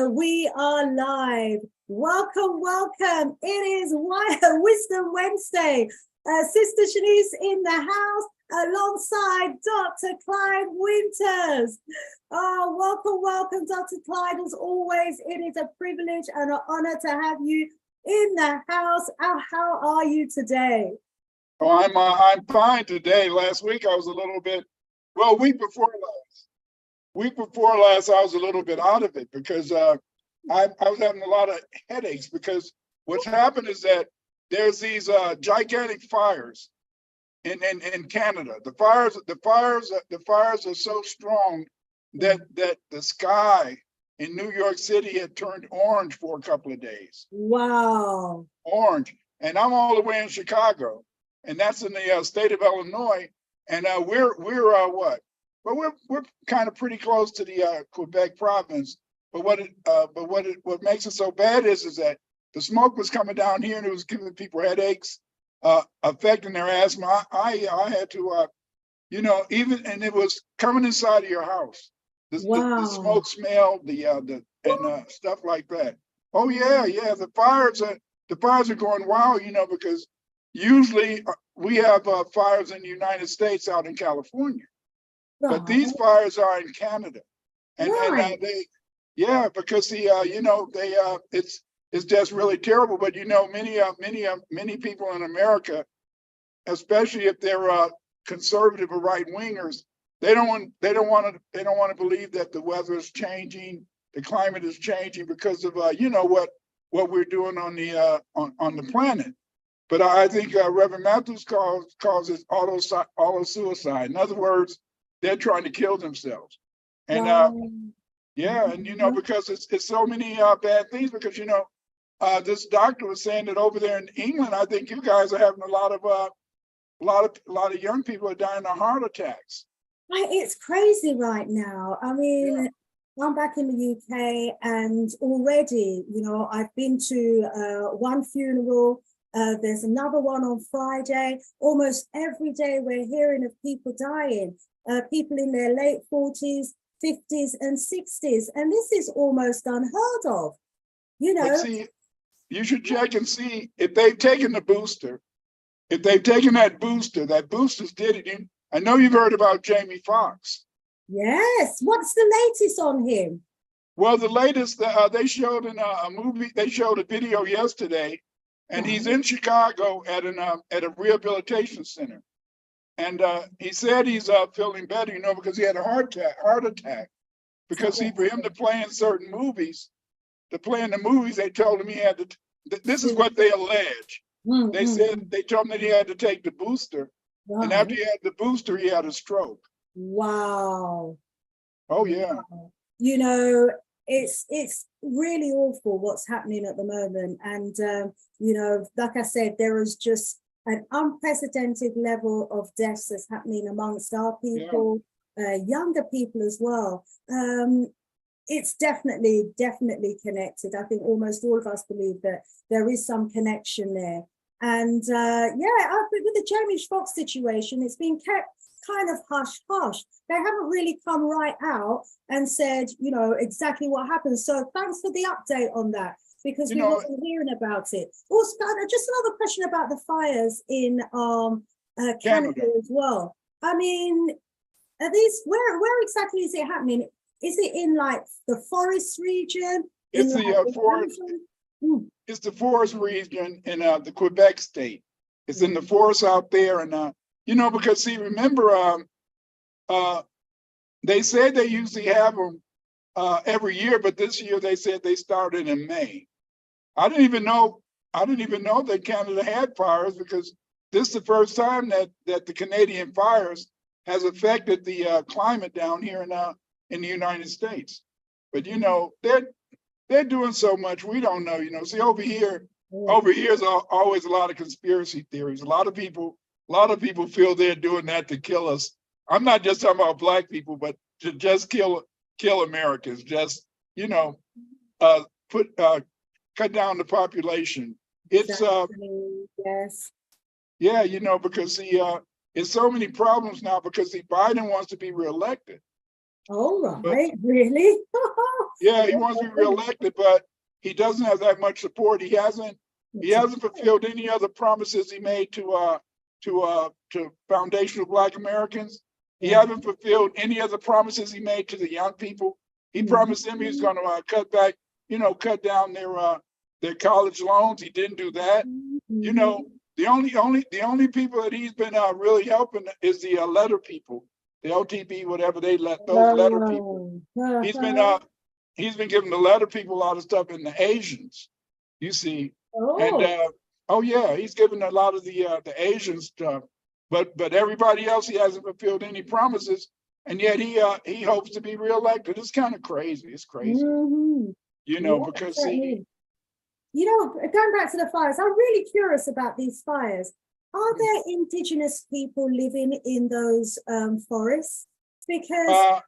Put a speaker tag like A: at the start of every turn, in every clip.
A: we are live. Welcome, welcome. It is Wisdom Wednesday. Sista Shanice in the house alongside Dr. Clyde Winters. Oh, welcome, welcome, Dr. Clyde. As always, it is a privilege and an honor to have you in the house. How are you today?
B: Oh, I'm fine today. Last week I was a little bit, well, week before last I was a little bit out of it because I was having a lot of headaches because what's happened is that there's these gigantic fires in Canada. The fires are so strong that the sky in New York City had turned orange for a couple of days.
A: Wow.
B: Orange. And I'm all the way in Chicago, and that's in the state of Illinois. And we're what? Well, we're kind of pretty close to the Quebec province. But what makes it so bad is that the smoke was coming down here and it was giving people headaches, affecting their asthma. I had to, and it was coming inside of your house. The smoke smell, and stuff like that. Oh yeah. The fires are going wild, because usually we have fires in the United States out in California, but these fires are in Canada, and because it's just really terrible. But many people in America, especially if they're conservative or right wingers, they don't want to believe that the weather is changing, the climate is changing because of what we're doing on the planet. But I think Reverend Matthews calls it auto suicide. In other words, they're trying to kill themselves. And because it's so many bad things. Because this doctor was saying that over there in England, I think you guys are having a lot of young people are dying of heart attacks.
A: It's crazy right now. I mean, I'm back in the UK, and already, I've been to one funeral. There's another one on Friday. Almost every day we're hearing of people dying, people in their late 40s, 50s, and 60s. And this is almost unheard of,
B: But see, you should check and see if they've taken the booster. If they've taken that booster's did it. I know you've heard about Jamie Foxx.
A: Yes. What's the latest on him?
B: Well, the latest, they showed in a movie, they showed a video yesterday, and he's in Chicago at a rehabilitation center. And he said he's feeling better, because he had a heart attack. Because for him to play in certain movies, they told him he had to, this is what they allege. They told him that he had to take the booster. Wow. And after he had the booster, he had a stroke.
A: Wow.
B: Oh, yeah.
A: It's really awful what's happening at the moment. And, like I said, there is just an unprecedented level of deaths that's happening amongst our people, younger people as well. It's definitely connected. I think almost all of us believe that there is some connection there. And with the Jamie Foxx situation, it's been kept kind of hush. They haven't really come right out and said, exactly what happened. So thanks for the update on that, because we wasn't hearing about it. Also, just another question about the fires in Canada as well. I mean, are these where exactly is it happening? Is it in like the forest region?
B: It's the forest. It's the forest region in the Quebec state. It's in the forest out there, and because see, remember, they said they usually have them every year, but this year they said they started in May. I didn't even know that Canada had fires, because this is the first time that the Canadian fires has affected the climate down here in the United States. But they're doing so much we don't know. See, over here is always a lot of conspiracy theories. A lot of people feel they're doing that to kill us. I'm not just talking about Black people, but to just kill Americans. Just cut down the population. It's
A: yes.
B: Yeah, because it's so many problems now, because Biden wants to be reelected.
A: All
B: But
A: right, really?
B: yeah, he wants to be reelected, but he doesn't have that much support. He hasn't fulfilled any other promises he made to foundational Black Americans. He hasn't fulfilled any other promises he made to the young people. He promised them he was going to cut down their college loans. He didn't do that. You know, the only people that he's been really helping is the letter people, the OTB, whatever they let those letter people. He's been giving the letter people a lot of stuff, and the Asians, you see. And oh yeah, he's given a lot of the Asian stuff, but everybody else he hasn't fulfilled any promises, and yet he hopes to be reelected. It's kind of crazy. It's crazy, you know, because see,
A: you know, going back to the fires, I'm really curious about these fires. Are there indigenous people living in those forests? Because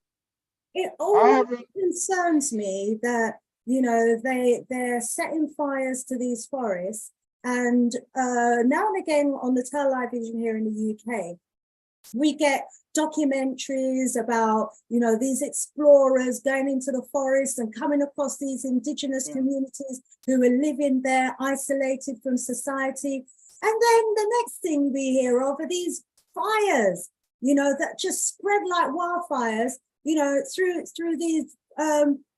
A: it always concerns me that, you know, they're setting fires to these forests. And now and again on the television here in the UK, we get documentaries about, you know, these explorers going into the forest and coming across these indigenous communities who are living there isolated from society. And then the next thing we hear of are these fires, you know, that just spread like wildfires, you know, through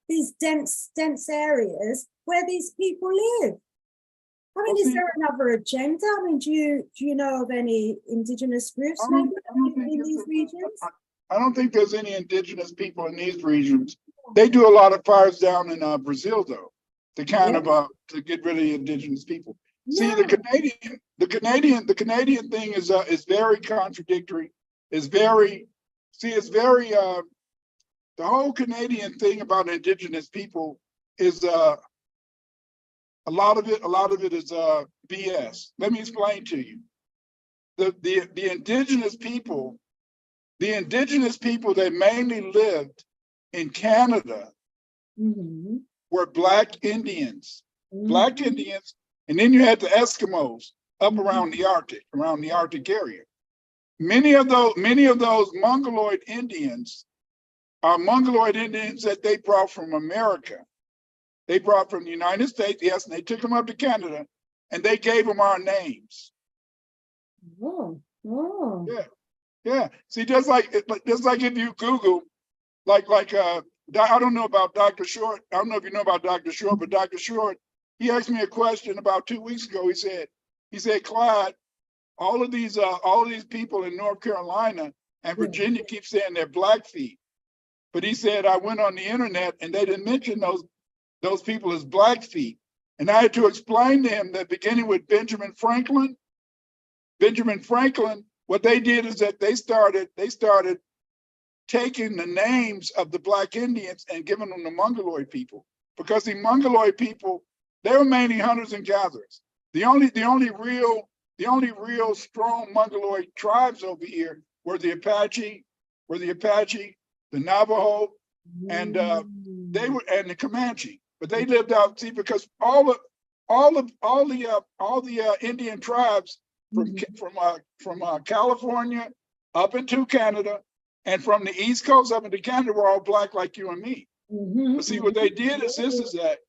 A: these dense areas where these people live. I mean, is there another agenda? I mean, do you know of any indigenous groups maybe in these regions?
B: I don't think there's any indigenous people in these regions. They do a lot of fires down in Brazil, though, to kind of to get rid of the indigenous people. See, the Canadian thing is very contradictory. It's very the whole Canadian thing about indigenous people is a lot of it is BS. Let me explain to you. The indigenous people that mainly lived in Canada were Black Indians. Black Indians, and then you had the Eskimos up around the Arctic area. Many of those Mongoloid Indians are Mongoloid Indians that they brought from America. They brought from the United States, yes, and they took them up to Canada, and they gave them our names. Yeah. See, just like if you Google, I don't know about Dr. Short. I don't know if you know about Dr. Short, but Dr. Short, he asked me a question about 2 weeks ago. He said, Clyde, all of these people in North Carolina and Virginia keep saying they're Blackfeet, but he said I went on the internet and they didn't mention those people as Blackfeet. And I had to explain to him that beginning with Benjamin Franklin, what they did is that they started taking the names of the Black Indians and giving them to Mongoloid people. Because the Mongoloid people, they were mainly hunters and gatherers. The only real strong Mongoloid tribes over here were the Apache, the Navajo, and the Comanche. But they lived out, see, because all the Indian tribes from California up into Canada and from the East Coast up into Canada were all Black like you and me. But see, what they did is this is that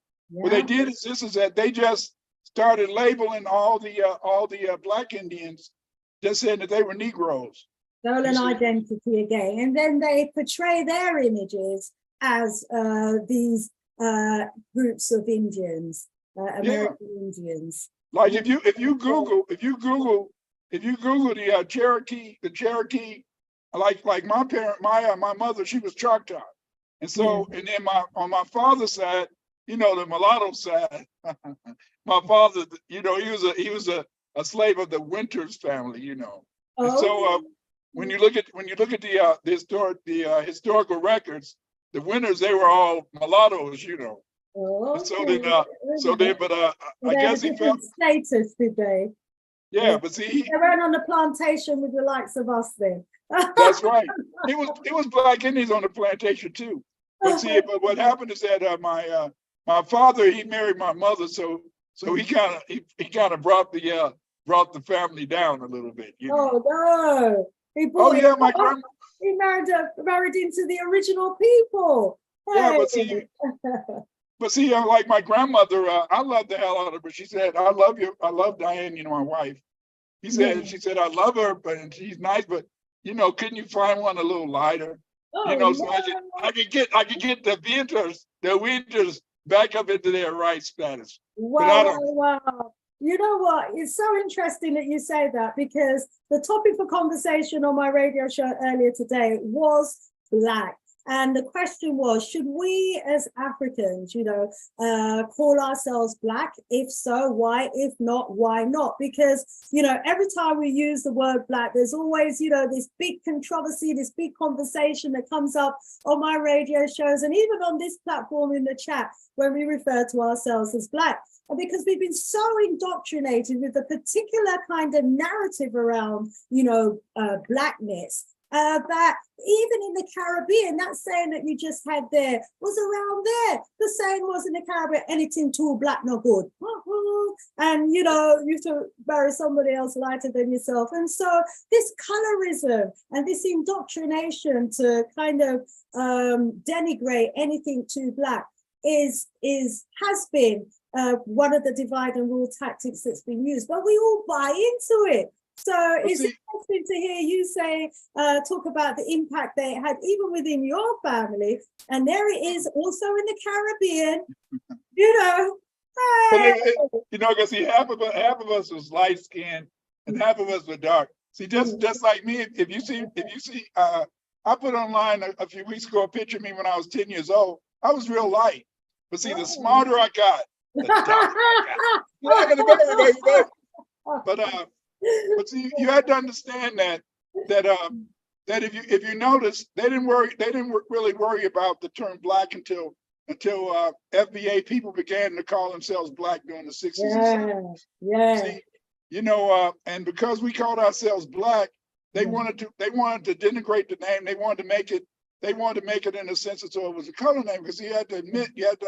B: they just started labeling all the Black Indians, just saying that they were Negroes.
A: Stolen identity again, and then they portray their images as these groups of Indians, American Indians.
B: Like if you Google the Cherokee, like my mother, she was Choctaw, and so and then on my father's side, you know, the mulatto side, my father, you know, he was a slave of the Winters family, you know, and so when you look at the historical records, the Winters, they were all mulattoes, you know. But I guess he felt
A: status, did they?
B: Yeah, but see,
A: they weren't on the plantation with the likes of us then.
B: That's right. It was Black Indians on the plantation too. But see, but what happened is that my father, he married my mother, so he kind of brought the family down a little bit. You know?
A: Oh no! He
B: Oh
A: brought it
B: yeah, my
A: up.
B: grandma.
A: He married into the original people.
B: Yeah,
A: Hey.
B: but see, like my grandmother, I love the hell out of her. But she said, "I love you. I love Diane. You know, my wife."
A: Yeah.
B: She said, "I love her, but and she's nice, but you know, couldn't you find one a little lighter? You
A: Oh,
B: know, so
A: no.
B: I could get the Winters back up into their right status." But
A: Wow,
B: I
A: wow,
B: don't.
A: wow. You know what? It's so interesting that you say that, because the topic for conversation on my radio show earlier today was Black. And the question was, should we as Africans, call ourselves Black? If so, why? If not, why not? Because, every time we use the word Black, there's always, this big controversy, this big conversation that comes up on my radio shows and even on this platform in the chat when we refer to ourselves as Black. And because we've been so indoctrinated with a particular kind of narrative around, Blackness, that even in the Caribbean, that saying that you just had there was around there. The saying was in the Caribbean, anything too black, no good. And, you have to marry somebody else lighter than yourself. And so this colorism and this indoctrination to kind of denigrate anything too black has been one of the divide and rule tactics that's been used, but we all buy into it. So it's interesting to hear you talk about the impact they had even within your family, and there it is also in the Caribbean.
B: Because see, half of us was light skinned and half of us were dark. See, just like me, if you see, I put online a few weeks ago a picture of me when I was 10 years old. I was real light, but see, the smarter I got, the darker I got. But see, you had to understand that if you notice, they didn't really worry about the term Black until FBA people began to call themselves Black during the 60s and 70s.
A: Yeah.
B: See, and because we called ourselves Black, they wanted to denigrate the name. They wanted to make it in a sense so it was a color name, because you had to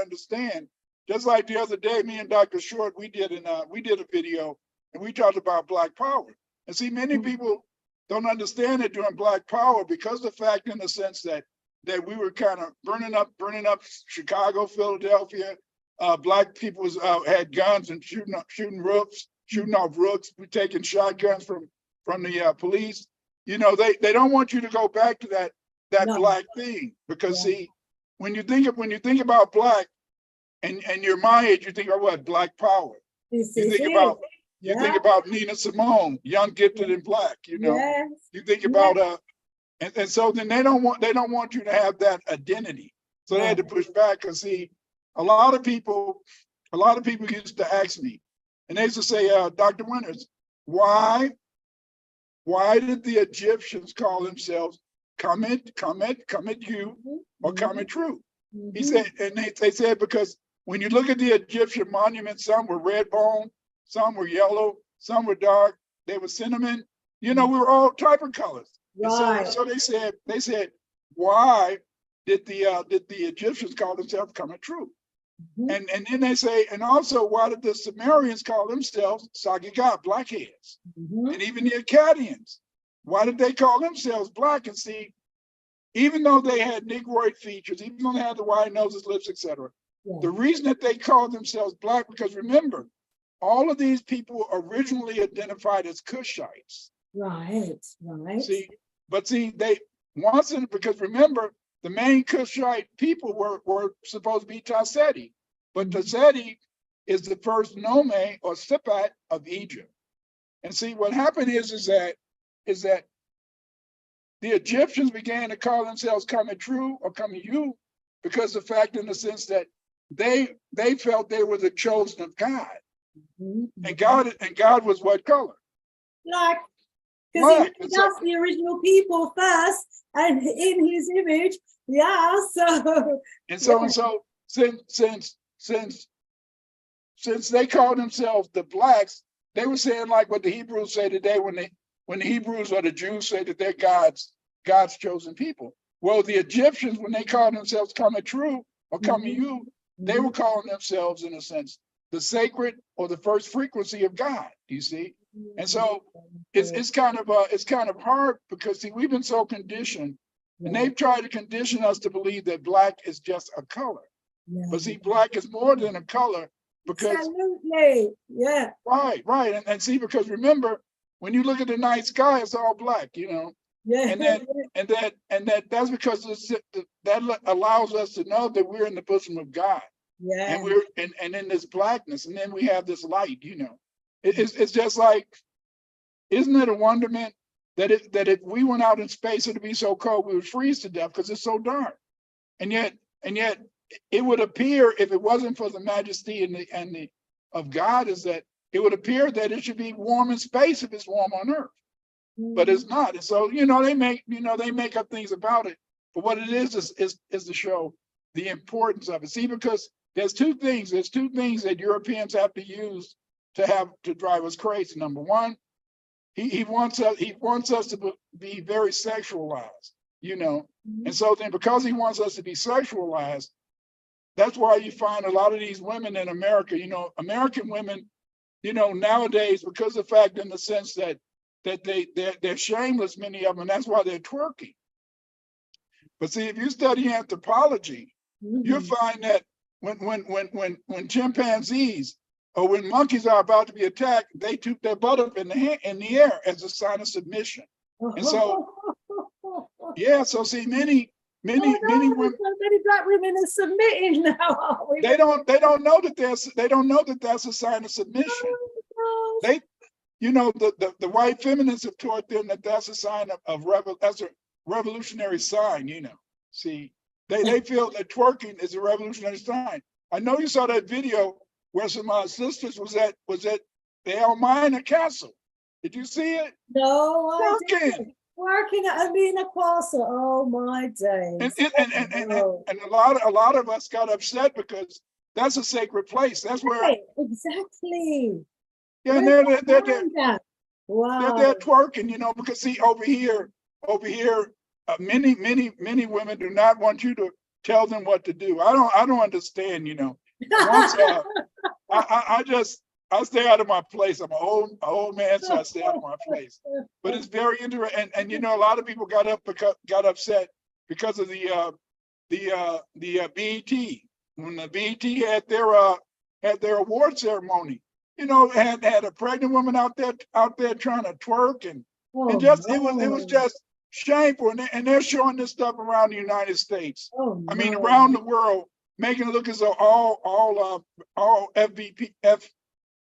B: understand. Just like the other day, me and Dr. Short, we did a video and we talked about Black Power. And see, many people don't understand it during Black Power because the fact, in the sense that we were kind of burning up Chicago, Philadelphia. Black people had guns and shooting off roofs. We taking shotguns from the police. They don't want you to go back to that Black thing, because see, when you think about Black, and you're my age, you think of what? Black Power. You think about Nina Simone, young, gifted, and Black.
A: Yes.
B: You think about and so then they don't want you to have that identity. So they had to push back, because see, a lot of people used to ask me, and they used to say, Dr. Winters, why did the Egyptians call themselves Comet you, or Comet True? He said, and they said, because when you look at the Egyptian monuments, some were red bone, some were yellow, some were dark, they were cinnamon. We were all type of colors.
A: Right.
B: So they said, why did the Egyptians call themselves Comet True? And then they say, and also, why did the Sumerians call themselves Sagigat, blackheads? And even the Akkadians, why did they call themselves Black? And see, even though they had Negroid features, even though they had the wide noses, lips, etc., the reason that they called themselves Black, because remember, all of these people originally identified as Cushites. Right. Because remember, the main Cushite people were supposed to be Tasseti, but Tasseti is the first nome or Sipat of Egypt. And see, what happened is that the Egyptians began to call themselves Comet True or Comet You, because the fact, in the sense that they felt they were the chosen of God. And God was what color? Black.
A: Because he does the original people first, and in his image,
B: So since they called themselves the Blacks, they were saying like what the Hebrews say today when the Hebrews or the Jews say that they're God's chosen people. Well, the Egyptians, when they called themselves Comet True or Comet You, they were calling themselves, in a sense, the sacred or the first frequency of God. You see, And so it's kind of hard because see, we've been so conditioned, and they've tried to condition us to believe that black is just a color. But see, black is more than a color because
A: absolutely, yeah.
B: Right. And see, because remember, when you look at the night sky, it's all black, you know.
A: Yeah.
B: And that's because that allows us to know that we're in the bosom of God.
A: Yeah.
B: And we're and in this blackness, and then we have this light, you know. It's just like, isn't it a wonderment that if we went out in space, it'd be so cold we would freeze to death because it's so dark. And yet it would appear, if it wasn't for the majesty and the of God, is that it would appear that it should be warm in space if it's warm on Earth. But it's not. And so, you know, they make up things about it. But what it is to show the importance of it. See, because there's two things that Europeans have to use to drive us crazy. Number one, he wants us to be very sexualized, you know. And so then, because he wants us to be sexualized, that's why you find a lot of these women in America, you know, American women, you know, nowadays, because of the fact, in the sense that they're shameless, many of them, and that's why they're twerking. But see, if you study anthropology, you'll find that when chimpanzees or when monkeys are about to be attacked, they toot their butt up in the air as a sign of submission. And so, yeah, so see, many women,
A: many black women are submitting now.
B: They don't know that that's a sign of submission. They, you know, the white feminists have taught them that that's a sign that's a revolutionary sign, you know. See, they feel that twerking is a revolutionary sign. I know you saw that video where some sisters was at the Elmina Castle. Did you see it?
A: No, I didn't. Working at Elmina Castle. Oh my days.
B: And a lot of us got upset because that's a sacred place. That's where
A: exactly.
B: Yeah, and
A: wow.
B: they're twerking, you know, because see, over here, many women do not want you to tell them what to do. I don't understand, you know. Once I stay out of my place. I'm an old man, so I stay out of my place. But it's very interesting, and you know, a lot of people got upset because of the BET, when the BET had their award ceremony. You know, had a pregnant woman out there trying to twerk, and it was just shameful. And they're showing this stuff around the United States. I mean, around the world, making it look as though all FBPF,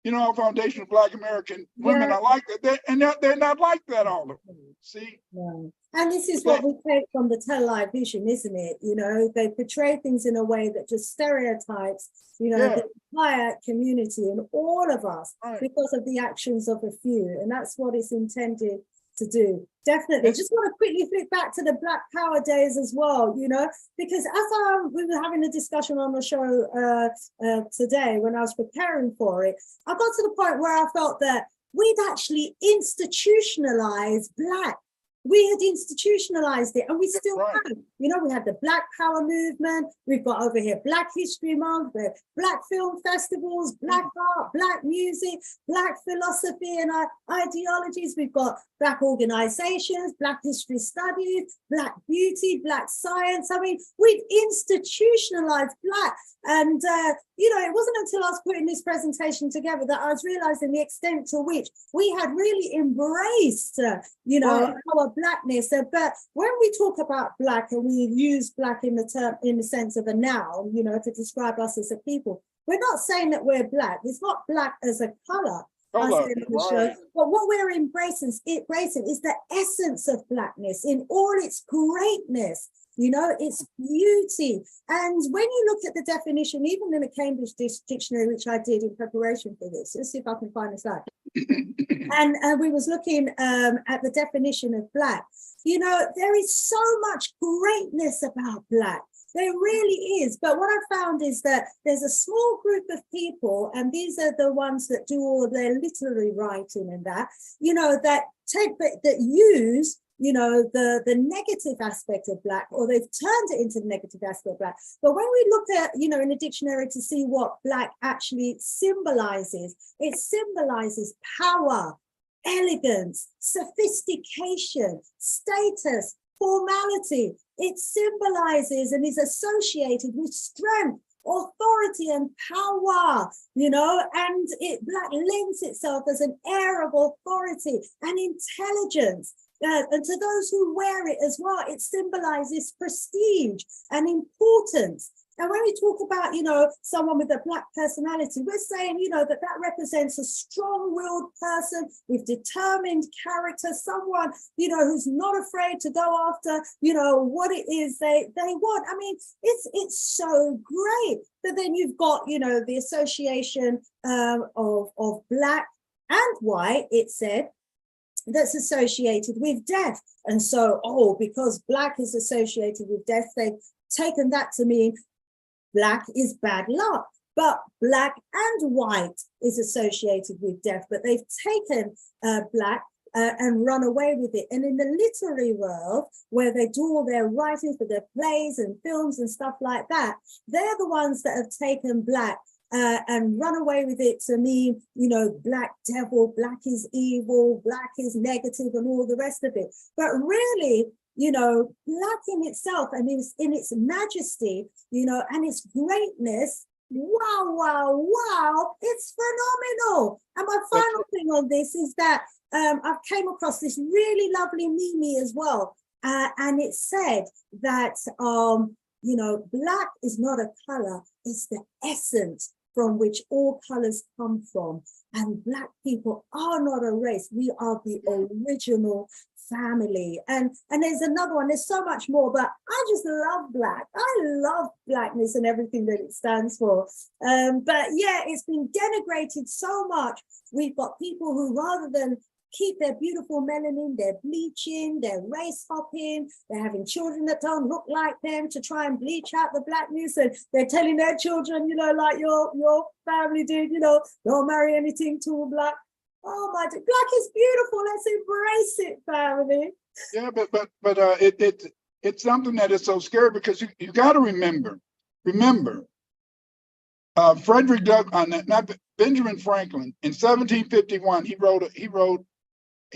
B: you know, Foundation of Black American Women are like that. They're not like that, all of them. See?
A: No. And this is what we take from the television, isn't it? You know, they portray things in a way that just stereotypes, you know, the entire community and all of us because of the actions of a few. And that's what it's intended to do. Definitely. Just want to quickly flick back to the Black Power days as well, you know, because as we were having a discussion on the show today when I was preparing for it, I got to the point where I felt that we'd actually institutionalized Black. We had institutionalized it, and we still have. You know, we had the Black Power movement. We've got over here Black History Month, Black film festivals, Black art, Black music, Black philosophy and ideologies. We've got Black organizations, Black history studies, Black beauty, Black science. I mean, we've institutionalized Black. And, you know, it wasn't until I was putting this presentation together that I was realizing the extent to which we had really embraced, you know, our Blackness. But when we talk about Black and we use Black in the sense of a noun, you know, to describe us as a people, we're not saying that we're Black. It's not Black as a color. But what we're embracing is the essence of Blackness in all its greatness, you know, its beauty. And when you look at the definition, even in the Cambridge Dictionary, which I did in preparation for this, let's see if I can find this out. And we was looking at the definition of Black. You know, there is so much greatness about Black. There really is. But what I found is that there's a small group of people, and these are the ones that do all their literary writing and that, you know, that use, you know, the negative aspect of Black, or they've turned it into the negative aspect of Black. But when we look at, you know, in the dictionary to see what Black actually symbolizes, it symbolizes power, elegance, sophistication, status, formality. It symbolizes and is associated with strength, authority, and power, you know, and black lends itself as an air of authority and intelligence. And to those who wear it as well, it symbolizes prestige and importance. And when we talk about, you know, someone with a black personality, we're saying, you know, that represents a strong-willed person with determined character, someone, you know, who's not afraid to go after, you know, what it is they want. I mean, it's so great. But then you've got, you know, the association of black and white, it said, that's associated with death. And so, because black is associated with death, they've taken that to mean black is bad luck. But black and white is associated with death, but they've taken black and run away with it. And in the literary world, where they do all their writing for their plays and films and stuff like that, they're the ones that have taken black and run away with it to mean, you know, black devil, black is evil, black is negative, and all the rest of it. But really, you know, black in itself and in its majesty, you know, and its greatness, wow, it's phenomenal. And my final thing on this is that I've came across this really lovely meme as well. And it said that, you know, black is not a color, it's the essence from which all colors come from. And black people are not a race. We are the original family. And there's another one, there's so much more, but I just love black. I love blackness and everything that it stands for. But yeah, it's been denigrated so much. We've got people who, rather than keep their beautiful melanin, they're bleaching, they're race hopping, they're having children that don't look like them to try and bleach out the blackness, and they're telling their children, you know, like your family did, you know, don't marry anything too black. Oh my, black is beautiful. Let's embrace it, family.
B: Yeah, but it's something that is so scary, because you got to remember, Frederick Douglass, not Benjamin Franklin, in 1751, he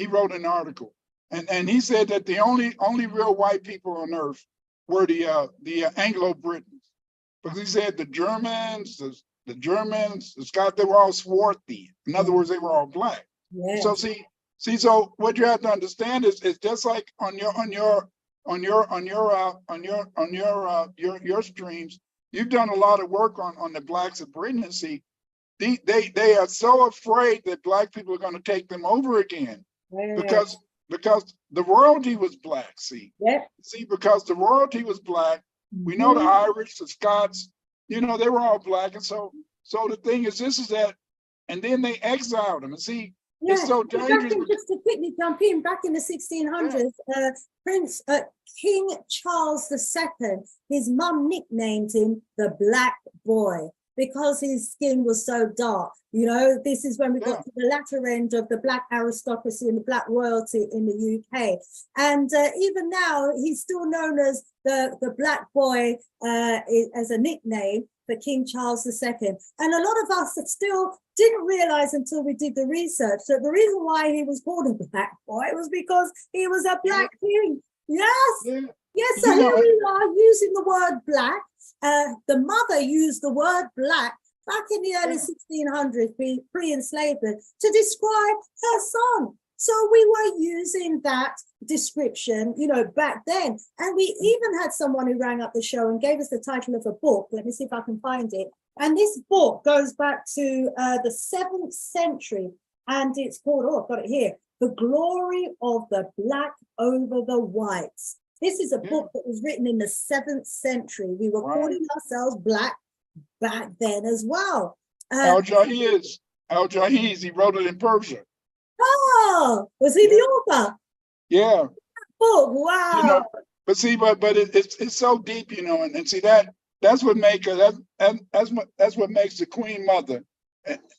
B: wrote an article, and he said that the only real white people on earth were the Anglo-Britons, because he said the Germans, the Scots, they were all swarthy. In other words, they were all black.
A: Yes.
B: So so what you have to understand is just like on your streams, you've done a lot of work on the blacks of Britain. And see, they are so afraid that black people are going to take them over again. Because the royalty was black, because the royalty was black. We know the Irish, the Scots, you know, they were all black. And so the thing is, this is that, and then they exiled them. And see, it's so dangerous.
A: Just to quickly jump in, back in the 1600s, King Charles II, his mum nicknamed him the Black Boy, because his skin was so dark. You know, this is when we got to the latter end of the black aristocracy and the black royalty in the UK. And even now, he's still known as the Black Boy as a nickname for King Charles II. And a lot of us still didn't realize until we did the research that the reason why he was called a Black Boy was because he was a black king. Yes. Yes, so here we are using the word black. The mother used the word black back in the early 1600s, pre-enslavement, to describe her son. So we were using that description, you know, back then. And we even had someone who rang up the show and gave us the title of a book. Let me see if I can find it. And this book goes back to the 7th century. And it's called, I've got it here, The Glory of the Black Over the Whites. This is a book that was written in the 7th century. We were calling ourselves black back then as well.
B: Al-Jahiz, he wrote it in Persia.
A: Oh, was he the author?
B: Yeah.
A: Oh, wow.
B: You know, but see, but it's so deep, you know, and see that's what makes that's what makes the Queen Mother.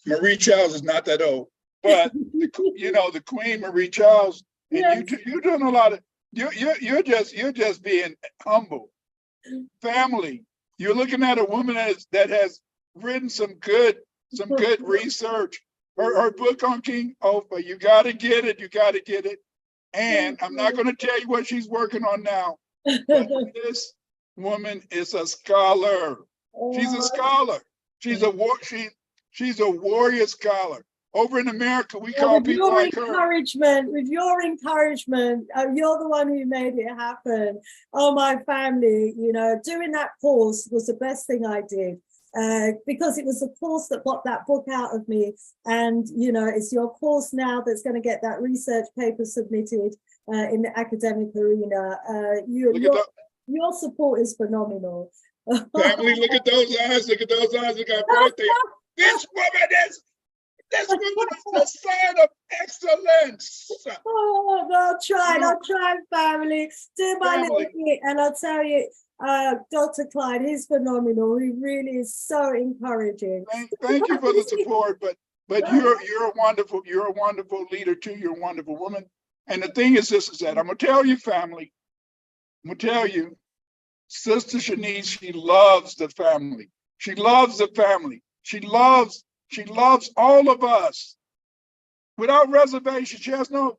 B: Marie Charles is not that old, but you know, the Queen Marie Charles, and you're doing a lot of. You're just being humble. Family. You're looking at a woman that has written some good research, her book on King Offa. You got to get it. You got to get it. And I'm not going to tell you what she's working on now, but this woman is a scholar. She's a scholar. She's a warrior scholar. Over in America, we call people like her.
A: With your encouragement, you're the one who made it happen. Oh, my family, you know, doing that course was the best thing I did. Because it was the course that got that book out of me. And, you know, it's your course now that's going to get that research paper submitted in the academic arena. Your support is phenomenal.
B: Family, look at those eyes. Look at those eyes. Look how bright they are. This woman is the sign of excellence.
A: Oh, I'll try, family. Do my little bit, and I'll tell you, Dr. Clyde, he's phenomenal. He really is so encouraging.
B: Thank you for the support, but you're a wonderful leader too. You're a wonderful woman. And the thing is this, is that I'm gonna tell you, family, Sister Shanice, she loves the family. She loves the family. She loves all of us without reservation. She has no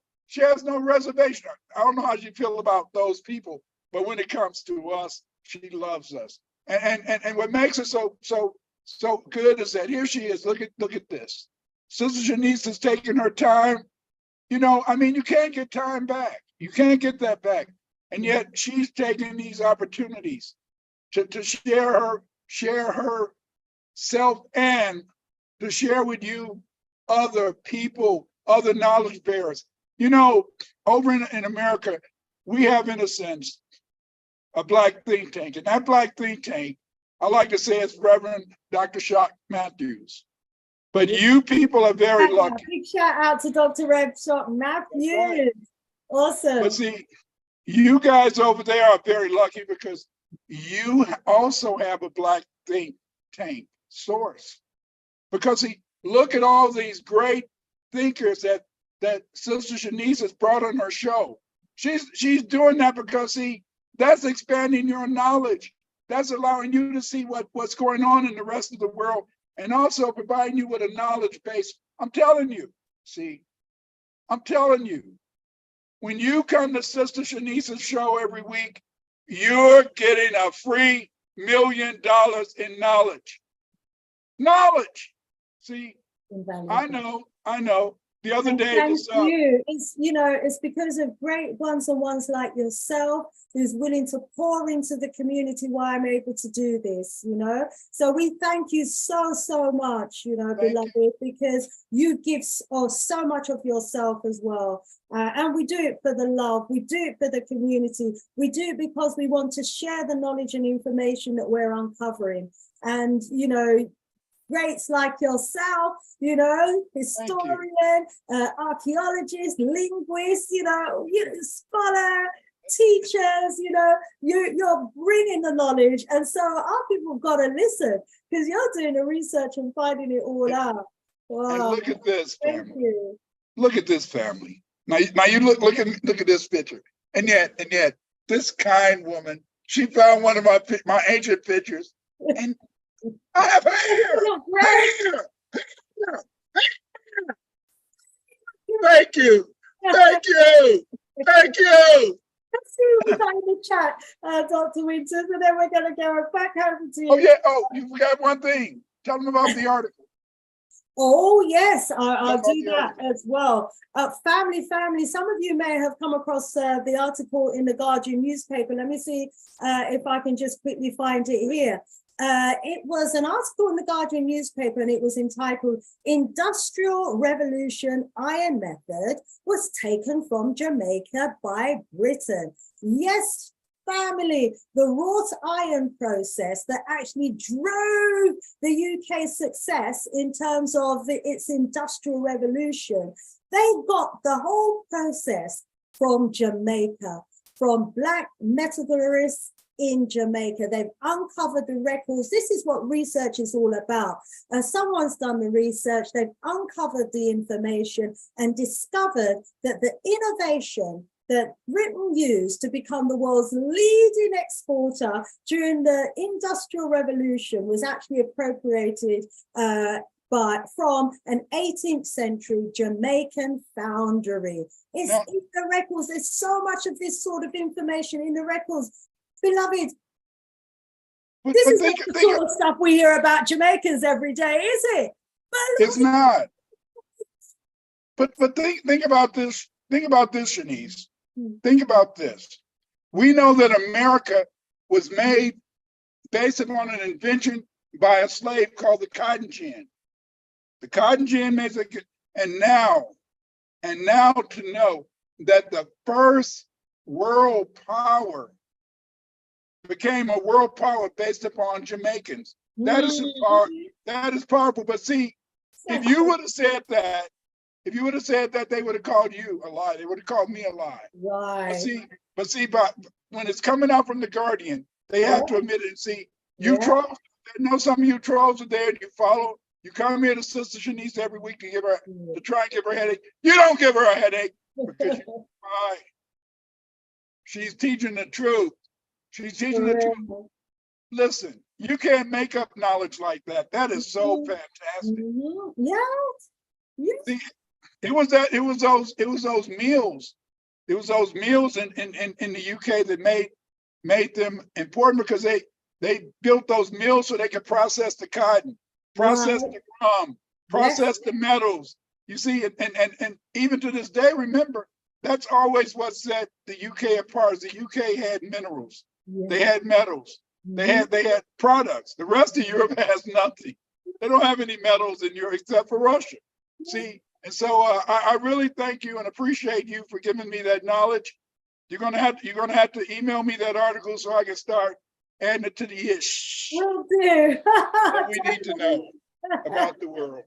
B: reservation. I don't know how she feel about those people, but when it comes to us, she loves us. And what makes it so good is that here she is. Look at this. Sister Shanice is taking her time. You know, I mean, you can't get time back. You can't get that back. And yet she's taking these opportunities to share her self and to share with you other people, other knowledge bearers. You know, over in America, we have, in a sense, a Black think tank. And that Black think tank, I like to say it's Reverend Dr. Shock Matthews. But you people are very lucky.
A: Big shout out to Dr. Rev Shock Matthews. Right. Awesome.
B: But see, you guys over there are very lucky because you also have a Black think tank source. Because see, look at all these great thinkers that Sister Shanice has brought on her show. She's doing that because see, that's expanding your knowledge. That's allowing you to see what's going on in the rest of the world and also providing you with a knowledge base. I'm telling you, when you come to Sister Shanice's show every week, you're getting a free $1 million in knowledge. Knowledge. See, I know. The other day,
A: it's because of great ones and ones like yourself who's willing to pour into the community why I'm able to do this, you know. So we thank you so much, you know, beloved, because you give so much of yourself as well. And we do it for the love, we do it for the community, we do it because we want to share the knowledge and information that we're uncovering. And, you know, greats like yourself, you know, historian, archaeologist, linguist, you know, scholar, teachers, you know, you're bringing the knowledge. And so our people have got to listen because you're doing the research and finding it all out. Wow.
B: And look at this family.
A: Thank you.
B: Look at this family. Now you look at this picture. And yet this kind woman, she found one of my ancient pictures and I have hair. Thank you.
A: Let's see what's in the chat, Dr. Winters, and then we're going to go back over to you.
B: Oh, yeah. Oh, you forgot one thing. Tell them about the article.
A: Oh, yes, I'll do that as well. Family, some of you may have come across the article in the Guardian newspaper. Let me see if I can just quickly find it here. It was an article in the Guardian newspaper and it was entitled Industrial Revolution Iron Method was taken from Jamaica by Britain. Yes, family, the wrought iron process that actually drove the UK's success in terms of its industrial revolution. They got the whole process from Jamaica, from Black metallurgists in Jamaica. They've uncovered the records. This is what research is all about. Someone's done the research, they've uncovered the information and discovered that the innovation that Britain used to become the world's leading exporter during the Industrial Revolution was actually appropriated by from an 18th century Jamaican foundry. It's in the records. There's so much of this sort of information in the records. Beloved, this is not the sort of stuff we hear about Jamaicans every day, is it?
B: It's not. But think about this. Think about this, Shanice. Think about this. We know that America was made based upon an invention by a slave called the cotton gin. The cotton gin makes it, and now to know that the first world power became a world power based upon Jamaicans. That is powerful. But see, if you would have said that, they would have called you a lie. They would have called me a lie.
A: Right.
B: But when it's coming out from the Guardian, they have to admit it. And see, you trolls, I know some of you trolls are there and you follow. You come here to Sister Shanice every week to try and give her a headache. You don't give her a headache because you lie. She's teaching the truth. She's teaching the truth. Listen, you can't make up knowledge like that. That is so fantastic. See, it was those meals. It was those meals in the UK that made them important because they built those mills so they could process the cotton, process the rum, process the metals. You see, and even to this day, remember, that's always what set the UK apart. The UK had minerals, they had metals, they had products. The rest of Europe has nothing. They don't have any metals in Europe except for Russia. See, and so I really thank you and appreciate you for giving me that knowledge. You're gonna have to email me that article so I can start adding it to the ish.
A: Will do.
B: That we need to know about the world.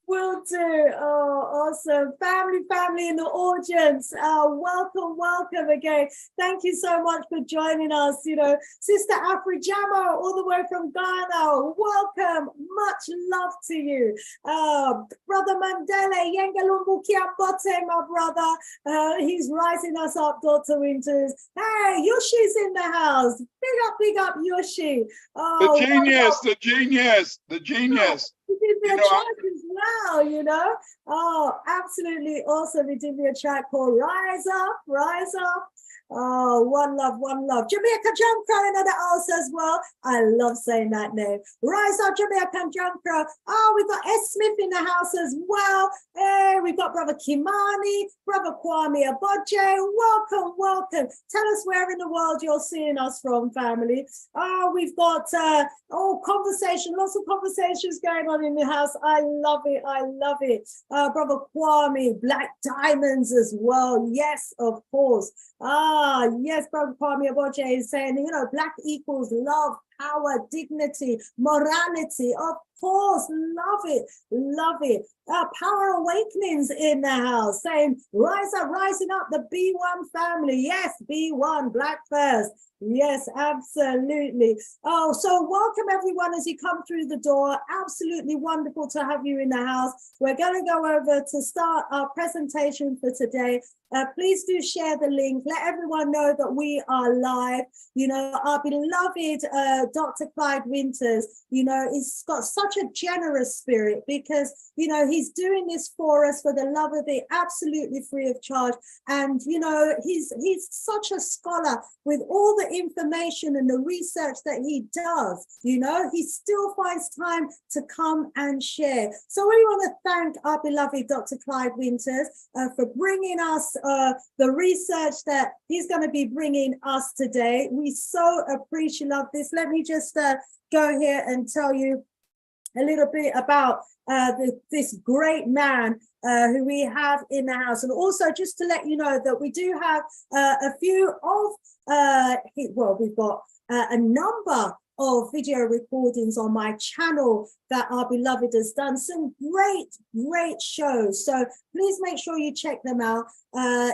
A: Will do. Oh, awesome. Family in the audience. Welcome again. Thank you so much for joining us. You know, Sister Afrijamo, all the way from Ghana. Welcome. Much love to you. Brother Mandela, Yengalumbu Kiambote, my brother. He's rising us up, Dr. Winters. Hey, Yoshi's in the house. Big up, Yoshi.
B: The genius.
A: He did me a track as well, you know. Oh, absolutely awesome. He did me a track called Rise Up. Oh, one love. Jamaica Jump Crow in the house as well. I love saying that name. Rise Up, Jamaican Jump Crow. Oh, we got S. Smith in the house as well. Hey, we got Brother Kimani, Brother Kwame Aboje. Welcome. Tell us where in the world you're seeing us from, family. Oh, we've got conversation, lots of conversations going on in the house. I love it. Brother Kwame, Black Diamonds as well. Yes, of course. Yes, Brother Kwame Aboje is saying, you know, Black equals love, power, dignity, morality. Of course, love it. Power Awakenings in the house saying, rising up, the B1 family. Yes, B1, Black first. Yes, absolutely. Oh, so welcome everyone as you come through the door. Absolutely wonderful to have you in the house. We're going to go over to start our presentation for today. Please do share the link. Let everyone know that we are live. You know, our beloved Dr. Clyde Winters, you know, he's got such a generous spirit because, you know, he's doing this for us for the love of it, absolutely free of charge. And, you know, he's such a scholar with all the information and the research that he does. You know, he still finds time to come and share. So we want to thank our beloved Dr. Clyde Winters for bringing us the research that he's going to be bringing us today. We so appreciate this. Let me just go here and tell you a little bit about this great man who we have in the house. And also just to let you know that we do have a few of, we've got a number of video recordings on my channel that our beloved has done some great shows. So please make sure you check them out.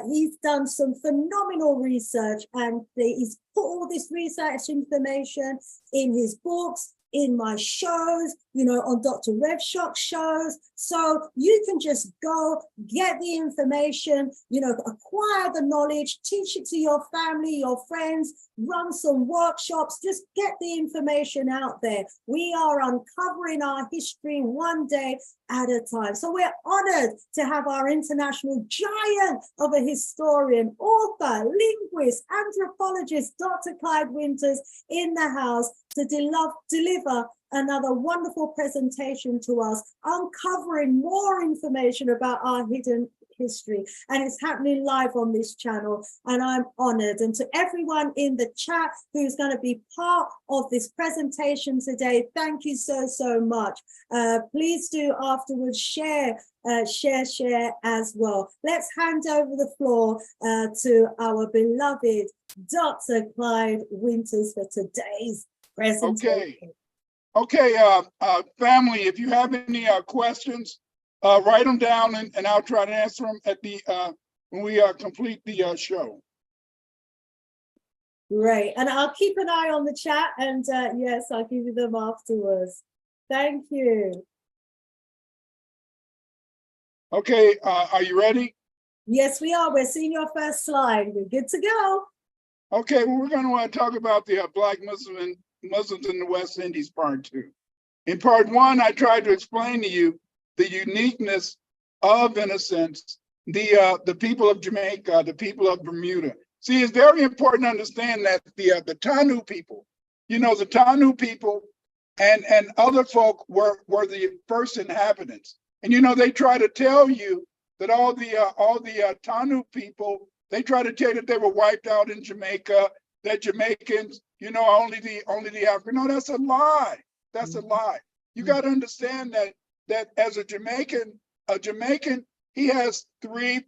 A: He's done some phenomenal research and he's put all this research information in his books, in my shows, you know, on Dr. Rev Shock shows. So you can just go get the information, you know, acquire the knowledge, teach it to your family, your friends, run some workshops, just get the information out there. We are uncovering our history one day at a time. So we're honored to have our international giant of a historian, author, linguist, anthropologist, Dr. Clyde Winters in the house to deliver another wonderful presentation to us, uncovering more information about our hidden history. And it's happening live on this channel, and I'm honored. And to everyone in the chat who's going to be part of this presentation today, thank you so much. Please do afterwards share as well. Let's hand over the floor to our beloved Dr. Clyde Winters for today's presentation.
B: Okay, family, if you have any questions, write them down and I'll try to answer them at the when we complete the show.
A: Great, and I'll keep an eye on the chat, and yes, I'll give you them afterwards. Thank you.
B: Okay, are you ready?
A: Yes, we are. We're seeing your first slide. We're good to go.
B: Okay, well, we're going to talk about the Black Muslims in the West Indies, part 2. In part 1, I tried to explain to you the uniqueness of, in a sense, the people of Jamaica, the people of Bermuda. See, it's very important to understand that the Tanu people, you know, the Tanu people and other folk were the first inhabitants. And you know, they try to tell you that all the Tanu people, they try to tell you that they were wiped out in Jamaica, that Jamaicans, you know, only the African. No, that's a lie. That's a lie. You got to understand that as a Jamaican, he has three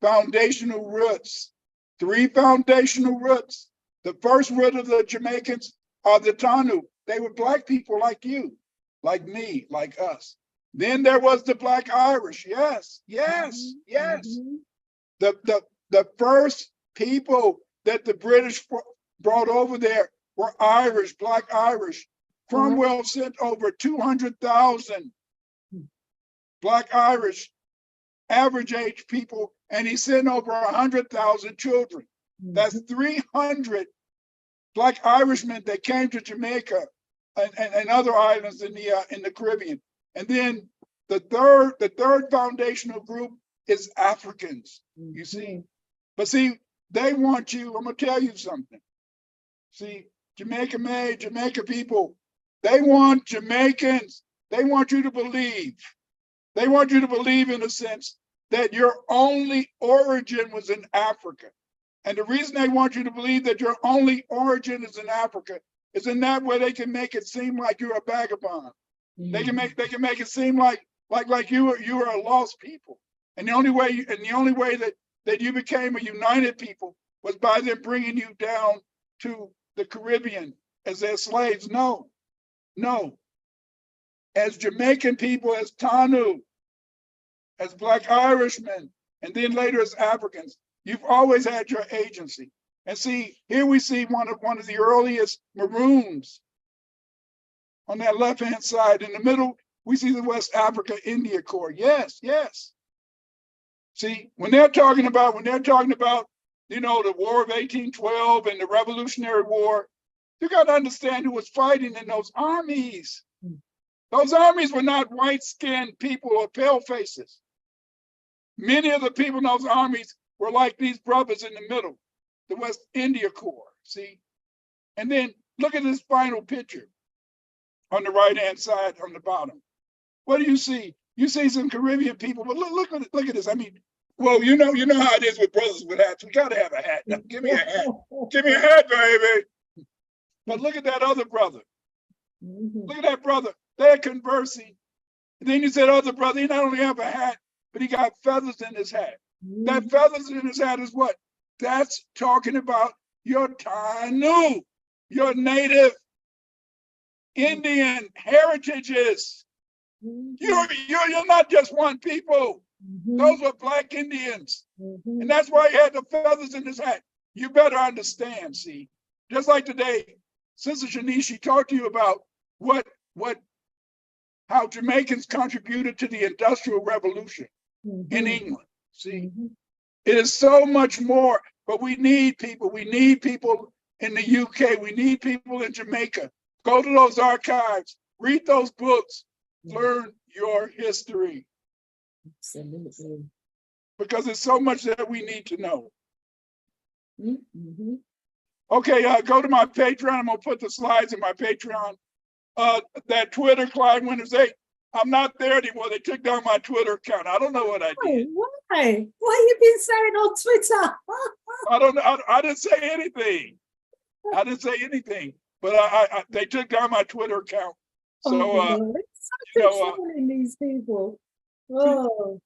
B: foundational roots. 3 foundational roots. The first root of the Jamaicans are the Tanu. They were Black people like you, like me, like us. Then there was the Black Irish. Yes. The first people that the British brought over there were Irish, Black Irish. Cromwell sent over 200,000 Black Irish average age people, and he sent over 100,000 children. That's 300 Black Irishmen that came to Jamaica and other islands in the Caribbean. And then the third foundational group is Africans, you see. But see, they want you, I'm gonna tell you something. See, Jamaica people, they want Jamaicans, they want you to believe. They want you to believe, in a sense, that your only origin was in Africa. And the reason they want you to believe that your only origin is in Africa is in that way they can make it seem like you're a vagabond. They can make it seem like you were a lost people. And the only way that you became a united people was by them bringing you down to the Caribbean as their slaves. No. As Jamaican people, as Tanu, as Black Irishmen, and then later as Africans, you've always had your agency. And see, here we see one of the earliest Maroons on that left-hand side. In the middle, we see the West Africa India Corps. Yes. See, when they're talking about, you know, the War of 1812 and the Revolutionary War, you got to understand who was fighting in those armies. Those armies were not white-skinned people or pale faces. Many of the people in those armies were like these brothers in the middle, the West India Corps, see? And then look at this final picture on the right-hand side on the bottom. What do you see? You see some Caribbean people, but look at this. I mean, well, you know how it is with brothers with hats. We got to have a hat. Now, give me a hat. Give me a hat, baby. But look at that other brother. Look at that brother. They're conversing. And then you said, other brother, he not only have a hat, but he got feathers in his hat. That feathers in his hat is what? That's talking about your Tanu, your native Indian heritages. You're not just one people. Those were Black Indians. And that's why he had the feathers in his hat. You better understand, see. Just like today, Sister Shanice, she talked to you about how Jamaicans contributed to the Industrial Revolution in England. See, it is so much more, but we need people. We need people in the UK. We need people in Jamaica. Go to those archives, read those books, learn your history.
A: Absolutely.
B: Because there's so much that we need to know. Okay, go to my Patreon. I'm gonna put the slides in my Patreon. That Twitter, Clyde Winters 8, I'm not there anymore. They took down my Twitter account. I don't know what I did.
A: Why? What you been saying on Twitter?
B: I don't know. I didn't say anything. I didn't say anything. But they took down my Twitter account. So
A: controlling these people. Oh.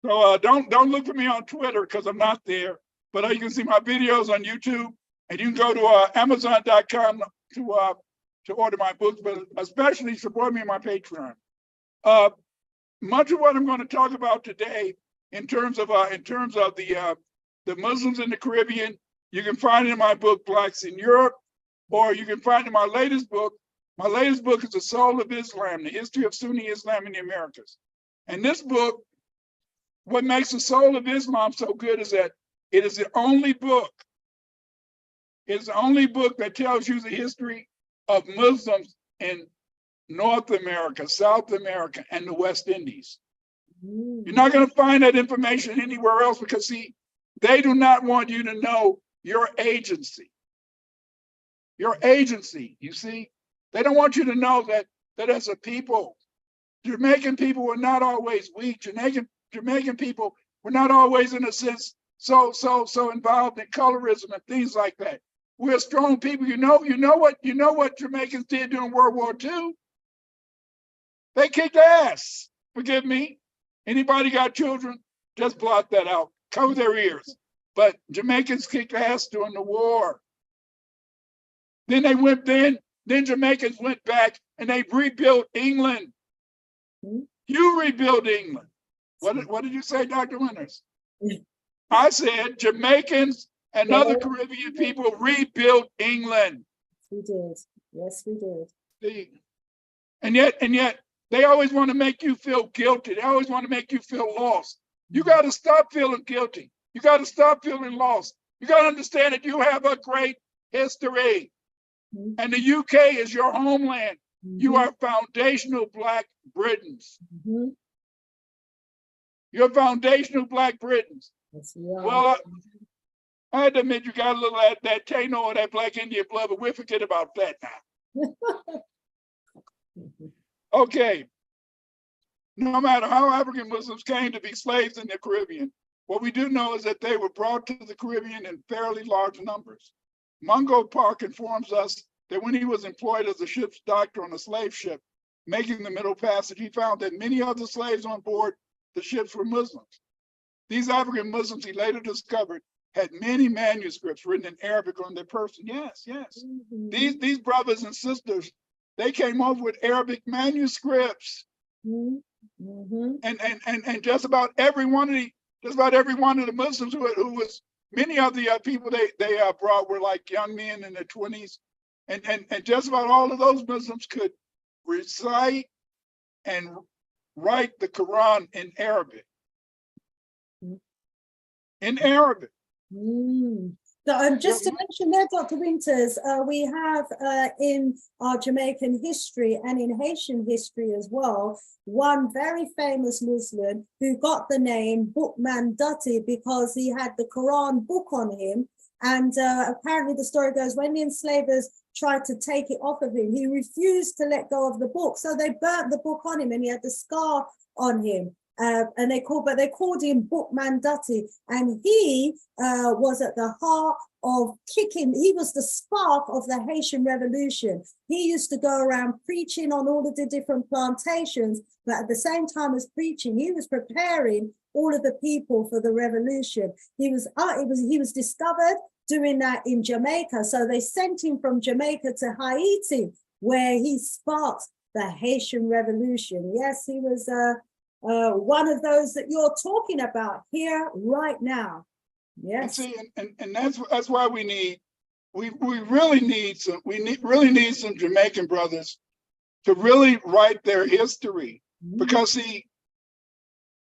B: So don't look for me on Twitter because I'm not there. But you can see my videos on YouTube, and you can go to Amazon.com to order my books, but especially support me on my Patreon. Much of what I'm going to talk about today, in terms of the Muslims in the Caribbean, you can find it in my book Blacks in Europe, or you can find it in my latest book. My latest book is The Soul of Islam: The History of Sunni Islam in the Americas. And this book, what makes The Soul of Islam so good is that it is the only book. It's the only book that tells you the history of Muslims in North America, South America, and the West Indies. You're not going to find that information anywhere else because, see, they do not want you to know your agency. Your agency, you see? They don't want you to know that as a people, Jamaican people were not always weak. Jamaican people were not always, in a sense, so involved in colorism and things like that. We're strong people. You know what Jamaicans did during World War II? They kicked ass. Forgive me. Anybody got children? Just blot that out. Cover their ears. But Jamaicans kicked ass during the war. Then Jamaicans went back and they rebuilt England. You rebuilt England. What did you say, Dr. Winters? I said Jamaicans and other Caribbean people rebuilt England.
A: We did. Yes, we did.
B: See? And yet, they always want to make you feel guilty. They always want to make you feel lost. You got to stop feeling guilty. You got to stop feeling lost. You got to understand that you have a great history. And the UK is your homeland. You are foundational Black Britons. You're foundational Black Britons.
A: Yes, we are.
B: Well, I had to admit you got a little of that Taino or that Black Indian blood, but we'll forget about that now. Okay. No matter how African Muslims came to be slaves in the Caribbean, what we do know is that they were brought to the Caribbean in fairly large numbers. Mungo Park informs us that when he was employed as a ship's doctor on a slave ship, making the Middle Passage, he found that many other slaves on board the ships were Muslims. These African Muslims, he later discovered, had many manuscripts written in Arabic on their person. Yes. These brothers and sisters, they came over with Arabic manuscripts. And just about every one of the Muslims who was, many of the people they brought were like young men in their 20s. And just about all of those Muslims could recite and write the Quran in Arabic.
A: So just to mention there, Dr. Winters, we have in our Jamaican history and in Haitian history as well, one very famous Muslim who got the name Bookman Dutty because he had the Quran book on him. And apparently the story goes, when the enslavers tried to take it off of him, he refused to let go of the book. So they burnt the book on him and he had the scar on him. And they called him Bookman Dutty, and he was at the heart of kicking. He was the spark of the Haitian Revolution. He used to go around preaching on all of the different plantations, but at the same time as preaching, he was preparing all of the people for the revolution. He was discovered doing that in Jamaica, so they sent him from Jamaica to Haiti, where he sparked the Haitian Revolution. Yes, he was one of those that you're talking about here right now. Yes.
B: And see, and that's why we need we really need really need some Jamaican brothers to really write their history. Because see,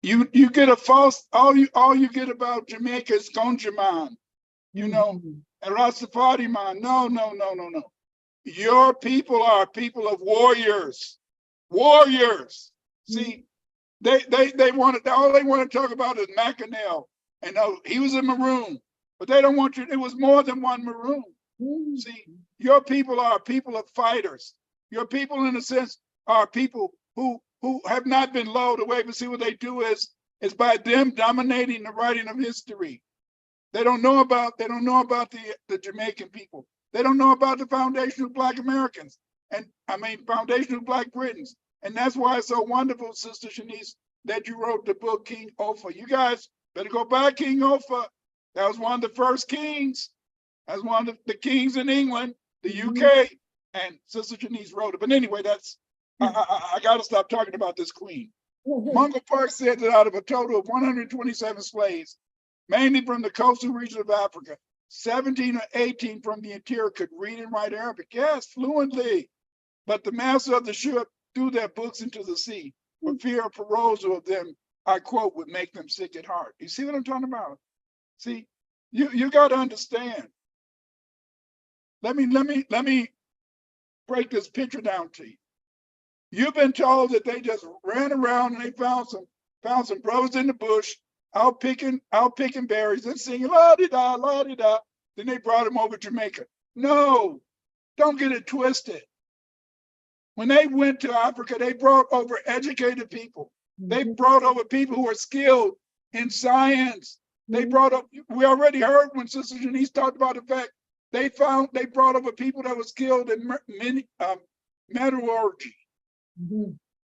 B: you get a false, all you get about Jamaica is Gonjaman, you know, and Rastafari man. No. Your people are people of warriors. Warriors. See, they want to, all they want to talk about is Mackinac. And he was a Maroon, but they don't want you. It was more than one Maroon. See, your people are people of fighters. Your people, in a sense, are people who have not been lulled away. But see, what they do is by them dominating the writing of history. They don't know about the Jamaican people. They don't know about the foundational Black Americans, and I mean foundational Black Britons. And that's why it's so wonderful, Sister Shanice, that you wrote the book King Offa. You guys better go back, King Offa. That was one of the first kings. That's one of the kings in England, the UK, and Sister Shanice wrote it. But anyway, that's I got to stop talking about this queen. Mungo Park said that out of a total of 127 slaves, mainly from the coastal region of Africa, 17 or 18 from the interior could read and write Arabic, yes, fluently. But the master of the ship threw their books into the sea for fear of perusal of them, I quote, would make them sick at heart. You see what I'm talking about? See, you got to understand. Let me break this picture down to you. You've been told that they just ran around and they found some brothers in the bush out picking berries and singing la-di-da, la-di-da. Then they brought them over to Jamaica. No, don't get it twisted. When they went to Africa, they brought over educated people. They brought over people who are skilled in science. They brought up, we already heard when Sister Shanice talked about the fact they brought over people that were skilled in metallurgy,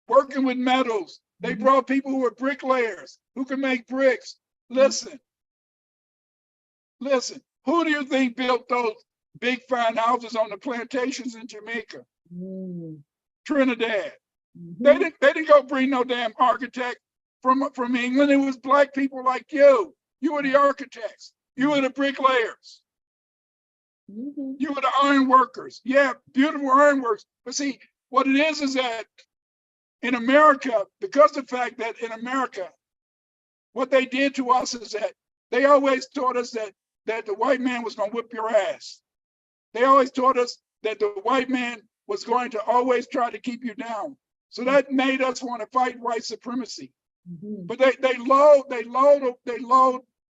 B: working with metals. They brought people who were bricklayers, who can make bricks. Listen, who do you think built those big fine houses on the plantations in Jamaica? Trinidad. They didn't go bring no damn architect from England. It was Black people like you. You were the architects. You were the bricklayers. You were the iron workers. Yeah, beautiful iron works. But see, what it is that in America, because of the fact that in America, what they did to us is that they always taught us that the white man was going to whip your ass. They always taught us that the white man was going to always try to keep you down. So that made us want to fight white supremacy. But they lulled,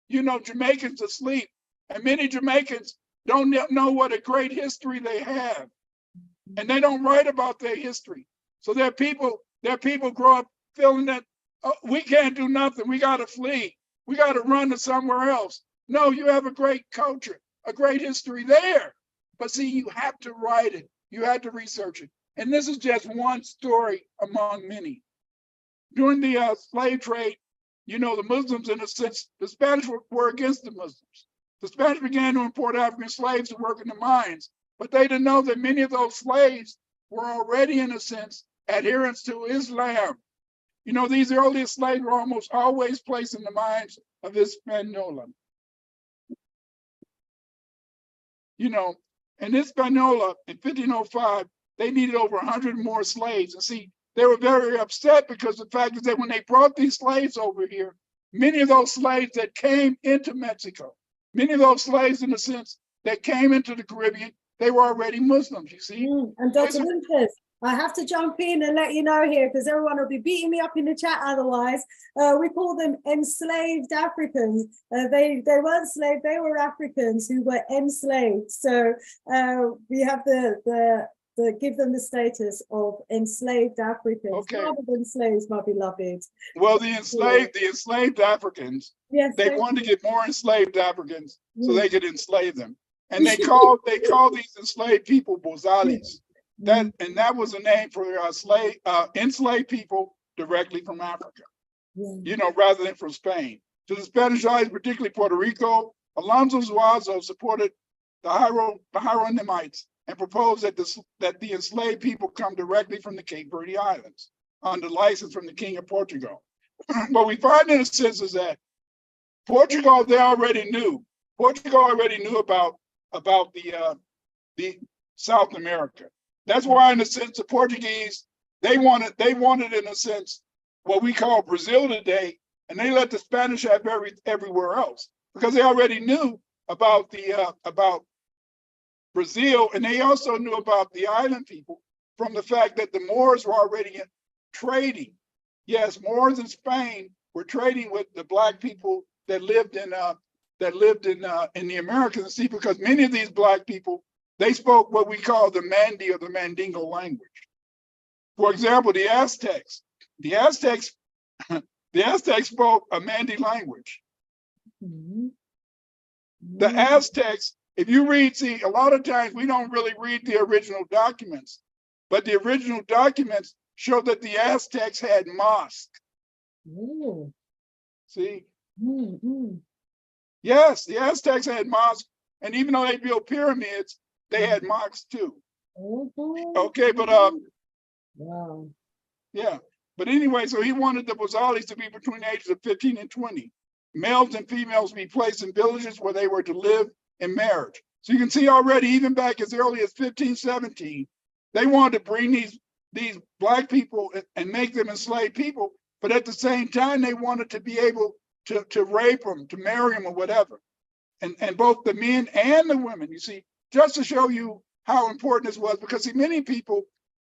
B: you know, Jamaicans to sleep. And many Jamaicans don't know what a great history they have. And they don't write about their history. So their people grow up feeling that we can't do nothing. We got to flee. We got to run to somewhere else. No, you have a great culture, a great history there. But see, you have to write it. You have to research it. And this is just one story among many. During the slave trade, you know, the Muslims, in a sense, the Spanish were against the Muslims. The Spanish began to import African slaves to work in the mines, but they didn't know that many of those slaves were already, in a sense, adherents to Islam. You know, these earliest slaves were almost always placed in the mines of Hispaniola. You know, in Hispaniola in 1505, they needed over 100 more slaves. And see, they were very upset because the fact is that when they brought these slaves over here, many of those slaves that came into Mexico, many of those slaves, in a sense, that came into the Caribbean, they were already Muslims, you see.
A: And Dr. Winters, I have to jump in and let you know here, because everyone will be beating me up in the chat otherwise. We call them enslaved Africans. They weren't slaves, they were Africans who were enslaved. So we have the give them the status of enslaved Africans, rather than slaves, my beloved.
B: Well, the enslaved Africans, yes, they wanted to get more enslaved Africans so they could enslave them. And they called these enslaved people bozales. That was a name for enslaved people directly from Africa, you know, rather than from Spain. To the Spanish eyes, particularly Puerto Rico, Alonso Zuazo supported the Hieronymites and proposed that the enslaved people come directly from the Cape Verde Islands under license from the King of Portugal. What we find, in a sense, is that Portugal already knew about about the South America. That's why, in a sense, the Portuguese, they wanted in a sense what we call Brazil today, and they let the Spanish have everywhere else because they already knew about about Brazil, and they also knew about the island people from the fact that the Moors were already trading. Yes, Moors in Spain were trading with the Black people that lived in the Americas. See, because many of these Black people, they spoke what we call the Mandi or the Mandingo language. For example, the Aztecs. The Aztecs spoke a Mandi language.
A: Mm-hmm.
B: The Aztecs, if you read, see, a lot of times we don't really read the original documents, but the original documents show that the Aztecs had mosques.
A: Ooh.
B: See?
A: Mm-hmm.
B: Yes, the Aztecs had mosques, and even though they built pyramids, they had mosques too.
A: Mm-hmm.
B: Okay, but
A: Wow.
B: yeah. But anyway, so he wanted the Bozales to be between the ages of 15 and 20. Males and females be placed in villages where they were to live in marriage. So you can see already, even back as early as 15, 17, they wanted to bring these Black people and make them enslaved people. But at the same time, they wanted to be able to rape them, to marry them or whatever. And both the men and the women, you see, just to show you how important this was, because see, many people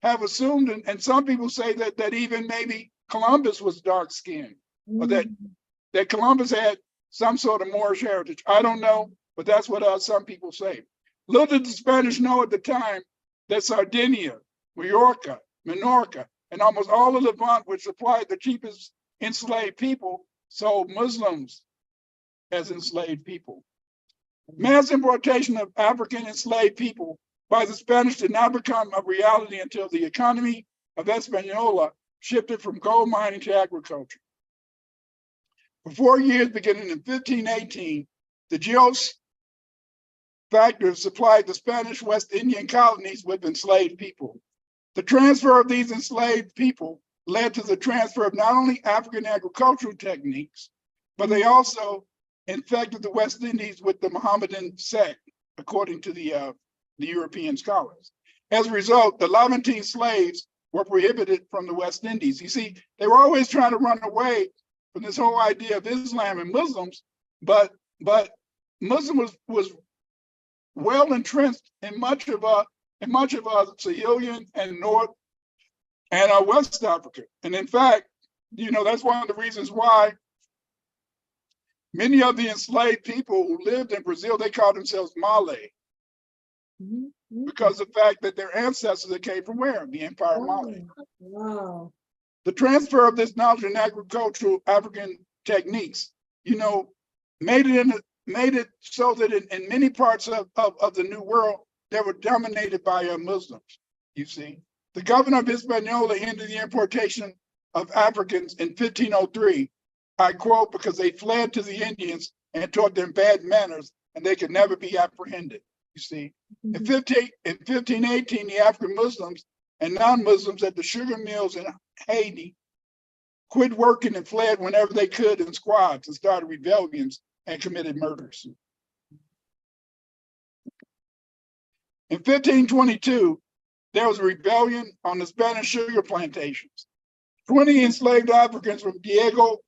B: have assumed, and some people say that even maybe Columbus was dark skinned, or that Columbus had some sort of Moorish heritage. I don't know, but that's what some people say. Little did the Spanish know at the time that Sardinia, Majorca, Minorca, and almost all of Levant, which supplied the cheapest enslaved people, sold Muslims as enslaved people. Mass importation of African enslaved people by the Spanish did not become a reality until the economy of Hispaniola shifted from gold mining to agriculture. For 4 years, beginning in 1518, the Geos factors supplied the Spanish West Indian colonies with enslaved people. The transfer of these enslaved people led to the transfer of not only African agricultural techniques, but they also infected the West Indies with the Mohammedan sect, according to the European scholars. As a result, the Levantine slaves were prohibited from the West Indies. You see, they were always trying to run away from this whole idea of Islam and Muslims, but Muslim was well entrenched in much of Sahelian and North and West Africa. And in fact, you know, that's one of the reasons why many of the enslaved people who lived in Brazil, they called themselves Malay. Mm-hmm. Because of the fact that their ancestors that came from where? The Empire of Malay.
A: Wow.
B: The transfer of this knowledge in agricultural African techniques, you know, made it so that in many parts of the New World, they were dominated by Muslims, you see. The governor of Hispaniola ended the importation of Africans in 1503, I quote, because they fled to the Indians and taught them bad manners and they could never be apprehended, you see. In 1518, the African Muslims and non-Muslims at the sugar mills in Haiti quit working and fled whenever they could in squads and started rebellions and committed murders. In 1522, there was a rebellion on the Spanish sugar plantations. 20 enslaved Africans from Diego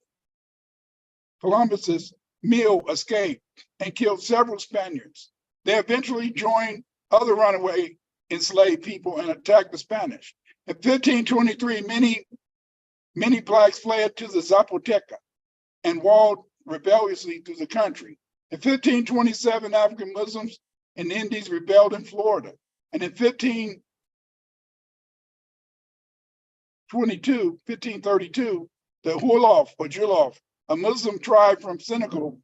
B: Columbus's mill escaped and killed several Spaniards. They eventually joined other runaway enslaved people and attacked the Spanish. In 1523, many Blacks fled to the Zapoteca and walled rebelliously through the country. In 1527, African Muslims and Indies rebelled in Florida. And in 1532, the Wolof or Jolof, a Muslim tribe from Senegal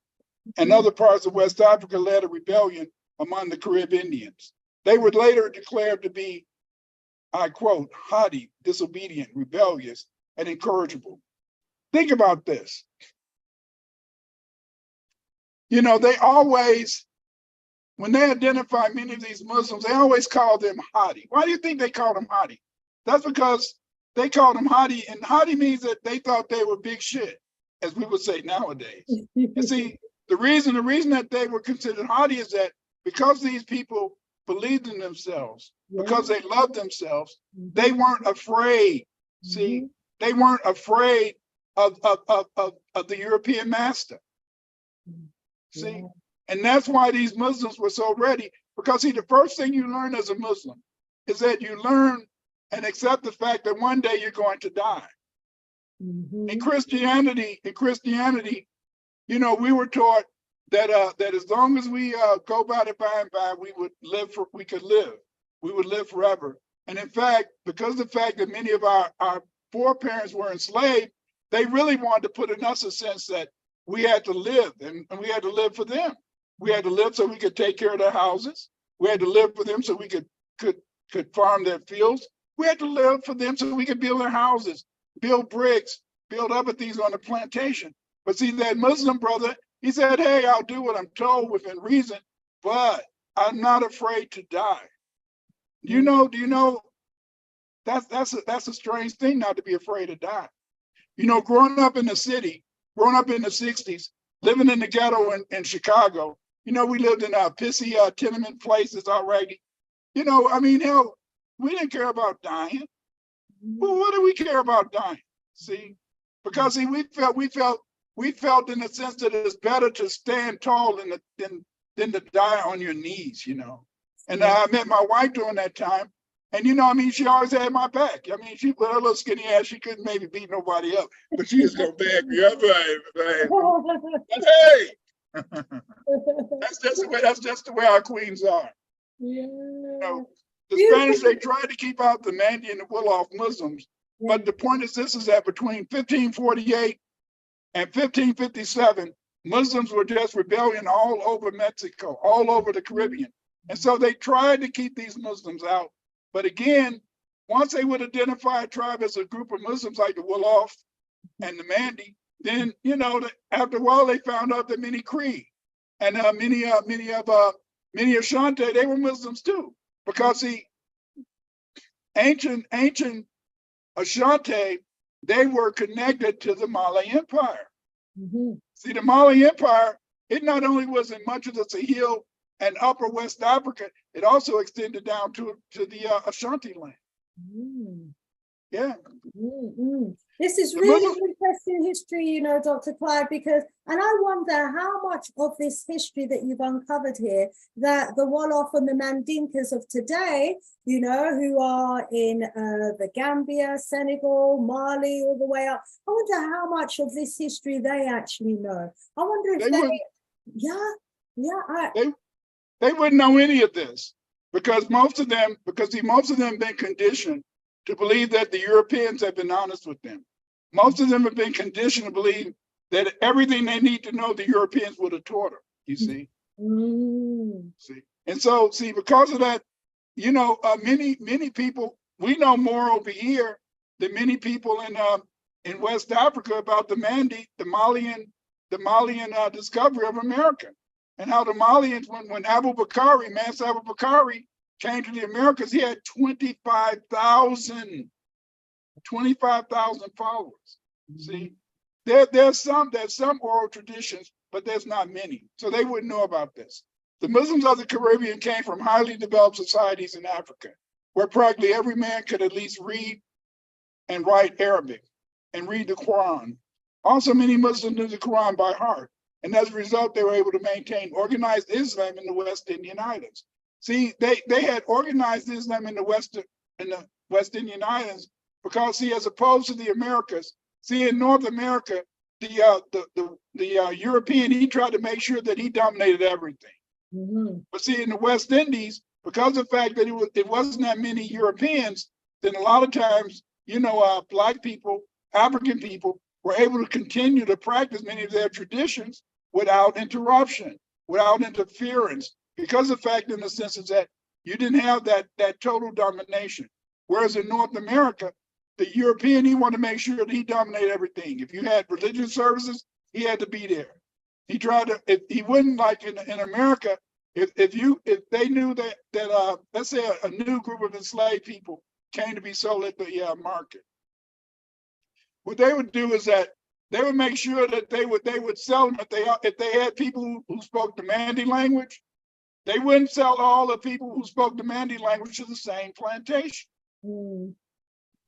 B: and other parts of West Africa, led a rebellion among the Carib Indians. They were later declared to be, I quote, haughty, disobedient, rebellious, and incorrigible. Think about this. You know, they always, when they identify many of these Muslims, they always call them haughty. Why do you think they call them haughty? That's because they called them haughty, and haughty means that they thought they were big shit, as we would say nowadays. And see, the reason that they were considered haughty is that because these people believed in themselves, because they loved themselves, they weren't afraid. See, they weren't afraid of the European master. See, and that's why these Muslims were so ready. Because see, the first thing you learn as a Muslim is that you learn and accept the fact that one day you're going to die. In Christianity, you know, we were taught that that as long as we go by the by and by, we would live forever. And in fact, because of the fact that many of our foreparents were enslaved, they really wanted to put in us a sense that we had to live, and we had to live for them. We had to live so we could take care of their houses. We had to live for them so we could farm their fields. We had to live for them so we could build their houses, build bricks, build other things on the plantation. But see, that Muslim brother, he said, hey, I'll do what I'm told within reason, but I'm not afraid to die. Do you know, that's a strange thing, not to be afraid to die. You know, growing up in the city, growing up in the 60s, living in the ghetto in Chicago, you know, we lived in pissy tenement places already. You know, I mean, hell, we didn't care about dying. Well, what do we care about dying? See, because see, we felt in the sense that it's better to stand tall than to die on your knees, you know. And I met my wife during that time, and you know, I mean, she always had my back. I mean, she with her little skinny ass, she couldn't maybe beat nobody up, but she was gonna back me up, right? But hey, that's just the way our queens are. You know, the Spanish, they tried to keep out the Mandi and the Wolof Muslims, but the point is this, is that between 1548 and 1557, Muslims were just rebellion all over Mexico, all over the Caribbean. And so they tried to keep these Muslims out. But again, once they would identify a tribe as a group of Muslims like the Wolof and the Mandi, then, you know, after a while, they found out that many Cree and many Ashanti, they were Muslims too. Because the ancient Ashanti, they were connected to the Malay Empire. See, the Malay Empire, it not only was in much of the Sahel and upper West Africa, it also extended down to the Ashanti land. Yeah.
A: This is really interesting history, you know, Dr. Clyde, because, and I wonder how much of this history that you've uncovered here, that the Wolof and the Mandinkas of today, you know, who are in the Gambia, Senegal, Mali, all the way up, I wonder how much of this history they actually know. I wonder if
B: they wouldn't know any of this, because most of them been conditioned to believe that the Europeans have been honest with them. Most of them have been conditioned to believe that everything they need to know, the Europeans would have taught them, you see? See, and so, see, because of that, you know, many people, we know more over here than many people in West Africa about the Mandi, the Malian discovery of America, and how the Malians, when Abu Bakari, Master Abu Bakari, came to the Americas, he had 25,000 followers. See, there's some oral traditions, but there's not many. So they wouldn't know about this. The Muslims of the Caribbean came from highly developed societies in Africa, where practically every man could at least read and write Arabic and read the Quran. Also, many Muslims knew the Quran by heart. And as a result, they were able to maintain organized Islam in the West Indian Islands. See, they had organized Islam in the West Indian Islands because, see, as opposed to the Americas, see, in North America, the European, he tried to make sure that he dominated everything. But see, in the West Indies, because of the fact that it wasn't that many Europeans, then a lot of times, you know, Black people, African people were able to continue to practice many of their traditions without interruption, without interference, because of the fact, in the sense is that you didn't have that total domination. Whereas in North America, the European, he wanted to make sure that he dominated everything. If you had religious services, he had to be there. He tried to, if he wouldn't, like in America, if they knew that let's say a new group of enslaved people came to be sold at the market, what they would do is that they would make sure that they would sell them if they had people who spoke the Mandi language. They wouldn't sell all the people who spoke the Mandi language to the same plantation.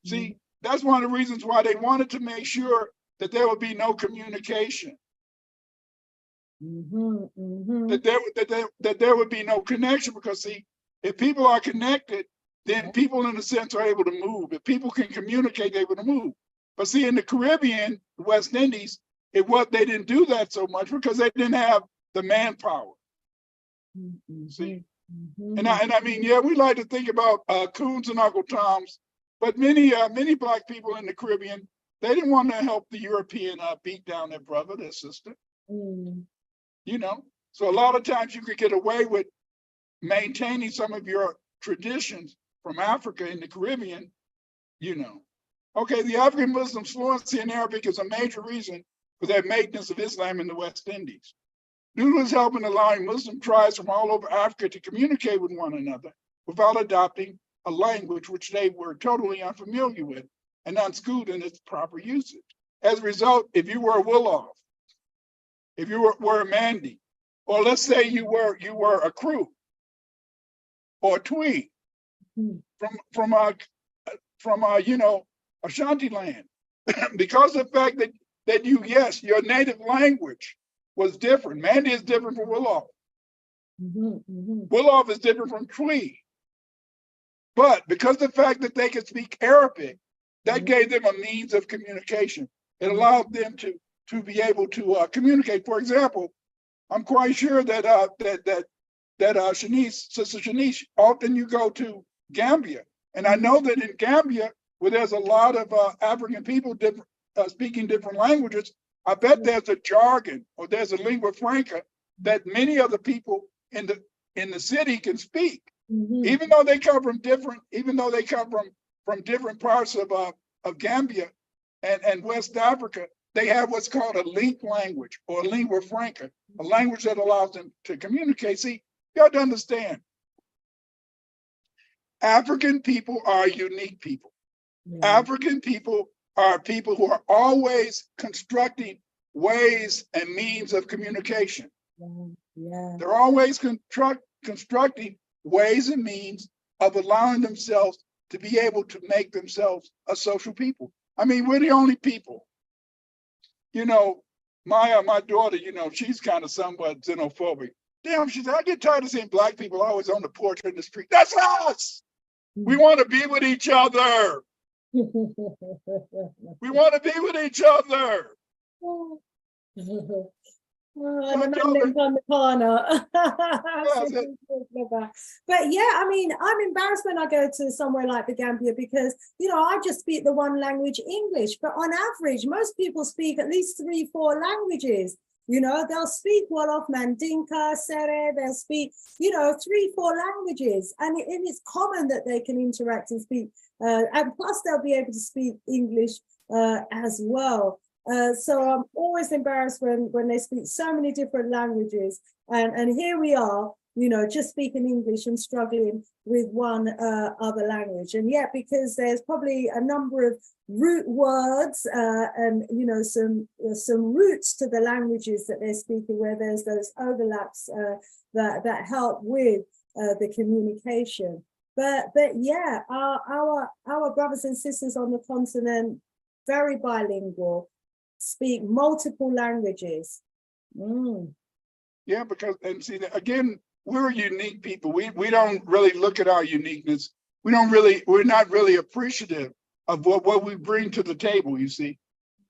B: See, that's one of the reasons why they wanted to make sure that there would be no communication. That there would be no connection, because see, if people are connected, then people in a sense are able to move. If people can communicate, they're able to move. But see, in the Caribbean, the West Indies, they didn't do that so much because they didn't have the manpower. See, and I mean, yeah, we like to think about coons and Uncle Toms, but many Black people in the Caribbean, they didn't want to help the European beat down their brother, their sister. You know, so a lot of times you could get away with maintaining some of your traditions from Africa in the Caribbean, you know. Okay, the African Muslims' fluency in Arabic is a major reason for their maintenance of Islam in the West Indies. Due to his help in allowing Muslim tribes from all over Africa to communicate with one another without adopting a language which they were totally unfamiliar with and unschooled in its proper usage. As a result, if you were a Wolof, if you were a Mandi, or let's say you were a Crew or a Tweed from you know, Ashanti land, because of the fact that your native language was different. Mandi is different from Wolof. Wolof is different from Tweed. But because of the fact that they could speak Arabic, that gave them a means of communication. It allowed them to be able to communicate. For example, I'm quite sure that Shanice, Sister Shanice, often you go to Gambia, and I know that in Gambia, where there's a lot of African people speaking different languages, I bet there's a jargon or there's a lingua franca that many of the people in the city can speak, even though they come from different parts of Gambia and West Africa. They have what's called a link language or a lingua franca, a language that allows them to communicate. See, you have to understand, African people are unique people. African people are people who are always constructing ways and means of communication. They're always constructing ways and means of allowing themselves to be able to make themselves a social people. I mean, we're the only people. You know, my daughter, you know, she's kind of somewhat xenophobic. Damn, she said, I get tired of seeing Black people always on the porch or in the street. That's us. We want to be with each other. We want to be with each other.
A: And the man lives on the corner. But yeah, I mean, I'm embarrassed when I go to somewhere like the Gambia because, you know, I just speak the one language, English. But on average, most people speak at least 3-4 languages. You know, they'll speak Wolof, Mandinka, Sere, they'll speak, you know, 3-4 languages. And it's common that they can interact and speak. And plus, they'll be able to speak English as well. So I'm always embarrassed when they speak so many different languages. And here we are, you know, just speaking English and struggling with one other language. And yet, because there's probably a number of root words and, you know, some roots to the languages that they're speaking where there's those overlaps that help with the communication. But yeah, our brothers and sisters on the continent, very bilingual, speak multiple languages.
B: Yeah, because, and see, again, we're unique people. We don't really look at our uniqueness. We're not really appreciative of what we bring to the table, you see.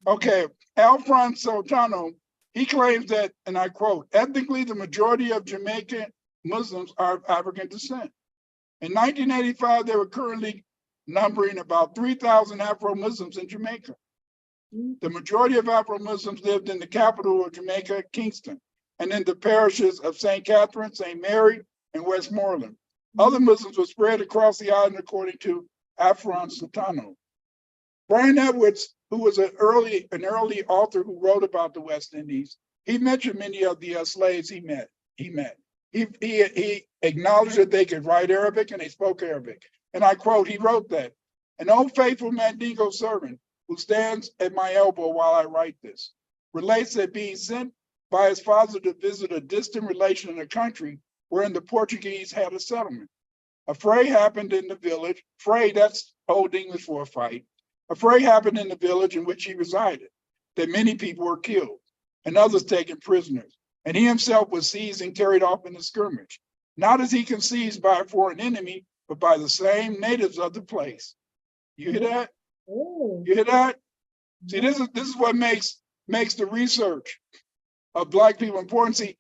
B: Okay, Alfonso Tano, he claims that, and I quote, ethnically, the majority of Jamaican Muslims are of African descent. In 1985, they were currently numbering about 3,000 Afro-Muslims in Jamaica. The majority of Afro-Muslims lived in the capital of Jamaica, Kingston, and in the parishes of St. Catherine, St. Mary, and Westmoreland. Other Muslims were spread across the island, according to Alfonso Tano. Brian Edwards, who was an early author who wrote about the West Indies, he mentioned many of the slaves he met. He acknowledged that they could write Arabic and they spoke Arabic. And I quote, he wrote that, "An old faithful Mandingo servant who stands at my elbow while I write this, relates that being sent by his father to visit a distant relation in a country wherein the Portuguese had a settlement. A fray happened in the village. Fray, that's Old English for a fight. A fray happened in the village in which he resided, that many people were killed and others taken prisoners. And he himself was seized and carried off in the skirmish, not as he conceived by a foreign enemy, but by the same natives of the place. You hear that?
A: Oh.
B: You hear that? See, this is what makes the research of Black people important. See,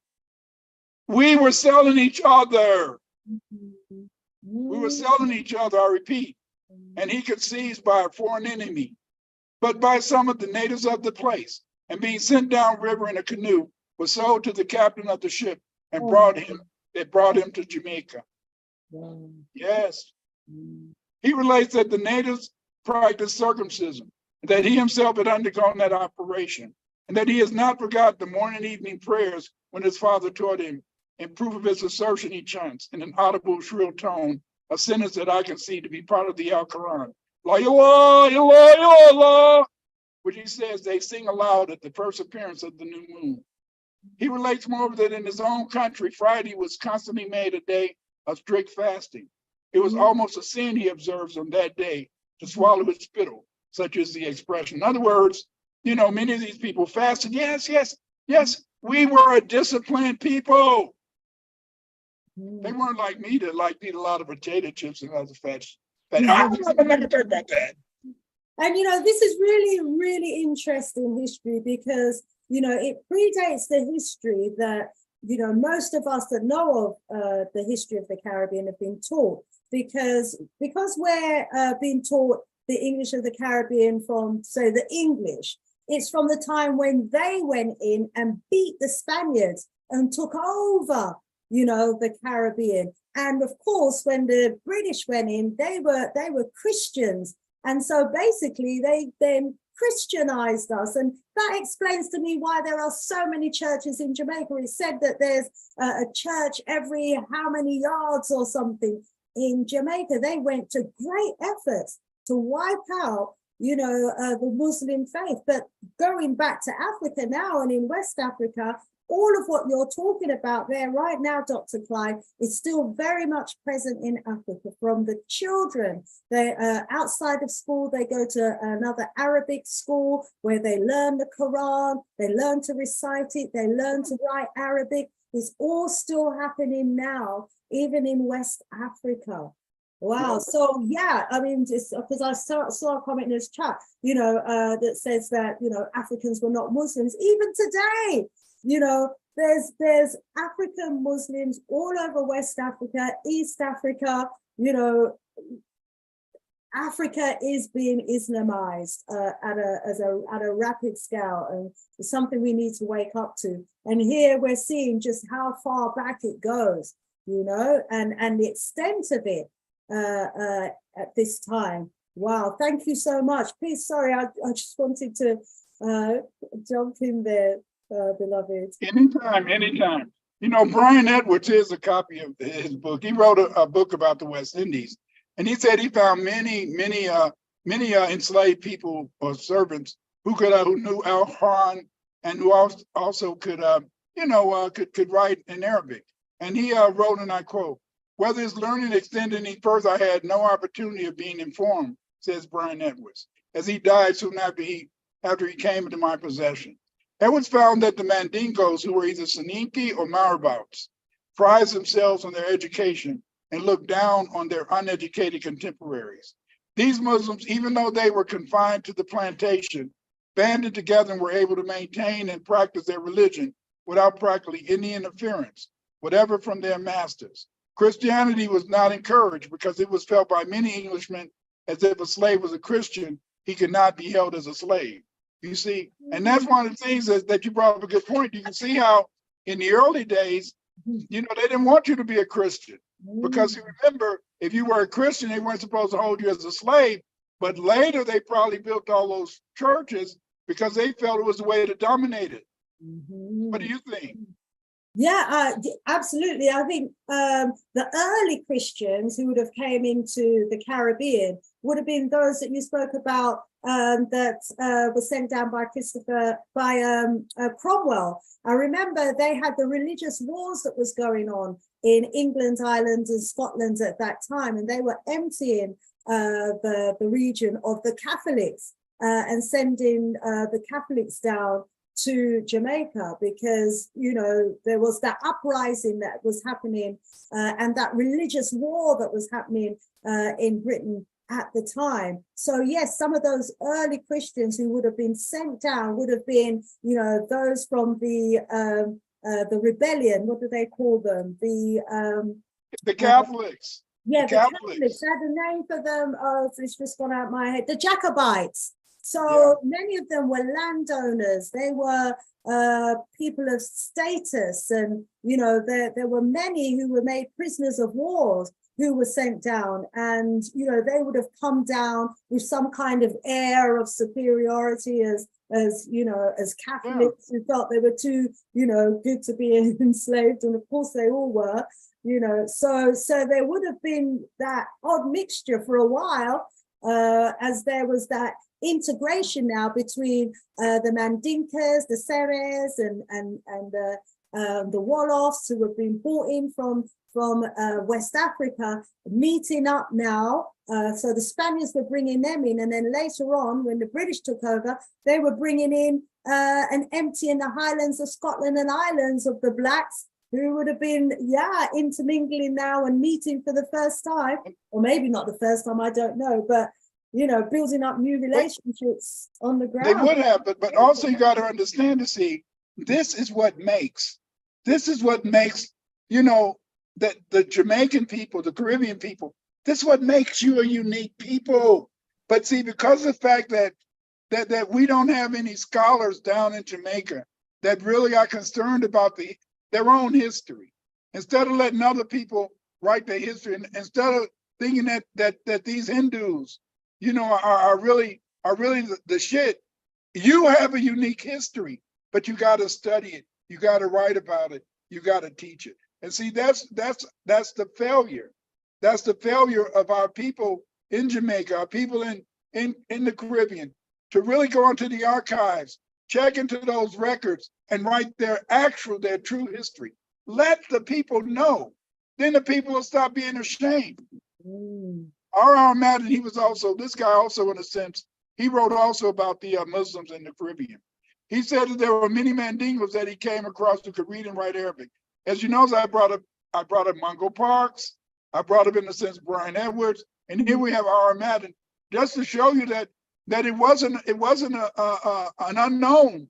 B: we were selling each other. We were selling each other, I repeat. And he conceived by a foreign enemy, but by some of the natives of the place, and being sent down river in a canoe, was sold to the captain of the ship and brought him to Jamaica. Yes. He relates that the natives practiced circumcision, that he himself had undergone that operation, and that he has not forgotten the morning and evening prayers when his father taught him. In proof of his assertion, he chants in an audible, shrill tone a sentence that I can see to be part of the Al-Quran. La ilaha illallah, which he says they sing aloud at the first appearance of the new moon. He relates, moreover, that in his own country, Friday was constantly made a day of strict fasting. It was almost a sin, he observes, on that day to swallow his spittle, such is the expression. In other words, you know, many of these people fasted. Yes, yes, yes, we were a disciplined people. They weren't like me that like eat a lot of potato chips and other fats.
A: And you know, this is really, really interesting history because, you know, it predates the history that, you know, most of us that know of the history of the Caribbean have been taught, because we're being taught the English of the Caribbean from, say, the English. It's from the time when they went in and beat the Spaniards and took over, you know, the Caribbean. And of course, when the British went in, they were Christians. And so basically they then Christianized us. And that explains to me why there are so many churches in Jamaica. It's said that there's a church every how many yards or something in Jamaica. They went to great efforts to wipe out, you know, the Muslim faith. But going back to Africa now and in West Africa, all of what you're talking about there right now, Dr. Clyde, is still very much present in Africa. From the children, they outside of school, they go to another Arabic school where they learn the Quran, they learn to recite it, they learn to write Arabic. It's all still happening now, even in West Africa. Wow. So yeah, I mean, just because I saw a comment in this chat, you know, that says that, you know, Africans were not Muslims. Even today, you know, there's African Muslims all over West Africa, East Africa. You know, Africa is being Islamized at a rapid scale, and it's something we need to wake up to. And here we're seeing just how far back it goes, you know, and the extent of it at this time. Wow, thank you so much. Please, sorry, I just wanted to jump in there. Beloved.
B: Anytime. You know, Brian Edwards, here's a copy of his book. He wrote a book about the West Indies, and he said he found many enslaved people or servants who knew Al-Quran and who also could write in Arabic. And he wrote, and I quote, "Whether his learning extended any further, I had no opportunity of being informed," says Brian Edwards, as he died soon after he came into my possession. Edwards found that the Mandingos, who were either Soninke or Marabouts, prized themselves on their education and looked down on their uneducated contemporaries. These Muslims, even though they were confined to the plantation, banded together and were able to maintain and practice their religion without practically any interference, whatever from their masters. Christianity was not encouraged because it was felt by many Englishmen as if a slave was a Christian, he could not be held as a slave. You see, and that's one of the things that you brought up a good point. You can see how in the early days, you know, they didn't want you to be a Christian because you remember, if you were a Christian, they weren't supposed to hold you as a slave. But later, they probably built all those churches because they felt it was the way to dominate it. What do you think?
A: Yeah, absolutely. I think the early Christians who would have came into the Caribbean would have been those that you spoke about that were sent down by Cromwell. I remember they had the religious wars that was going on in England, Ireland, and Scotland at that time, and they were emptying the region of the Catholics and sending the Catholics down to Jamaica, because, you know, there was that uprising that was happening and that religious war that was happening in Britain at the time. So yes, some of those early Christians who would have been sent down would have been, you know, those from the rebellion. What do they call them?
B: The Catholics.
A: Yeah, the Catholics. I had a name for them. Oh, it's just gone out of my head. The Jacobites. So many of them were landowners. They were people of status, and you know, there were many who were made prisoners of war who were sent down, and you know, they would have come down with some kind of air of superiority as you know, as Catholics who felt they were too, you know, good to be enslaved, and of course they all were, you know. So there would have been that odd mixture for a while, as there was that integration now between the Mandinkas, the Seres, and the Wolofs, who have been brought in from West Africa, meeting up now. So the Spaniards were bringing them in, and then later on, when the British took over, they were bringing in and emptying the highlands of Scotland and islands of the blacks, who would have been, intermingling now and meeting for the first time, or maybe not the first time, I don't know, but you know, building up new relationships on the ground.
B: They would have, but also you got to understand, to see, this is what makes, you know, that the Jamaican people, the Caribbean people, this is what makes you a unique people. But see, because of the fact that we don't have any scholars down in Jamaica that really are concerned about their own history, instead of letting other people write their history, and instead of thinking that these Hindus, you know, are really the shit. You have a unique history, but you got to study it. You got to write about it. You got to teach it. And see, that's the failure. That's the failure of our people in Jamaica, our people in the Caribbean, to really go into the archives, check into those records, and write their true history. Let the people know. Then the people will stop being ashamed. R.R. Madden, this guy also, in a sense, he wrote also about the Muslims in the Caribbean. He said that there were many Mandingos that he came across who could read and write Arabic. As you know, I brought up Mungo Parks, I brought up, in a sense, Brian Edwards, and here we have R.R. Madden, just to show you that it wasn't an unknown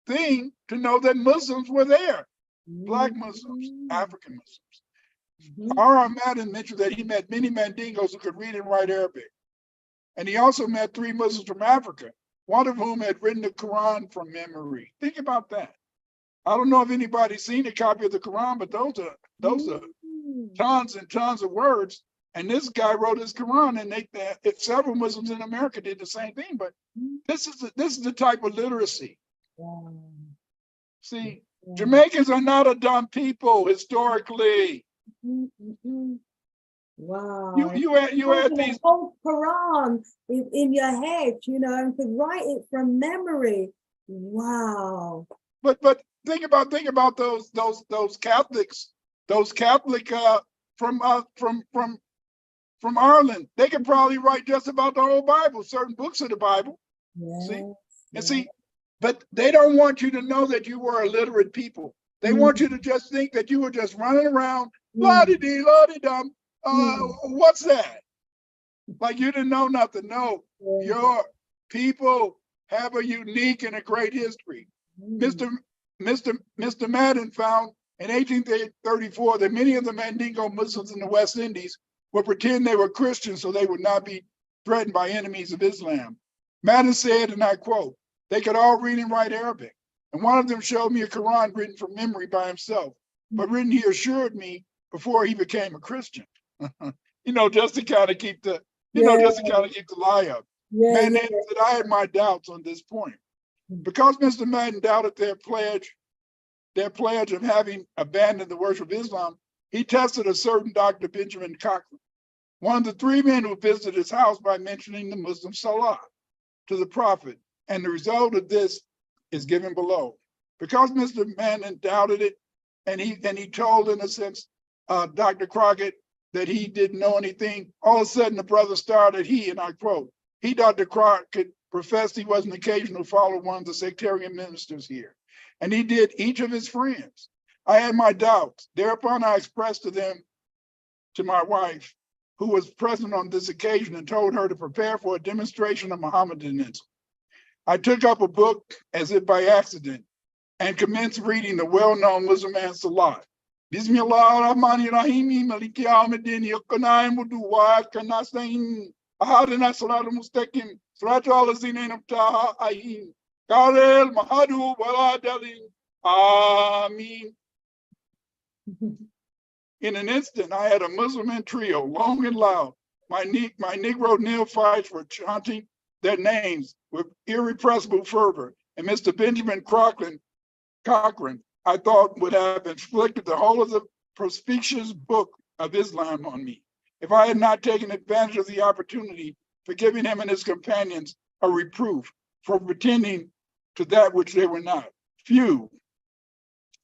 B: thing to know that Muslims were there, Black Muslims, African Muslims. R.R. Madden mentioned that he met many Mandingos who could read and write Arabic. And he also met 3 Muslims from Africa, one of whom had written the Quran from memory. Think about that. I don't know if anybody's seen a copy of the Quran, but those are tons and tons of words. And this guy wrote his Quran, and several Muslims in America did the same thing. But this is the type of literacy. See, Jamaicans are not a dumb people historically.
A: Wow.
B: You had these
A: whole Quran in your head, you know, and could write it from memory. Wow.
B: But think about those Catholics, from Ireland. They could probably write just about the whole Bible, certain books of the Bible. See, but they don't want you to know that you were a literate people. They want you to just think that you were just running around, la-di-dee, la-di-dum. What's that? Like you didn't know nothing. No, your people have a unique and a great history. Mr. Madden found in 1834 that many of the Mandingo Muslims in the West Indies would pretend they were Christians so they would not be threatened by enemies of Islam. Madden said, and I quote, "They could all read and write Arabic. And one of them showed me a Quran written from memory by himself, but written, he assured me, before he became a Christian." You know, just to kind of keep the, lie up. Man, that I had my doubts on this point. Because Mr. Madden doubted their pledge of having abandoned the worship of Islam, he tested a certain Dr. Benjamin Cochran, one of the 3 men who visited his house, by mentioning the Muslim Salah to the Prophet. And the result of this is given below. Because Mr. Madden doubted it, and he told, in a sense, Dr. Crockett, that he didn't know anything. All of a sudden, the brother started, and I quote, he, Dr. Crockett, professed he was an occasional follower of one of the sectarian ministers here, and he did each of his friends. I had my doubts. Thereupon, I expressed to my wife, who was present on this occasion, and told her to prepare for a demonstration of Mohammedanism. I took up a book as if by accident and commenced reading the well-known Muslim Salat. Bismillahirrahmanirrahim, Maliki Ahmedin, Yokanai Muduwa, Kanasain, Ahadina Salat Mustaqim, Salatu Alazin Taha Ayin, Karel Mahadu Wala Dalin, Amin. In an instant, I had a Muslim trio, long and loud. My Negro neophytes were chanting their names with irrepressible fervor, and Mr. Benjamin Cochran, I thought, would have inflicted the whole of the prospicious book of Islam on me if I had not taken advantage of the opportunity for giving him and his companions a reproof for pretending to that which they were not.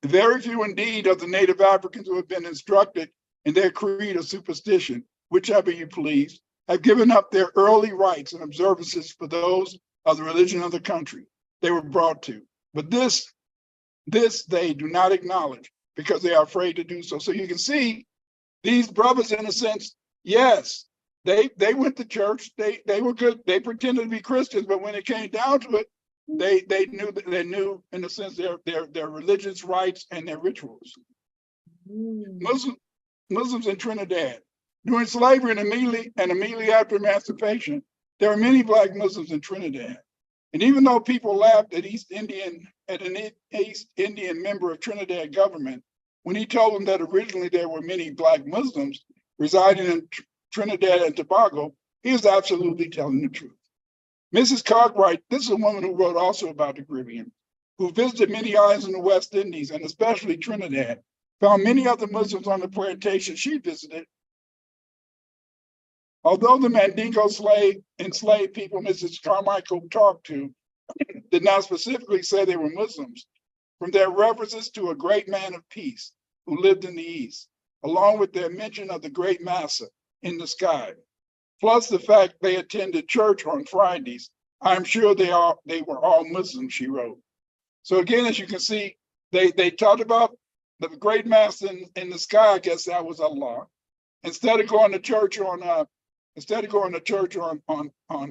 B: Very few indeed of the native Africans who have been instructed in their creed or superstition, whichever you please, have given up their early rites and observances for those of the religion of the country they were brought to. But this they do not acknowledge because they are afraid to do so. So you can see these brothers, in a sense, yes, they went to church, they were good, they pretended to be Christians, but when it came down to it, they knew in a sense their religious rites and their rituals. Muslims in Trinidad. During slavery and immediately after emancipation, there were many Black Muslims in Trinidad. And even though people laughed at an East Indian member of Trinidad government, when he told them that originally there were many Black Muslims residing in Trinidad and Tobago, he was absolutely telling the truth. Mrs. Cartwright, this is a woman who wrote also about the Caribbean, who visited many islands in the West Indies and especially Trinidad, found many other Muslims on the plantation she visited. Although the Mandingo enslaved people Mrs. Carmichael talked to did not specifically say they were Muslims, from their references to a great man of peace who lived in the East, along with their mention of the great Massa in the sky, plus the fact they attended church on Fridays, I'm sure they were all Muslims, she wrote. So again, as you can see, they talked about the great Master in the sky. I guess that was Allah. Instead of going to church on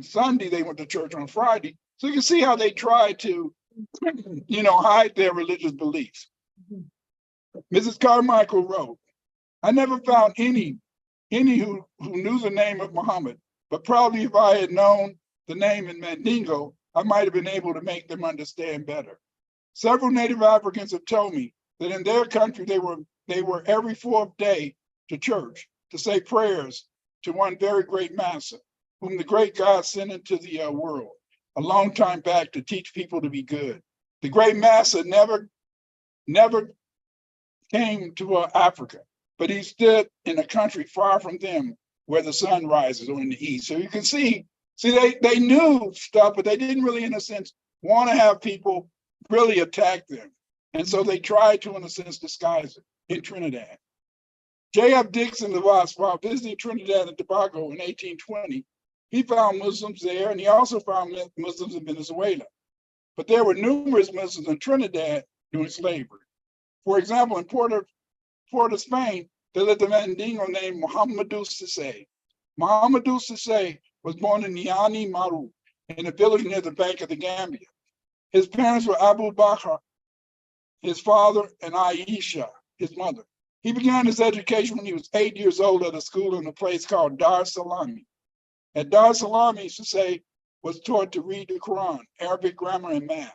B: Sunday, they went to church on Friday. So you can see how they tried to, hide their religious beliefs. Mrs. Carmichael wrote, I never found any who knew the name of Muhammad, but probably if I had known the name in Mandingo, I might have been able to make them understand better. Several Native Africans have told me that in their country, they were every fourth day to church to say prayers to one very great master, whom the great God sent into the world a long time back to teach people to be good. The great master never came to Africa, but he stood in a country far from them where the sun rises or in the east. So you can see they knew stuff, but they didn't really, in a sense, want to have people really attack them. And so they tried to, in a sense, disguise it in Trinidad. J.F. Dixon of Offa, while visiting Trinidad and Tobago in 1820, he found Muslims there, and he also found Muslims in Venezuela. But there were numerous Muslims in Trinidad during slavery. For example, in Port of Spain, there lived a Mandingo named Muhammadu Sise. Muhammadu Sise was born in Niani Maru, in a village near the bank of the Gambia. His parents were Abu Bakr, his father, and Aisha, his mother. He began his education when he was 8 years old at a school in a place called Dar Salami. At Dar Salami, Sise was taught to read the Quran, Arabic grammar, and math.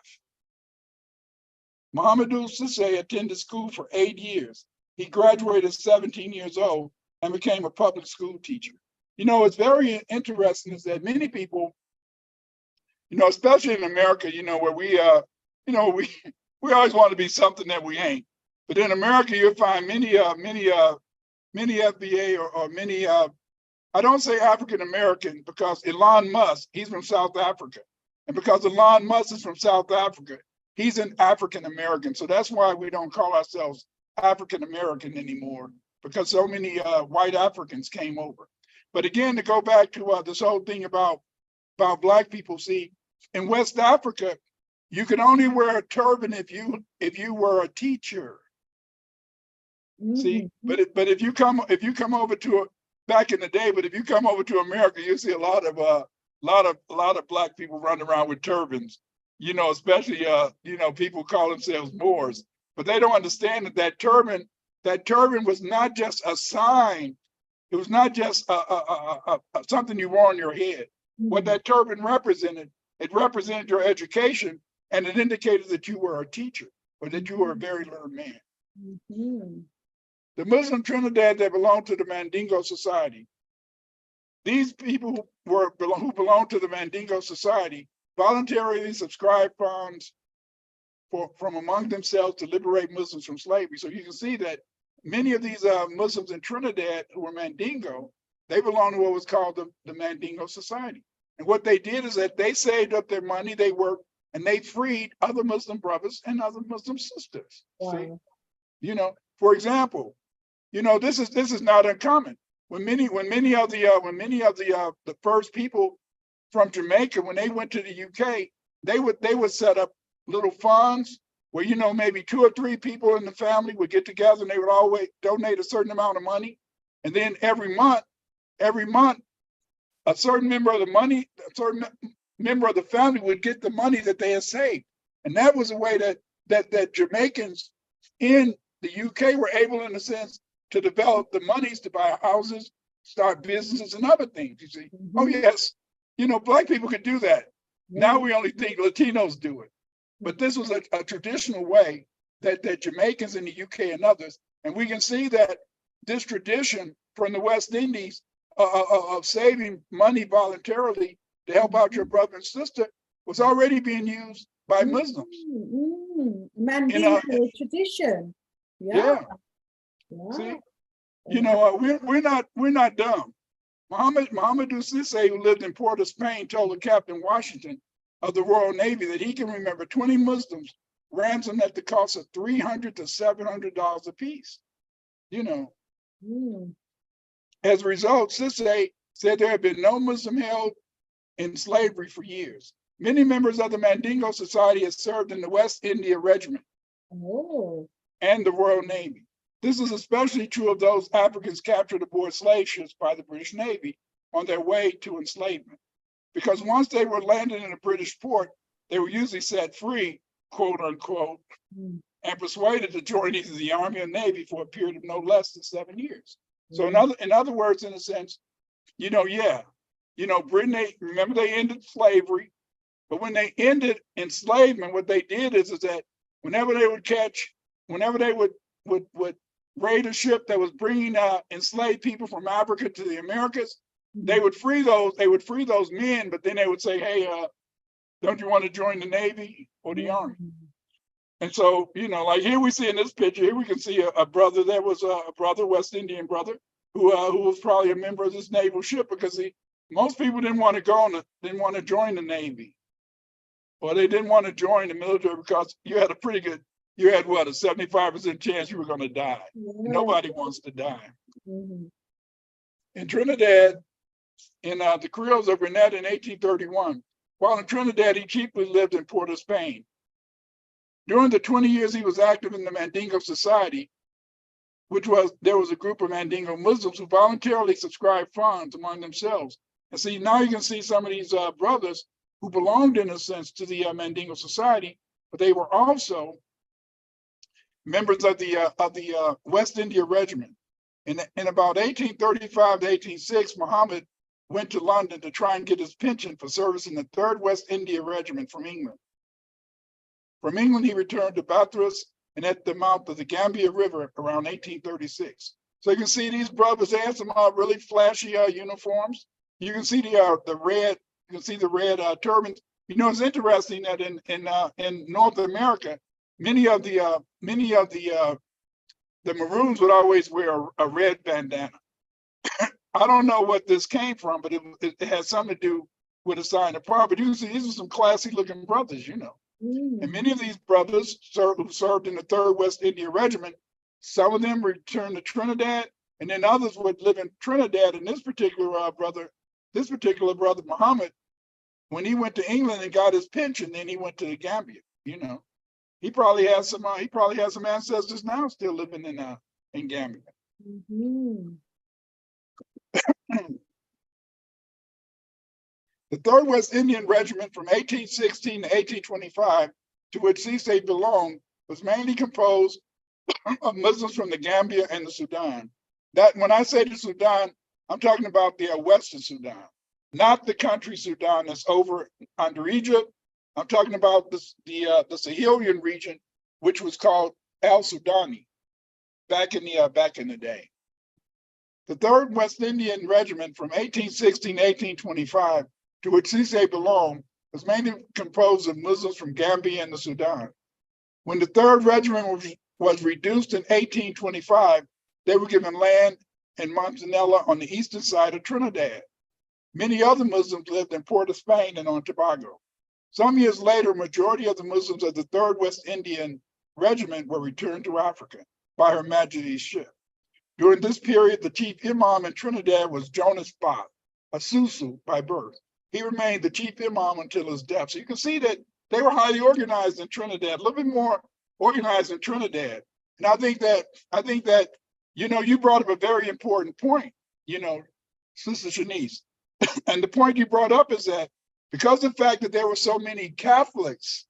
B: Muhammadu Sise attended school for 8 years. He graduated at 17 years old and became a public school teacher. What's very interesting is that many people, especially in America, where we always want to be something that we ain't. But in America, you'll find many FBA or many, I don't say African American because Elon Musk, he's from South Africa. And because Elon Musk is from South Africa, he's an African American. So that's why we don't call ourselves African American anymore because so many white Africans came over. But again, to go back to this whole thing about Black people, see, in West Africa, you could only wear a turban if you were a teacher. See, but if you come over to back in the day, but if you come over to America, you see a lot of Black people running around with turbans. You know, especially people call themselves Moors, but they don't understand that turban was not just a sign. It was not just something you wore on your head. What that turban represented, it represented your education, and it indicated that you were a teacher or that you were a very learned man. The Muslim Trinidad that belonged to the Mandingo Society. These people who belonged to the Mandingo Society voluntarily subscribed funds from among themselves to liberate Muslims from slavery. So you can see that many of these Muslims in Trinidad who were Mandingo, they belonged to what was called the Mandingo Society. And what they did is that they saved up their money, they worked, and they freed other Muslim brothers and other Muslim sisters. Wow. See? For example, this is not uncommon. When many of the first people from Jamaica, when they went to the UK, they would set up little funds where maybe 2 or 3 people in the family would get together and they would always donate a certain amount of money, and then every month, a certain member of the family would get the money that they had saved, and that was a way that Jamaicans in the UK were able, in a sense, to develop the monies to buy houses, start businesses, and other things. You see, oh yes, Black people could do that. Now we only think Latinos do it, but this was a traditional way that Jamaicans in the UK and others, and we can see that this tradition from the West Indies of saving money voluntarily to help out your brother and sister was already being used by Muslims.
A: Mandingo tradition. Yeah.
B: See, we're not dumb. Muhammadu Sisse, who lived in Port of Spain, told Captain Washington of the Royal Navy that he can remember 20 Muslims ransomed at the cost of $300 to $700 apiece. As a result, Sisse said there had been no Muslim held in slavery for years. Many members of the Mandingo Society had served in the West India Regiment and the Royal Navy. This is especially true of those Africans captured aboard slave ships by the British Navy on their way to enslavement. Because once they were landed in a British port, they were usually set free, quote unquote, and persuaded to join either the Army or Navy for a period of no less than 7 years. So in other words, in a sense, Britain, remember they ended slavery, but when they ended enslavement, what they did is that whenever they would raid a ship that was bringing enslaved people from Africa to the Americas, they would free those men, but then they would say, hey, don't you want to join the Navy or the Army? And so, like here we see in this picture, here we can see a brother, there was a brother, West Indian brother, who was probably a member of this naval ship, because most people didn't want to join the Navy, or they didn't want to join the military because you had a 75% chance you were going to die. Nobody wants to die. In Trinidad, in the Creoles of Grenada in 1831, while in Trinidad, he chiefly lived in Port of Spain. During the 20 years he was active in the Mandingo Society, there was a group of Mandingo Muslims who voluntarily subscribed funds among themselves. And see, now you can see some of these brothers who belonged, in a sense, to the Mandingo Society, but they were also members of the West India Regiment. In about 1835 to 1806, Muhammad went to London to try and get his pension for service in the 3rd West India Regiment from England. From England, he returned to Bathurst and at the mouth of the Gambia River around 1836. So you can see these brothers had some really flashy uniforms. You can see the red. You can see the red turbans. It's interesting that in North America, many of the Maroons would always wear a red bandana. I don't know what this came from, but it had something to do with a sign of pride. But you can see these are some classy looking brothers, And many of these brothers who served in the 3rd West India Regiment Some of them returned to Trinidad, and then others would live in Trinidad. And this particular brother, Muhammad, when he went to England and got his pension, then he went to the Gambia. You know, he probably has some ancestors now still living in Gambia.
A: Mhm.
B: The 3rd West Indian Regiment from 1816 to 1825, to which Cisse belonged, was mainly composed of Muslims from the Gambia and the Sudan. That when I say the Sudan, I'm talking about the Western Sudan, not the country Sudan that's over under Egypt. I'm talking about the Sahelian region, which was called Al Sudani back in the day. The 3rd West Indian Regiment from 1816 to 1825, to which Cisse belonged, was mainly composed of Muslims from Gambia and the Sudan. When the 3rd Regiment was reduced in 1825, they were given land in Montanella on the eastern side of Trinidad. Many other Muslims lived in Port of Spain and on Tobago. Some years later, a majority of the Muslims of the 3rd West Indian Regiment were returned to Africa by Her Majesty's ship. During this period, the chief imam in Trinidad was Jonas Bott, a Susu by birth. He remained the chief imam until his death. So you can see that they were highly organized in Trinidad, a little bit more organized in Trinidad. And I think that, you know, you brought up a very important point, you know, Sister Shanice. And the point you brought up is that because of the fact that there were so many Catholics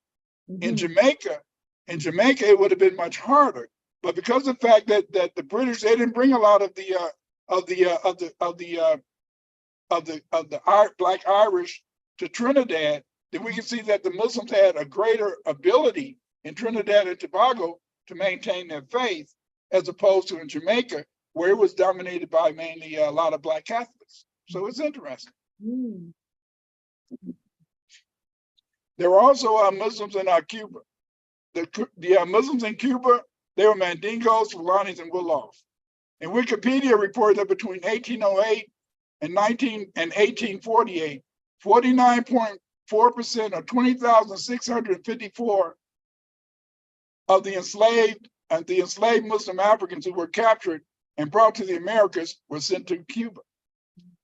B: in Jamaica, it would have been much harder. But because of the fact that the British, they didn't bring a lot of the Black Irish to Trinidad, then we can see that the Muslims had a greater ability in Trinidad and Tobago to maintain their faith, as opposed to in Jamaica, where it was dominated by mainly a lot of Black Catholics. So it's interesting.
A: Mm.
B: There were also Muslims in Cuba. The Muslims in Cuba, they were Mandingos, Fulanis, and Wolof. And Wikipedia reported that between 1808 and 1848, 49.4% or 20,654 of the enslaved Muslim Africans who were captured and brought to the Americas were sent to Cuba.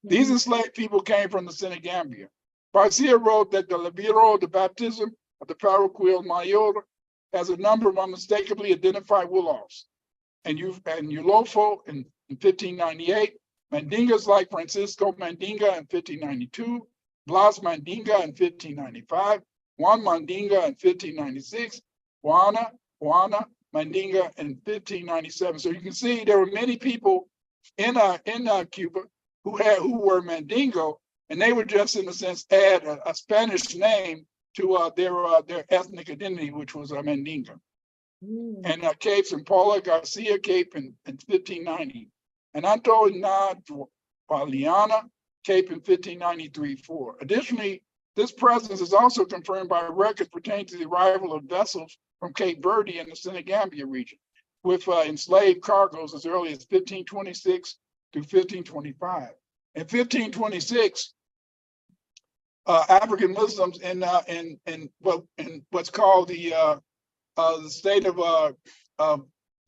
B: These enslaved people came from the Senegambia. Garcia wrote that the Libero de Baptism of the Paroquial Mayor has a number of unmistakably identified Wolofs, and Ulofo in 1598, Mandingas like Francisco Mandinga in 1592, Blas Mandinga in 1595, Juan Mandinga in 1596, Juana Mandinga in 1597. So you can see there were many people in Cuba who were Mandingo, and they would just, in a sense, add a Spanish name to their ethnic identity, which was Mandinga. And Capes and Paula Garcia Cape in 1590, and Untold Valiana Cape in 1593-4. Additionally, this presence is also confirmed by records pertaining to the arrival of vessels from Cape Verde in the Senegambia region, with enslaved cargoes as early as 1526 to 1525. In 1526, African Muslims in what's called the state of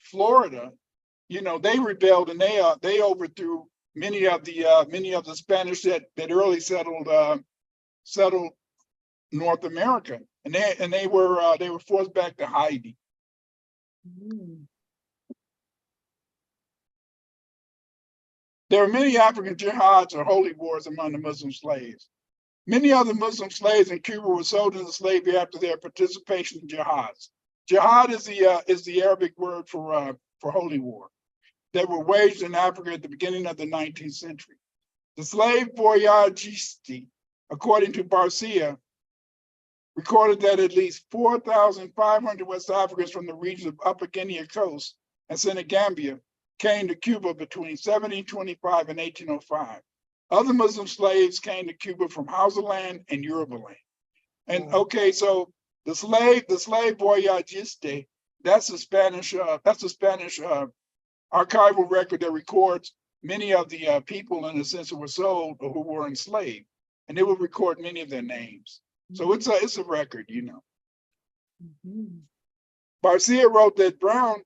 B: Florida, you know, they rebelled and they overthrew many of the Spanish that early settled North America, and they were forced back to Haiti. There are many African jihads or holy wars among the Muslim slaves. Many other Muslim slaves in Cuba were sold into slavery after their participation in jihads. Jihad is the Arabic word for holy war that were waged in Africa at the beginning of the 19th century. The slave voyagisti, according to Barcia, recorded that at least 4,500 West Africans from the region of Upper Guinea coast and Senegambia came to Cuba between 1725 and 1805. Other Muslim slaves came to Cuba from Hausaland and Yorubaland. And okay, so the slave voyagiste, that's a Spanish archival record that records many of the people in a sense who were sold or who were enslaved, and it will record many of their names. So it's a record, you know. Barcia wrote that Brown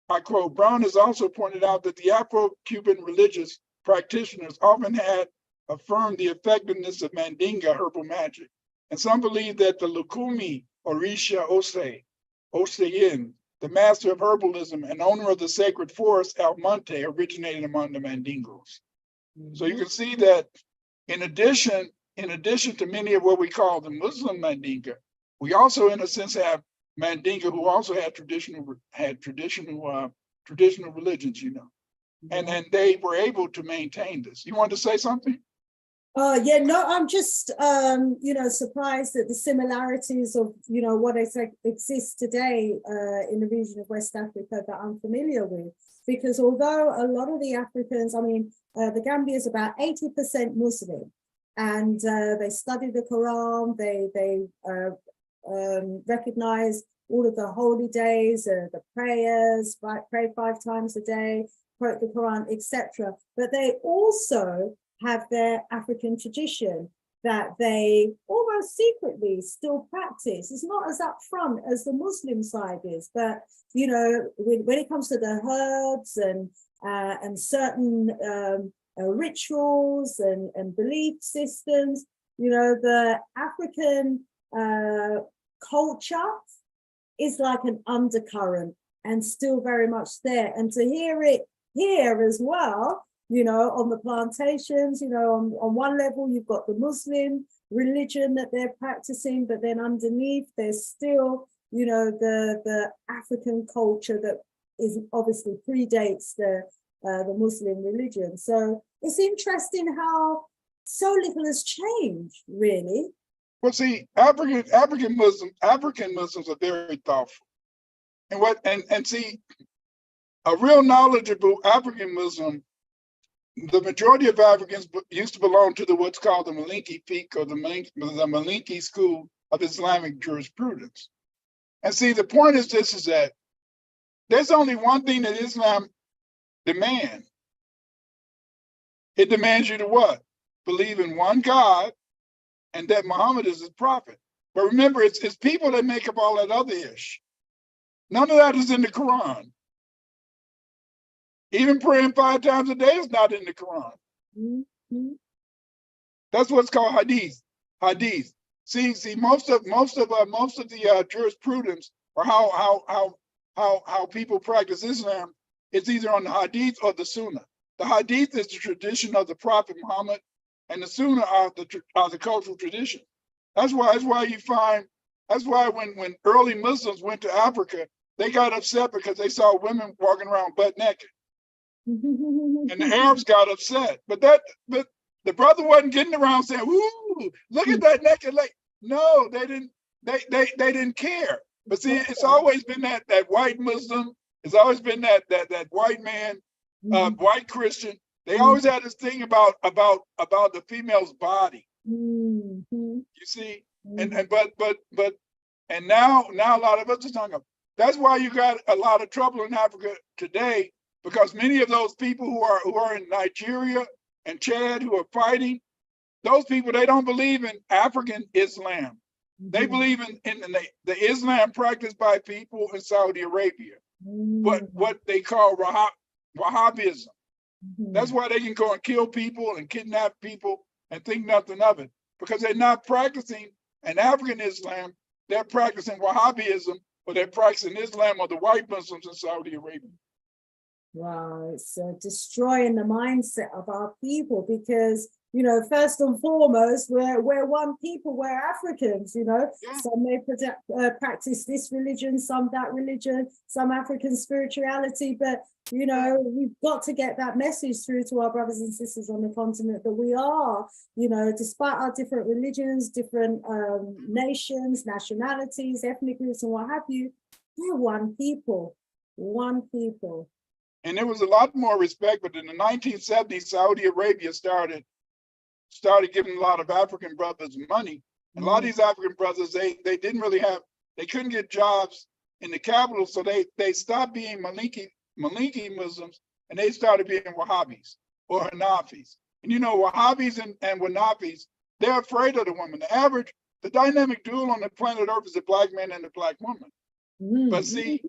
B: I quote, Brown has also pointed out that the Afro-Cuban religious practitioners often had affirmed the effectiveness of Mandinga herbal magic. And some believe that the Lukumi Orisha Oseyin, the master of herbalism and owner of the sacred forest El Monte, originated among the Mandingos. So you can see that in addition to many of what we call the Muslim Mandinga, we also in a sense have Mandinga who also had traditional religions, you know, and they were able to maintain this. You want to say something?
A: Yeah, no, I'm just, surprised at the similarities of, what exists today in the region of West Africa that I'm familiar with. Because although a lot of the Africans, the Gambia is about 80% Muslim, and they study the Quran, they recognize all of the holy days, the prayers, pray 5 times a day, quote the Quran, etc. But they also have their African tradition that they almost secretly still practice. It's not as upfront as the Muslim side is, but when it comes to the herbs and certain rituals and belief systems, the African culture is like an undercurrent and still very much there. And to hear it here as well, on the plantations, on one level, you've got the Muslim religion that they're practicing, but then underneath there's still, the African culture that is obviously predates the Muslim religion. So it's interesting how so little has changed, really.
B: Well, see, African Muslims are very thoughtful, and see, a real knowledgeable African Muslim. The majority of Africans used to belong to what's called the Malinki Fiqh, or the Malinki school of Islamic jurisprudence. And see, the point is this, is that there's only one thing that Islam demands. It demands you to what? Believe in one God and that Muhammad is his prophet. But remember, it's people that make up all that other ish. None of that is in the Quran. Even praying 5 times a day is not in the Quran. Mm-hmm. That's what's called hadith. Hadith. See, most of the jurisprudence, or how people practice Islam, is either on the hadith or the sunnah. The hadith is the tradition of the Prophet Muhammad, and the sunnah are the cultural tradition. That's why you find. That's why when early Muslims went to Africa, they got upset because they saw women walking around butt naked. And the Arabs got upset, but the brother wasn't getting around saying, "Ooh, look at that naked lady." No, they didn't. They didn't care. But see, it's always been that white Muslim. It's always been that white man, white Christian. They always had this thing about the female's body. You see, and now a lot of us are talking about. That's why you got a lot of trouble in Africa today. Because many of those people who are in Nigeria and Chad who are fighting, those people, they don't believe in African Islam. Mm-hmm. They believe in the Islam practiced by people in Saudi Arabia, what they call Wahhabism. Mm-hmm. That's why they can go and kill people and kidnap people and think nothing of it, because they're not practicing an African Islam. They're practicing Wahhabism, or they're practicing Islam of the white Muslims in Saudi Arabia.
A: Wow, it's destroying the mindset of our people because, first and foremost, we're one people, we're Africans, Yeah. Some may practice this religion, some that religion, some African spirituality, but, we've got to get that message through to our brothers and sisters on the continent that we are, despite our different religions, different nations, nationalities, ethnic groups, and what have you, we're one people.
B: And there was a lot more respect, but in the 1970s, Saudi Arabia started giving a lot of African brothers money. And a lot of these African brothers, they didn't really they couldn't get jobs in the capital, so they stopped being Malinki Muslims, and they started being Wahhabis or Hanafis. And Wahhabis and Hanafis, they're afraid of the woman. The dynamic dual on the planet Earth is a black man and a black woman. Mm-hmm. But see,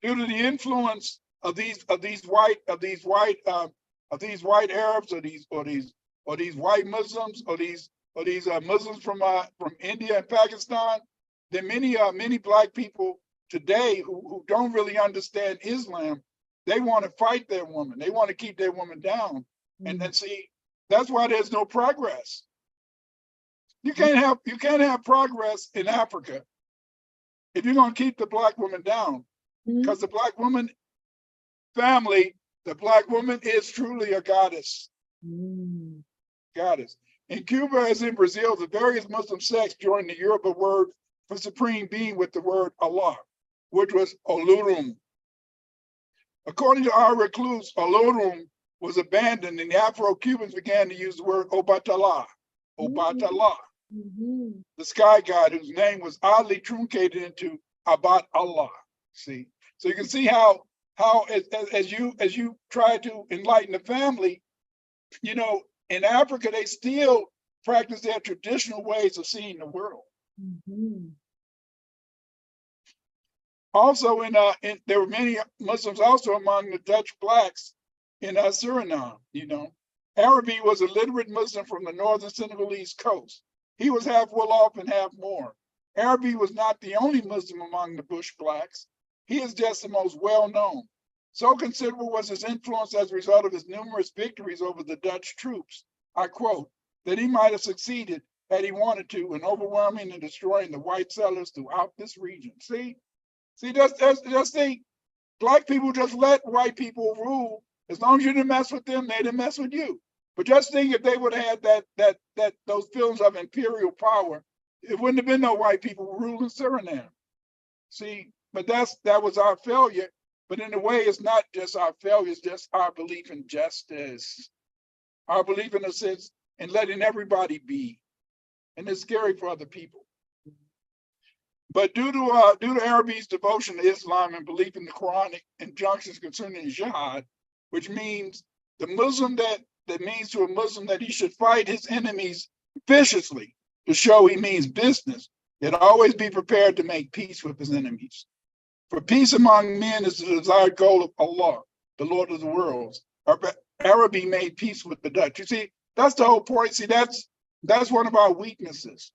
B: due to the influence of these white Arabs or these white Muslims or these Muslims from India and Pakistan, there are many black people today who don't really understand Islam. They want to fight their woman. They want to keep their woman down. And then see, that's why there's no progress. You can't have progress in Africa if you're going to keep the black woman down, because the black woman family, the black woman is truly a goddess. Goddess. In Cuba, as in Brazil, the various Muslim sects joined the Yoruba word for supreme being with the word Allah, which was Olorum. According to our recluse, Olorum was abandoned, and the Afro-Cubans began to use the word Obatala. Obatala. The sky god, whose name was oddly truncated into Abat Allah. See, so you can see how as you try to enlighten the family, you know, in Africa they still practice their traditional ways of seeing the world. Also, there were many Muslims also among the Dutch blacks in Suriname. You know, Arabi was a literate Muslim from the northern Senegalese coast. He was half Wolof and half Moor. Arabi was not the only Muslim among the bush blacks. He is just the most well-known. So considerable was his influence as a result of his numerous victories over the Dutch troops, I quote, that he might have succeeded had he wanted to in overwhelming and destroying the white settlers throughout this region. See, just think, black people just let white people rule. As long as you didn't mess with them, they didn't mess with you. But just think if they would have had those feelings of imperial power, it wouldn't have been no white people ruling Suriname. See, but that was our failure. But in a way, it's not just our failure, it's just our belief in justice. Our belief in a sense in letting everybody be. And it's scary for other people. But due to Arabi's devotion to Islam and belief in the Quranic injunctions concerning jihad, which means the Muslim that means to a Muslim that he should fight his enemies viciously to show he means business, yet always be prepared to make peace with his enemies. For peace among men is the desired goal of Allah, the Lord of the worlds. Arabi made peace with the Dutch. You see, that's the whole point. See, that's one of our weaknesses.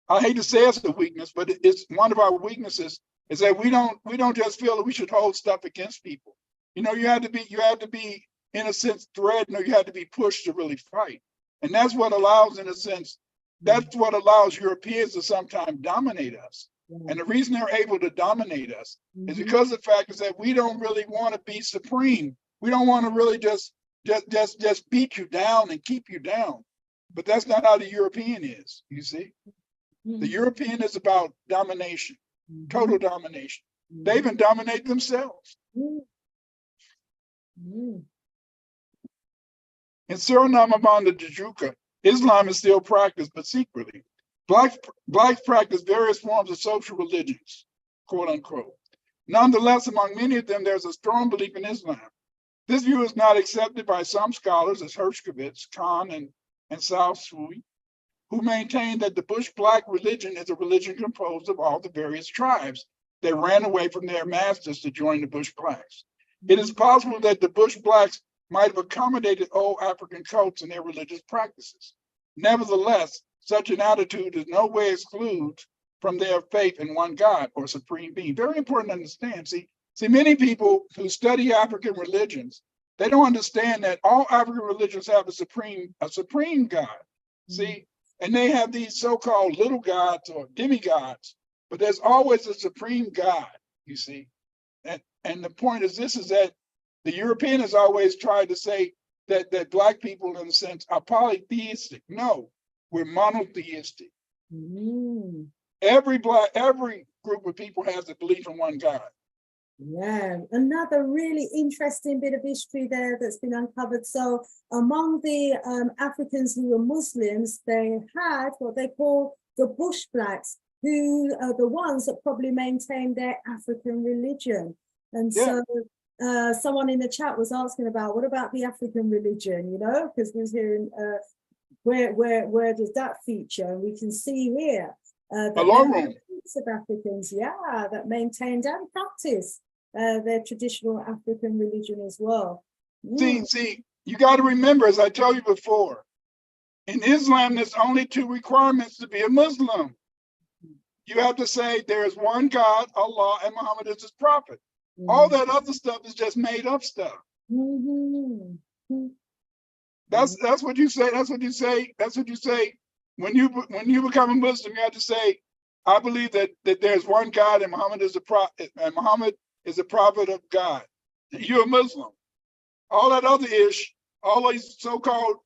B: I hate to say it's a weakness, but it's one of our weaknesses is that we don't just feel that we should hold stuff against people. You know, you have to be in a sense threatened, or you have to be pushed to really fight. And that's what allows, in a sense, that's what allows Europeans to sometimes dominate us. And the reason they're able to dominate us is because the fact is that we don't really want to be supreme. We don't want to really just beat you down and keep you down. But that's not how the European is, you see. The European is about domination, total domination. They even dominate themselves. In Suriname, among the Dajuka, Islam is still practiced, but secretly. Blacks practice various forms of social religions, quote unquote. Nonetheless, among many of them, there's a strong belief in Islam. This view is not accepted by some scholars, as Hershkovitz, Khan, and South Sui, who maintain that the Bush Black religion is a religion composed of all the various tribes that ran away from their masters to join the Bush Blacks. It is possible that the Bush Blacks might have accommodated old African cults in their religious practices. Nevertheless, such an attitude in no way excludes from their faith in one God or supreme being. Very important to understand. See, many people who study African religions, they don't understand that all African religions have a supreme God. See, and they have these so-called little gods or demigods, but there's always a supreme God, you see. And the point is this, is that the European has always tried to say that Black people, in a sense, are polytheistic. No, we're monotheistic. Every group of people has a belief in one God.
A: Yeah, another really interesting bit of history there that's been uncovered. So among the Africans who were Muslims, they had what they call the Bush Blacks, who are the ones that probably maintained their African religion. And so someone in the chat was asking about, what about the African religion, you know, because we was hearing where does that feature? And we can see here that of Africans, that maintained and practiced their traditional African religion as well.
B: See, you got to remember, as I told you before, in Islam, there's only two requirements to be a Muslim. You have to say there is one God, Allah, and Muhammad is his prophet. All that other stuff is just made up stuff. That's what you say. That's what you say. That's what you say. When you become a Muslim, you have to say, I believe that there's one God and Muhammad is a prophet, and Muhammad is a prophet of God. You're a Muslim. All that other ish, all these so-called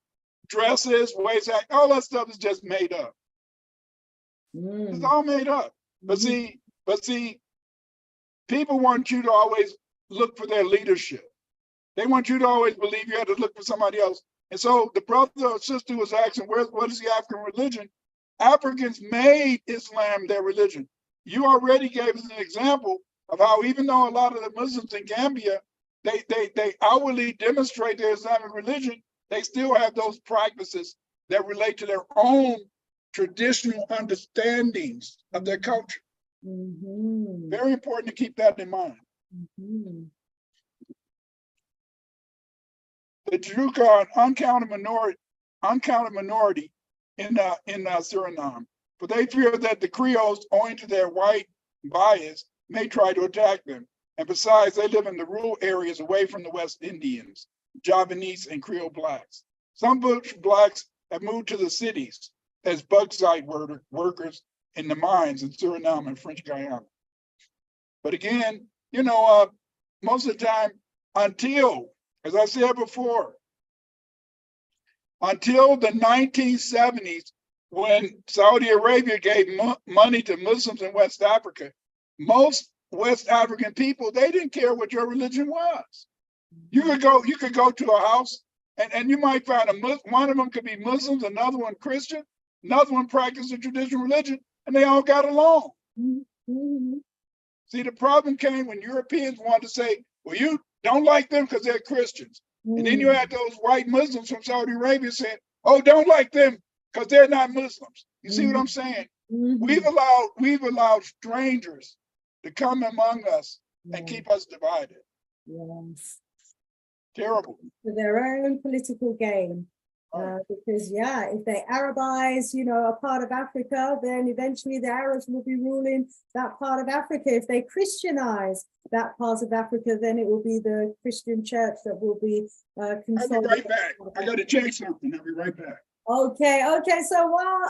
B: dresses, ways to act, all that stuff is just made up. It's all made up. But see, people want you to always look for their leadership. They want you to always believe you have to look for somebody else. And so the brother or sister was asking, what is the African religion? Africans made Islam their religion. You already gave us an example of how, even though a lot of the Muslims in Gambia, they outwardly demonstrate their Islamic religion, they still have those practices that relate to their own traditional understandings of their culture. Very important to keep that in mind. The Jaruka are an uncounted minority in Suriname, but they fear that the Creoles, owing to their white bias, may try to attack them. And besides, they live in the rural areas away from the West Indians, Javanese, and Creole blacks. Some bush blacks have moved to the cities as bauxite workers in the mines in Suriname and French Guiana. But again, most of the time, until, as I said before, until the 1970s, when Saudi Arabia gave money to Muslims in West Africa, most West African people, they didn't care what your religion was. You could go to a house and you might find one of them could be Muslims, another one Christian, another one practiced a traditional religion, and they all got along. See, the problem came when Europeans wanted to say, well, you don't like them because they're Christians. And then you had those white Muslims from Saudi Arabia saying, oh, don't like them because they're not Muslims. You see what I'm saying? We've allowed strangers to come among us and keep us divided.
A: Yes.
B: Terrible.
A: For their own political gain. Because if they Arabize, a part of Africa, then eventually the Arabs will be ruling that part of Africa. If they Christianize that part of Africa, then it will be the Christian church that will be controlled.
B: I'll be right back. I got to change something. I'll be right back.
A: Okay. So while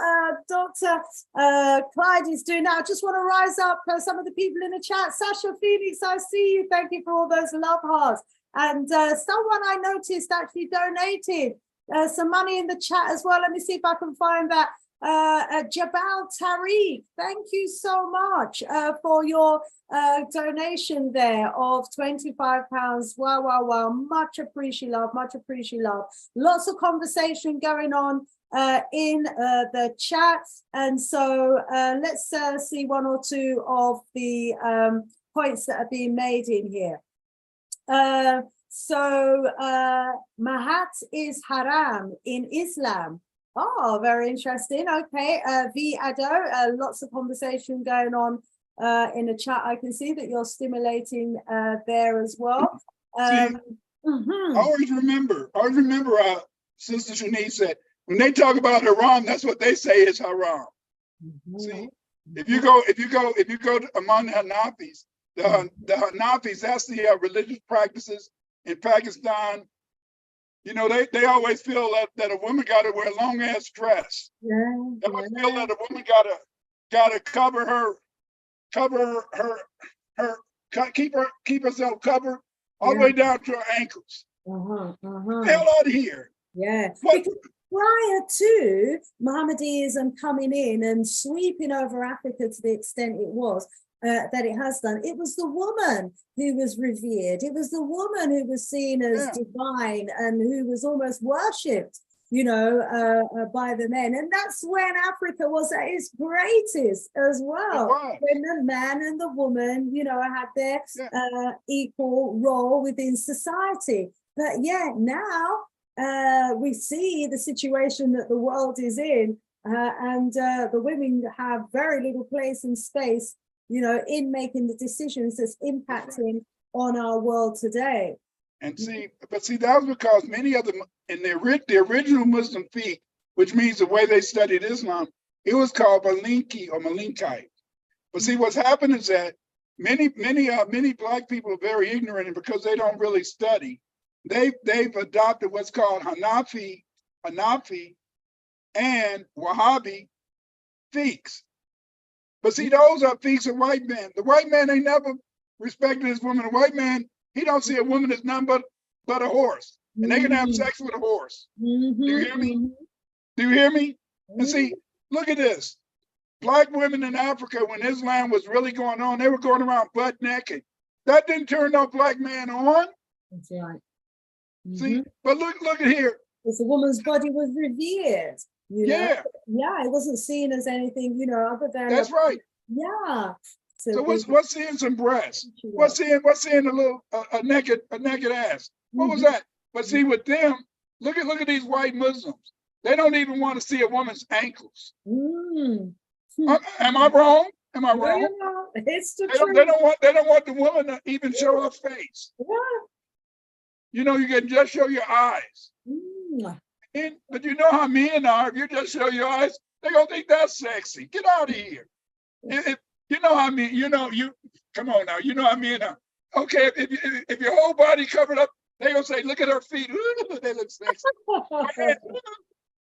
A: Dr. Clyde is doing that, I just want to rise up some of the people in the chat. Sasha Phoenix, I see you. Thank you for all those love hearts. And someone I noticed actually donated some money in the chat as well. Let me see if I can find that. Jabal Tariq, thank you so much for your donation there of £25. Wow. Much appreciate love. Lots of conversation going on in the chat. And so let's see one or two of the points that are being made in here. So Mahat is haram in Islam. Oh, very interesting. Okay, V Ado, lots of conversation going on in the chat. I can see that you're stimulating there as well.
B: I always remember Sister Shanice said, when they talk about haram, that's what they say is haram. See, if you go to, among the Hanafis, the Hanafis, that's the religious practices in Pakistan. They always feel that a woman got to wear a long ass dress. They always feel that a woman got to keep herself covered all the way down to her ankles. Hell out of here.
A: Yeah. Because prior to Mohammedanism coming in and sweeping over Africa to the extent it was, that it has done, it was the woman who was revered. It was the woman who was seen as divine and who was almost worshipped, by the men. And that's when Africa was at its greatest as well. When the man and the woman, had their equal role within society. But now we see the situation that the world is in, and the women have very little place and space in making the decisions that's impacting on our world today.
B: And see, but see, that was because many of them in the original Muslim fiqh, which means the way they studied Islam, it was called Malinki or Malinkite. But see, what's happened is that many Black people are very ignorant, and because they don't really study, they've adopted what's called Hanafi, and Wahhabi fiqhs. But see, those are fiqhs of white men. The white man ain't never respected his woman. The white man, he don't see a woman as nothing but a horse, and they can have sex with a horse. Do you hear me? Do you hear me? And see, look at this. Black women in Africa, when Islam was really going on, they were going around butt naked. That didn't turn no Black man on.
A: That's right.
B: See, but look at here.
A: Because the woman's body was revered. You know? Yeah, it wasn't seen as anything, you know, other than
B: that's right.
A: Yeah.
B: So what's seeing some breasts? What's seeing a little a naked ass? What was that? But see, with them, look at these white Muslims. They don't even want to see a woman's ankles. Am I wrong? Am I wrong?
A: No, it's the
B: truth. They don't want the woman to even show her face.
A: Yeah.
B: You know, you can just show your eyes. But you know how men are. If you just show your eyes, they're gonna think that's sexy. Get out of here. You know how men, come on now, you know how men are. Okay, if your whole body covered up, they're gonna say, look at her feet. Ooh, they look sexy.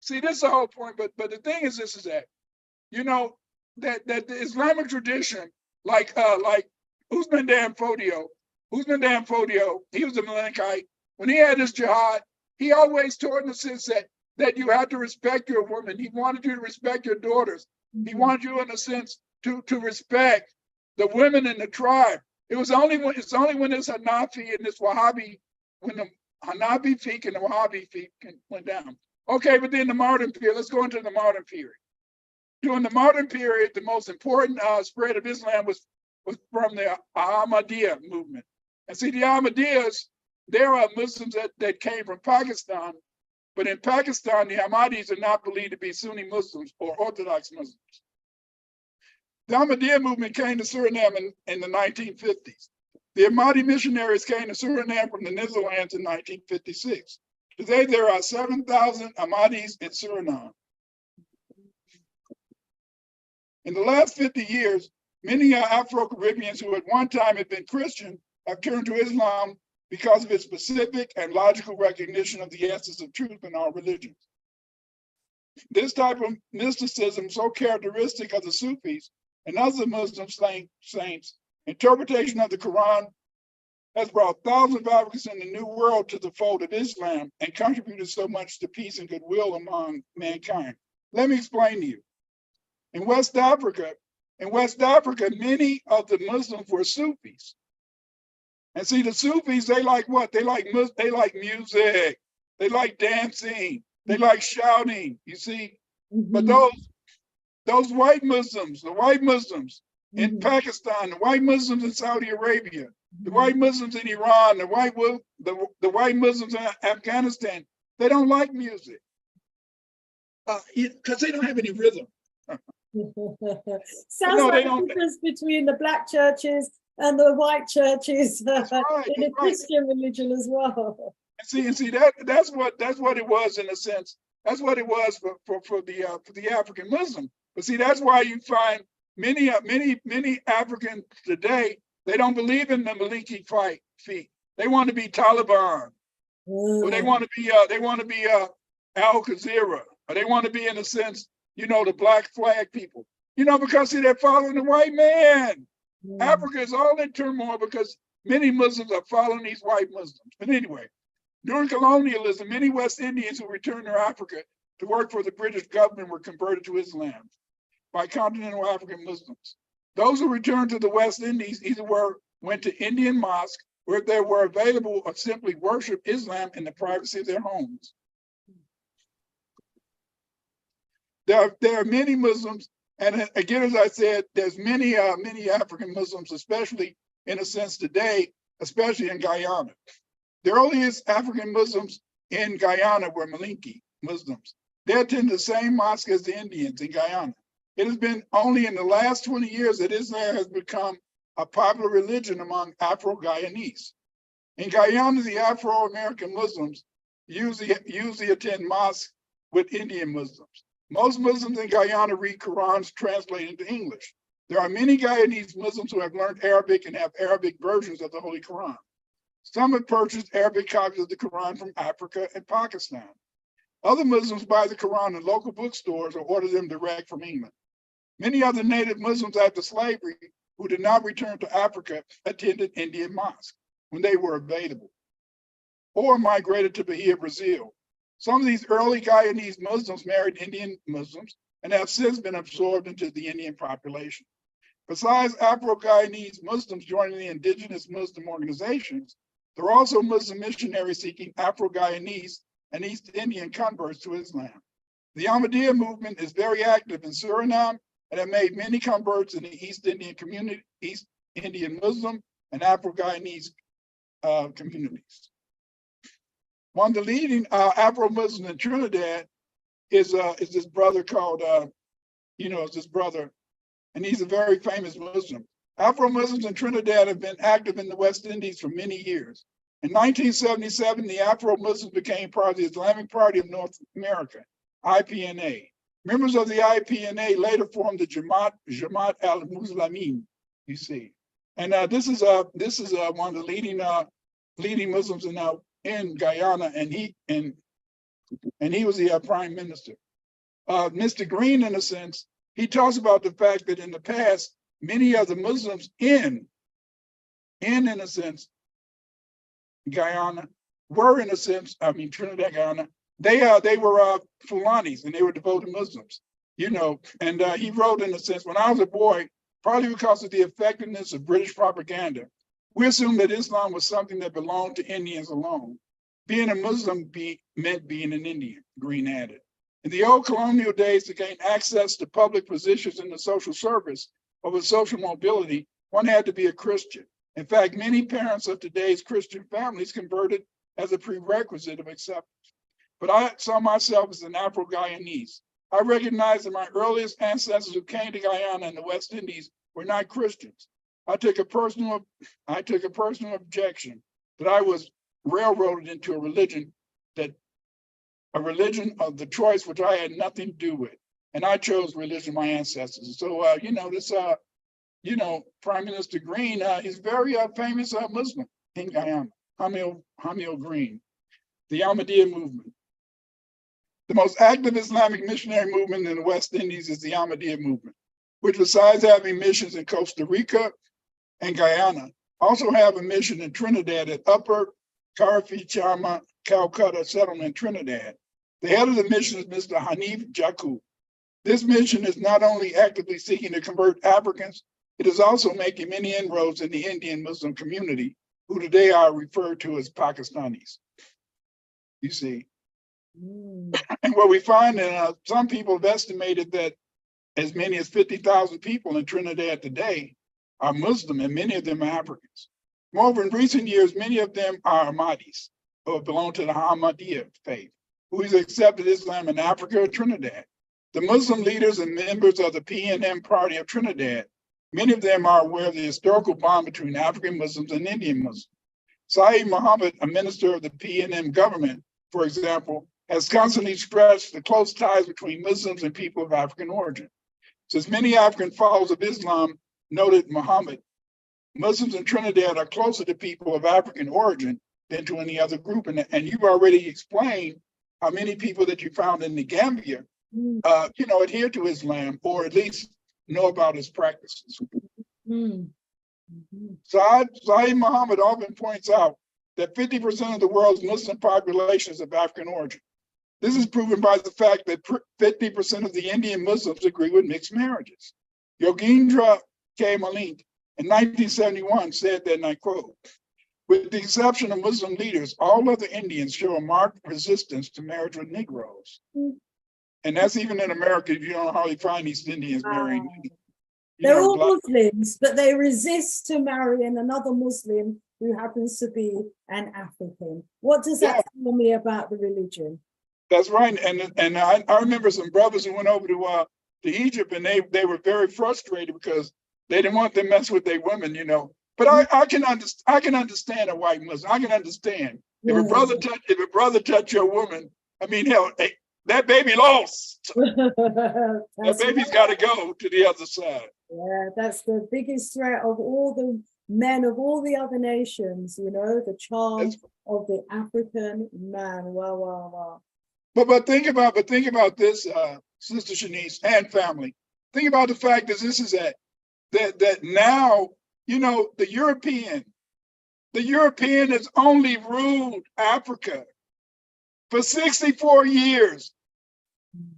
B: See, this is the whole point. But the thing is this is that, you know, that the Islamic tradition, like Usman Dan Fodio, he was a Malinkite. When he had his jihad, he always taught in the sense that you have to respect your woman. He wanted you to respect your daughters. He wanted you, in a sense, to respect the women in the tribe. It's only when this Hanafi and this Wahhabi, when the Hanafi fiqh and the Wahhabi fiqh went down. Okay, but then the modern period, let's go into the modern period. During the modern period, the most important spread of Islam was from the Ahmadiyya movement. And see, the Ahmadiyyas, there are Muslims that came from Pakistan, but in Pakistan, the Ahmadis are not believed to be Sunni Muslims or Orthodox Muslims. The Ahmadiyya movement came to Suriname in the 1950s. The Ahmadi missionaries came to Suriname from the Netherlands in 1956. Today, there are 7,000 Ahmadis in Suriname. In the last 50 years, many Afro-Caribbeans who at one time had been Christian have turned to Islam because of its specific and logical recognition of the essence of truth in our religions. This type of mysticism, so characteristic of the Sufis and other Muslim saints, interpretation of the Quran has brought thousands of Africans in the New World to the fold of Islam and contributed so much to peace and goodwill among mankind. Let me explain to you. In West Africa, many of the Muslims were Sufis. And see, the Sufis, they like what? They like music. They like dancing. They like shouting, you see. But those white Muslims, the white Muslims in Pakistan, the white Muslims in Saudi Arabia, the white Muslims in Iran, the white Muslims in Afghanistan, they don't like music because they don't have any rhythm.
A: Sounds like the difference between the black churches and the white churches in the Christian religion as well.
B: And see that's what it was in a sense. That's what it was for the African Muslim. But see, that's why you find many Africans today, they don't believe in the Maliki fight. They want to be Taliban, or they want to be Al Qaeda, or they want to be, in a sense, the black flag people. Because see, they're following the white man. Africa is all in turmoil because many Muslims are following these white Muslims. But anyway, during colonialism, many West Indians who returned to Africa to work for the British government were converted to Islam by continental African Muslims. Those who returned to the West Indies either went to Indian mosques, where they were available, or simply worship Islam in the privacy of their homes. There are many Muslims, and again, as I said, there's many African Muslims, especially in a sense today, especially in Guyana. The earliest African Muslims in Guyana were Malinki Muslims. They attend the same mosque as the Indians in Guyana. It has been only in the last 20 years that Islam has become a popular religion among Afro-Guyanese. In Guyana, the Afro-American Muslims usually attend mosques with Indian Muslims. Most Muslims in Guyana read Qurans translated into English. There are many Guyanese Muslims who have learned Arabic and have Arabic versions of the Holy Quran. Some have purchased Arabic copies of the Quran from Africa and Pakistan. Other Muslims buy the Quran in local bookstores or order them direct from England. Many other native Muslims after slavery who did not return to Africa attended Indian mosques when they were available, or migrated to Bahia, Brazil. Some of these early Guyanese Muslims married Indian Muslims and have since been absorbed into the Indian population. Besides Afro-Guyanese Muslims joining the indigenous Muslim organizations, there are also Muslim missionaries seeking Afro-Guyanese and East Indian converts to Islam. The Ahmadiyya movement is very active in Suriname and have made many converts in the East Indian community, East Indian Muslim and Afro-Guyanese communities. One of the leading Afro-Muslims in Trinidad is this brother called, this brother, and he's a very famous Muslim. Afro-Muslims in Trinidad have been active in the West Indies for many years. In 1977, the Afro-Muslims became part of the Islamic Party of North America, IPNA. Members of the IPNA later formed the Jamaat al-Muslimin, you see. And this is one of the leading Muslims in Guyana, and he was the prime minister. Mr. Green, in a sense, he talks about the fact that in the past, many of the Muslims in a sense, Guyana were, in a sense, Trinidad, Guyana, they were Fulanis and they were devoted Muslims, and he wrote, in a sense, when I was a boy, probably because of the effectiveness of British propaganda, we assumed that Islam was something that belonged to Indians alone. Being a Muslim meant being an Indian, Green added. In the old colonial days, to gain access to public positions in the social service or with social mobility, one had to be a Christian. In fact, many parents of today's Christian families converted as a prerequisite of acceptance. But I saw myself as an Afro-Guyanese. I recognized that my earliest ancestors who came to Guyana and the West Indies were not Christians. I took a personal objection that I was railroaded into a religion of the choice which I had nothing to do with, and I chose religion of my ancestors. So Prime Minister Green is very famous Muslim in Guyana, Hamil Green, the Ahmadiyya movement. The most active Islamic missionary movement in the West Indies is the Ahmadiyya movement, which besides having missions in Costa Rica and Guyana, also have a mission in Trinidad at Upper Karafi Chama, Calcutta settlement in Trinidad. The head of the mission is Mr. Hanif Jakub. This mission is not only actively seeking to convert Africans, it is also making many inroads in the Indian Muslim community, who today are referred to as Pakistanis. You see. And what we find, and some people have estimated that as many as 50,000 people in Trinidad today are Muslim, and many of them are Africans. Moreover, in recent years, many of them are Ahmadis, who belong to the Ahmadiyya faith, who has accepted Islam in Africa or Trinidad. The Muslim leaders and members of the PNM party of Trinidad, many of them are aware of the historical bond between African Muslims and Indian Muslims. Saeed Muhammad, a minister of the PNM government, for example, has constantly stressed the close ties between Muslims and people of African origin. Since many African followers of Islam, noted Muhammad, Muslims in Trinidad are closer to people of African origin than to any other group. And you've already explained how many people that you found in the Gambia, adhere to Islam, or at least know about its practices. Saeed Muhammad often points out that 50% of the world's Muslim population is of African origin. This is proven by the fact that 50% of the Indian Muslims agree with mixed marriages. Yogendra K. Malink in 1971 said that, and I quote, "With the exception of Muslim leaders, all other Indians show a marked resistance to marriage with Negroes." And that's even in America. You don't hardly find East Indians marrying.
A: They're all Muslims, but they resist to marrying another Muslim who happens to be an African. What does that tell me about the religion?
B: That's right. And I remember some brothers who went over to Egypt, and they were very frustrated because They didn't want to mess with their women, you know. But I can understand a white Muslim. I can understand if a brother touch your woman. I mean, hell, that baby lost. That baby's got to go to the other side.
A: Yeah, that's the biggest threat of all the men of all the other nations, you know, the charm of the African man. Wow, wow, wow.
B: But think about this, Sister Shanice and family. Think about the fact that this is that now, you know, the European has only ruled Africa for 64 years,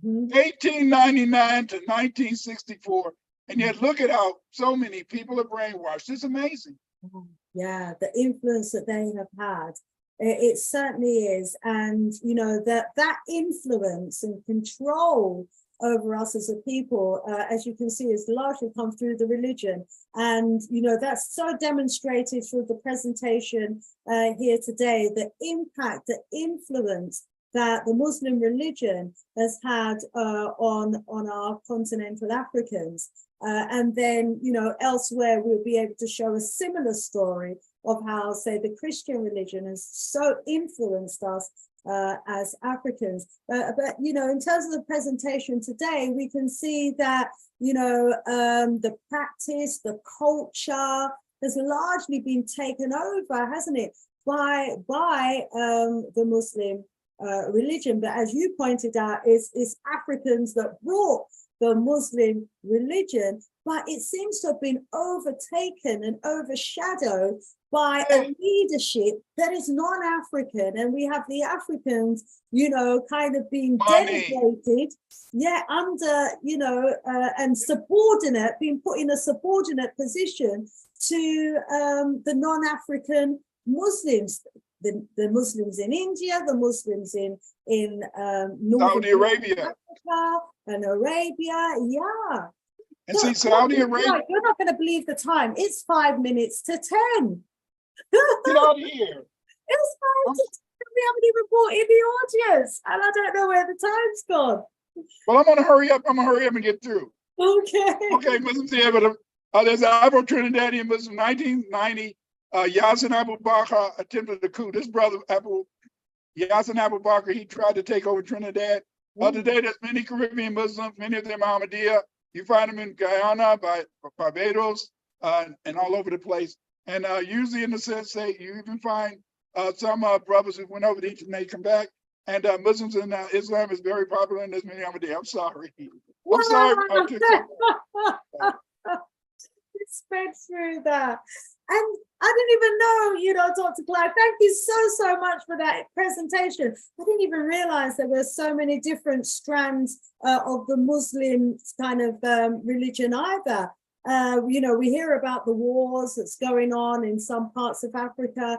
B: 1899 to 1964. And yet look at how so many people are brainwashed. It's amazing.
A: Yeah, the influence that they have had. It certainly is. And, you know, that influence and control over us as a people, as you can see, has largely come through the religion. And, you know, that's so demonstrated through the presentation here today, the impact, the influence that the Muslim religion has had on our continental Africans. And then, you know, elsewhere, we'll be able to show a similar story of how, say, the Christian religion has so influenced us as Africans. But, you know, in terms of the presentation today, we can see that, you know, the practice, the culture has largely been taken over, hasn't it, by the Muslim religion. But as you pointed out, it's Africans that brought the Muslim religion, but it seems to have been overtaken and overshadowed by a leadership that is non-African. And we have the Africans, you know, kind of being delegated, under, you know, and subordinate, being put in a subordinate position to the non-African Muslims. The Muslims in India, the Muslims in
B: Saudi Arabia,
A: Africa and Arabia,
B: And see, Saudi Arabia.
A: You're not going to believe the time. It's 5 minutes to 10.
B: Get out of here.
A: It's 5 to 10. We haven't even brought in the audience, and I don't know where the time's gone.
B: Well, I'm gonna hurry up. and get through. Okay, Muslims here, but there's an Afro-Trinidadian Muslim, 1990. Yassin Abu Bakr attempted a coup. This brother, Yassin Abu Bakr, he tried to take over Trinidad. Today, there's many Caribbean Muslims, many of them Ahmadiyya. You find them in Guyana, Barbados, and all over the place. And usually in the sense that you even find some brothers who went over to Egypt and they come back. And Muslims in Islam is very popular, and there's many Ahmadiyya. I'm sorry. I'm sorry.
A: Sped through that. And I didn't even know, you know, Dr. Clyde, thank you so much for that presentation. I didn't even realize there were so many different strands of the Muslim kind of religion either. You know, we hear about the wars that's going on in some parts of Africa,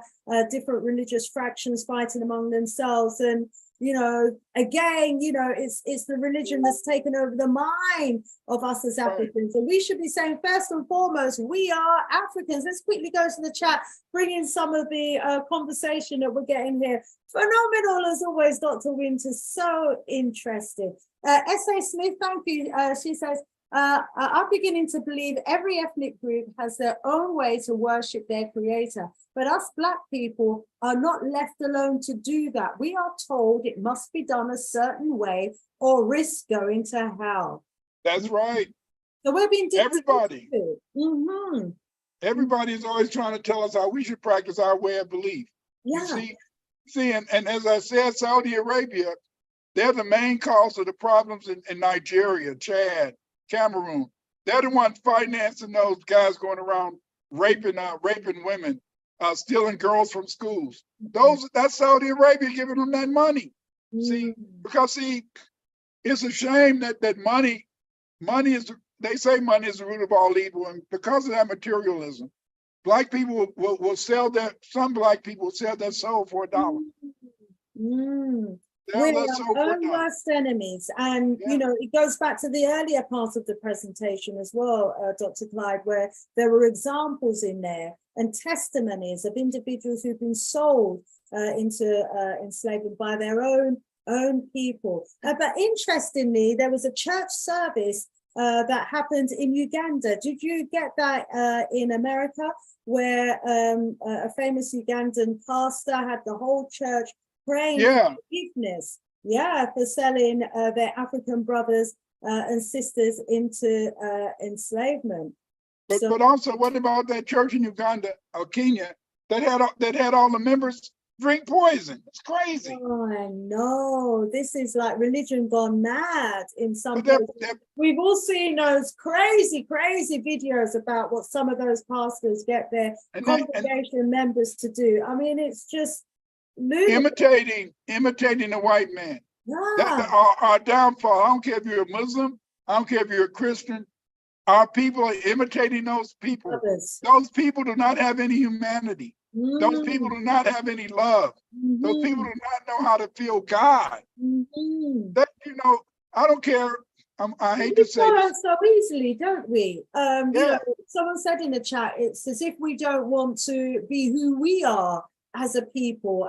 A: different religious fractions fighting among themselves. And, you know, again, you know, it's the religion that's taken over the mind of us as Africans. And we should be saying, first and foremost, we are Africans. Let's quickly go to the chat, bring in some of the conversation that we're getting here. Phenomenal as always, Dr. Winters, so interesting. S.A. Smith, thank you. She says, I'm beginning to believe every ethnic group has their own way to worship their creator, but us Black people are not left alone to do that. We are told it must be done a certain way or risk going to hell.
B: That's right.
A: So we're being
B: everybody. Everybody is always trying to tell us how we should practice our way of belief.
A: Yeah.
B: You see, and as I said, Saudi Arabia, they're the main cause of the problems in Nigeria, Chad, Cameroon. They're the ones financing those guys going around raping women, stealing girls from schools. That's Saudi Arabia giving them that money. See, because it's a shame that money is, they say money is the root of all evil, and because of that materialism, Black people will sell some Black people will sell their soul for $1.
A: We're our own worst enemies. And, you know, it goes back to the earlier part of the presentation as well, Dr. Clyde, where there were examples in there and testimonies of individuals who've been sold into enslavement by their own people. But interestingly, there was a church service that happened in Uganda. Did you get that in America, where a famous Ugandan pastor had the whole church praying for forgiveness, for selling their African brothers and sisters into enslavement?
B: But also, what about that church in Uganda or Kenya that had all the members drink poison? It's crazy.
A: Oh, I know. This is like religion gone mad in some places. We've all seen those crazy videos about what some of those pastors get their congregation members to do. I mean, it's just
B: imitating the white man. Our downfall. I don't care if you're a Muslim. I don't care if you're a Christian. Our people are imitating those people. Those people do not have any humanity. Those people do not have any love. Those people do not know how to feel God. That, I don't care. I hate to say this.
A: So easily, don't we? Someone said in the chat, it's as if we don't want to be who we are as a people.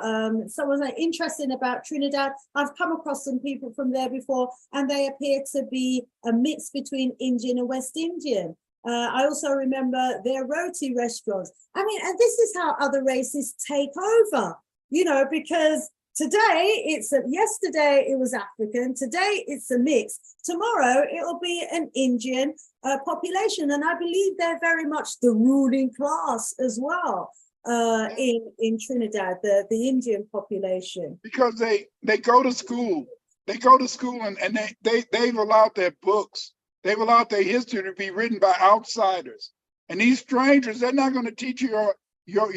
A: Someone's like, interesting about Trinidad. I've come across some people from there before, and they appear to be a mix between Indian and West Indian. I also remember their roti restaurants. I mean, and this is how other races take over, because yesterday it was African, today it's a mix, tomorrow it'll be an Indian population. And I believe they're very much the ruling class as well. In Trinidad, the Indian population,
B: because they go to school, and they've allowed their books, they've allowed their history to be written by outsiders, and these strangers, they're not going to teach you your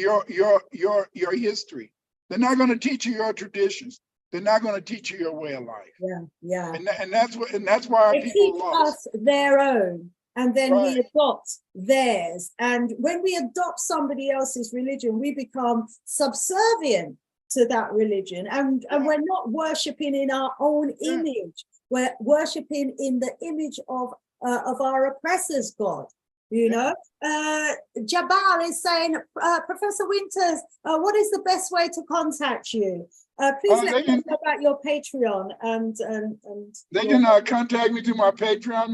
B: history. They're not going to teach you your traditions. They're not going to teach you your way of life. And that's why our people lost.
A: Us their own. And then we adopt theirs. And when we adopt somebody else's religion, we become subservient to that religion. And we're not worshiping in our own image. We're worshiping in the image of our oppressor's God. Jabal is saying, Professor Winters, what is the best way to contact you? Please let me know about your Patreon. And
B: they can contact me through my Patreon.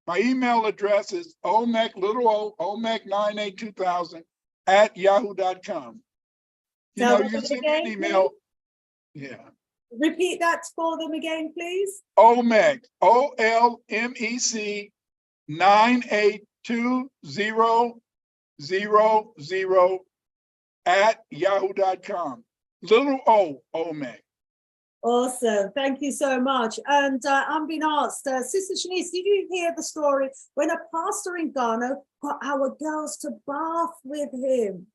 B: My email address is olmec982,000 @yahoo.com. You can send me an email.
A: Repeat that for them again, please.
B: Olmec, OLMEC 982,000 @yahoo.com. Little O, Olmec.
A: Awesome. Thank you so much. And I'm being asked, Sister Shanice, did you hear the story when a pastor in Ghana got our girls to bath with him?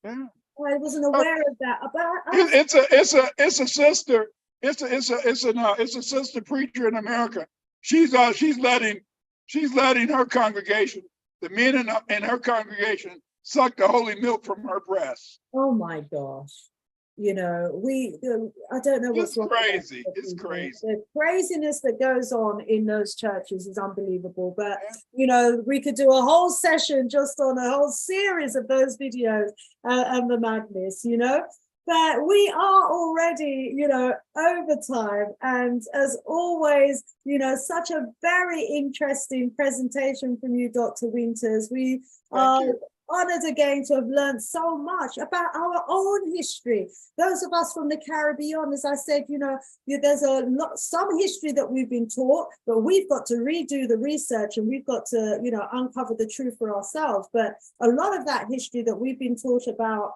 B: Yeah.
A: I wasn't aware of that.
B: It's a sister. It's a sister preacher in America. She's letting her congregation, the men in her congregation, suck the holy milk from her breasts.
A: Oh my gosh. I don't know what's wrong.
B: Crazy. It's crazy.
A: The craziness that goes on in those churches is unbelievable. But we could do a whole session just on a whole series of those videos and the madness, But we are already, over time. And as always, such a very interesting presentation from you, Dr. Winters. We are honored again to have learned so much about our own history. Those of us from the Caribbean, as I said, there's some history that we've been taught, but we've got to redo the research and we've got to, uncover the truth for ourselves. But a lot of that history that we've been taught about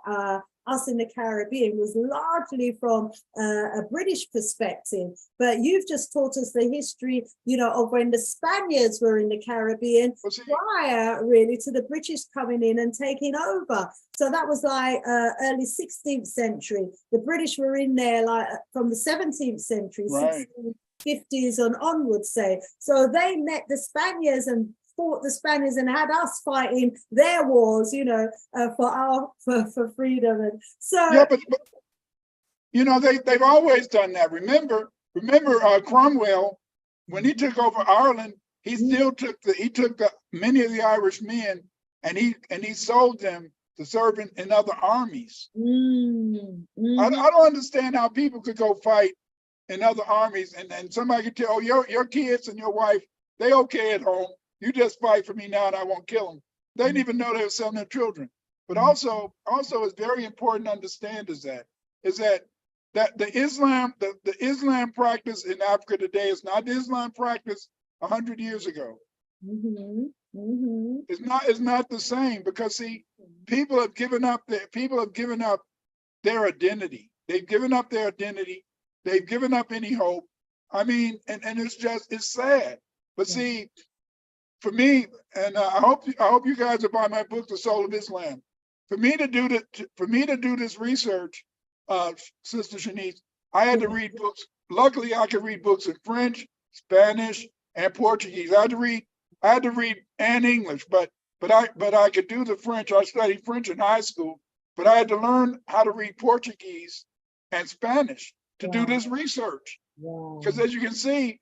A: us in the Caribbean was largely from a British perspective. But you've just taught us the history, of when the Spaniards were in the Caribbean prior really to the British coming in and taking over. So that was like early 16th century. The British were in there like from the 17th century, 1650s and onwards, say. So they met the Spaniards and fought the Spaniards and had us fighting their wars, for freedom. And so
B: but they've always done that. Remember Cromwell, when he took over Ireland, he still took many of the Irish men and he sold them to serve in other armies. I don't understand how people could go fight in other armies and somebody could tell, your kids and your wife They okay at home. You just fight for me now and I won't kill them. They didn't even know they were selling their children. But also it's very important to understand is that the Islam practice in Africa today is not the Islam practice 100 years ago. It's not the same, because see, people have given up their identity. They've given up their identity. They've given up any hope. I mean, and it's sad. But see, for me, and I hope you guys will buy my book, The Soul of Islam. For me to do this research, Sister Shanice, I had to read books. Luckily, I could read books in French, Spanish, and Portuguese. I had to read and English, but I could do the French. I studied French in high school, but I had to learn how to read Portuguese and Spanish to do this research. Because as you can see,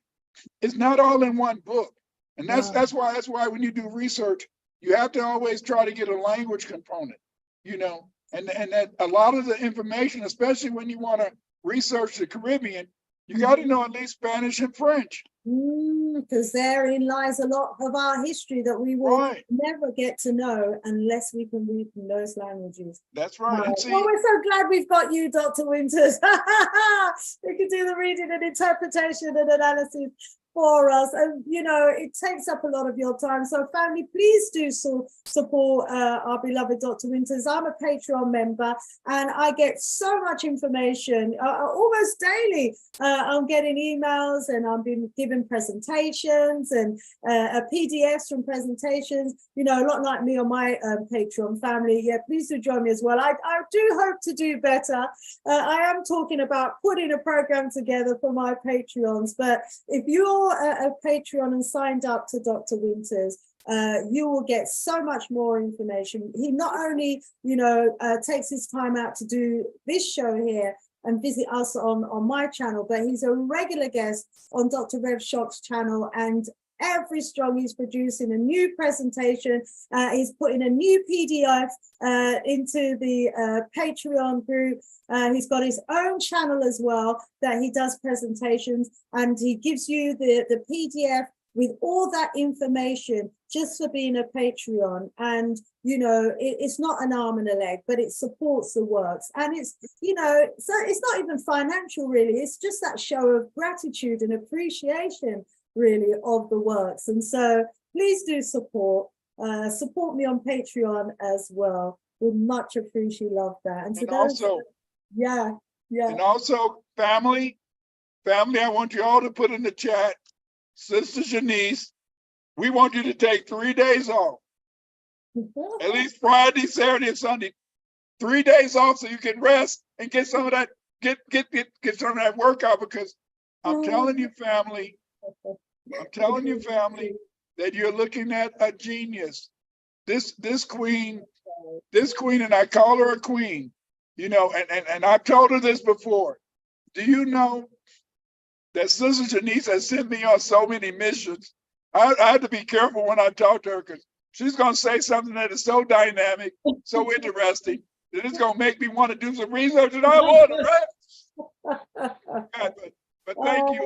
B: it's not all in one book. And that's why when you do research, you have to always try to get a language component, you know, and that a lot of the information, especially when you want to research the Caribbean, you got to know at least Spanish and French.
A: Because therein lies a lot of our history that we will never get to know unless we can read from those languages.
B: That's right. And see,
A: well, we're so glad we've got you, Dr. Winters. You can do the reading and interpretation and analysis for us, and you know it takes up a lot of your time. So family, please do support our beloved Dr. Winters. I'm a Patreon member and I get so much information almost daily. I'm getting emails and I'm being given presentations and PDFs from presentations, you know, a lot like me on my Patreon family. Yeah, please do join me as well. I do hope to do better. I am talking about putting a program together for my Patreons, but if you're a Patreon and signed up to Dr. Winters, you will get so much more information. He not only, you know, takes his time out to do this show here and visit us on my channel, but he's a regular guest on Dr. Rev Shock's channel, and every strong he's producing a new presentation. He's putting a new PDF into the Patreon group. He's got his own channel as well that he does presentations, and he gives you the PDF with all that information just for being a Patreon. And you know, it's not an arm and a leg, but it supports the works. And it's, you know, so it's not even financial really, it's just that show of gratitude and appreciation really of the works. And so please do support me on Patreon as well. We'd much appreciate, love that. And also, and also family, I want you all to put in the chat, Sister Shanice, we want you to take 3 days off. At least Friday, Saturday, and Sunday. 3 days off so you can rest and get some of that, get some of that workout, because I'm telling you, family, that you're looking at a genius. This queen, and I call her a queen, you know, and I've told her this before. Do you know that Sister Shanice has sent me on so many missions? I have to be careful when I talk to her, because she's going to say something that is so dynamic, so interesting, that it's going to make me want to do some research, and I want to, right? But thank you.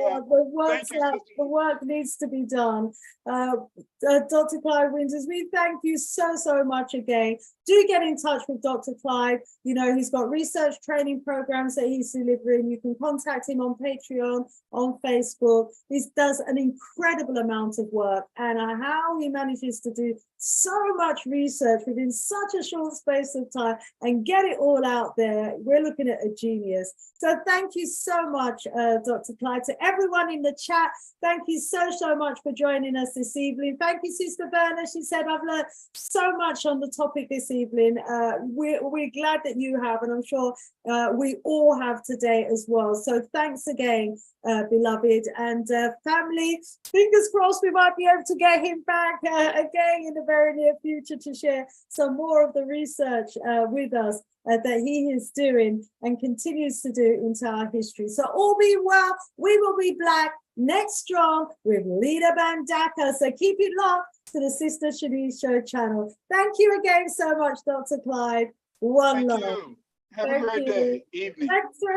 A: The work needs to be done. Dr. Clyde Winters, we thank you so much again. Do get in touch with Dr. Clyde. You know, he's got research training programs that he's delivering. You can contact him on Patreon, on Facebook. He does an incredible amount of work, and how he manages to do so much research within such a short space of time and get it all out there. We're looking at a genius. So thank you so much, Dr. Clyde. To everyone in the chat, thank you so much for joining us this evening. Thank you, Sister Berna. She said, I've learned so much on the topic this evening. We're glad that you have, and I'm sure we all have today as well. So thanks again, beloved. And family, fingers crossed we might be able to get him back again in the very near future to share some more of the research with us that he is doing and continues to do into our history. So all being well, we will be back next strong with Leader Bandaka. So keep it locked to the Sista Shanice Show channel. Thank you again so much, Dr. Clyde. One love.
B: Have a great day, evening.
A: Thanks for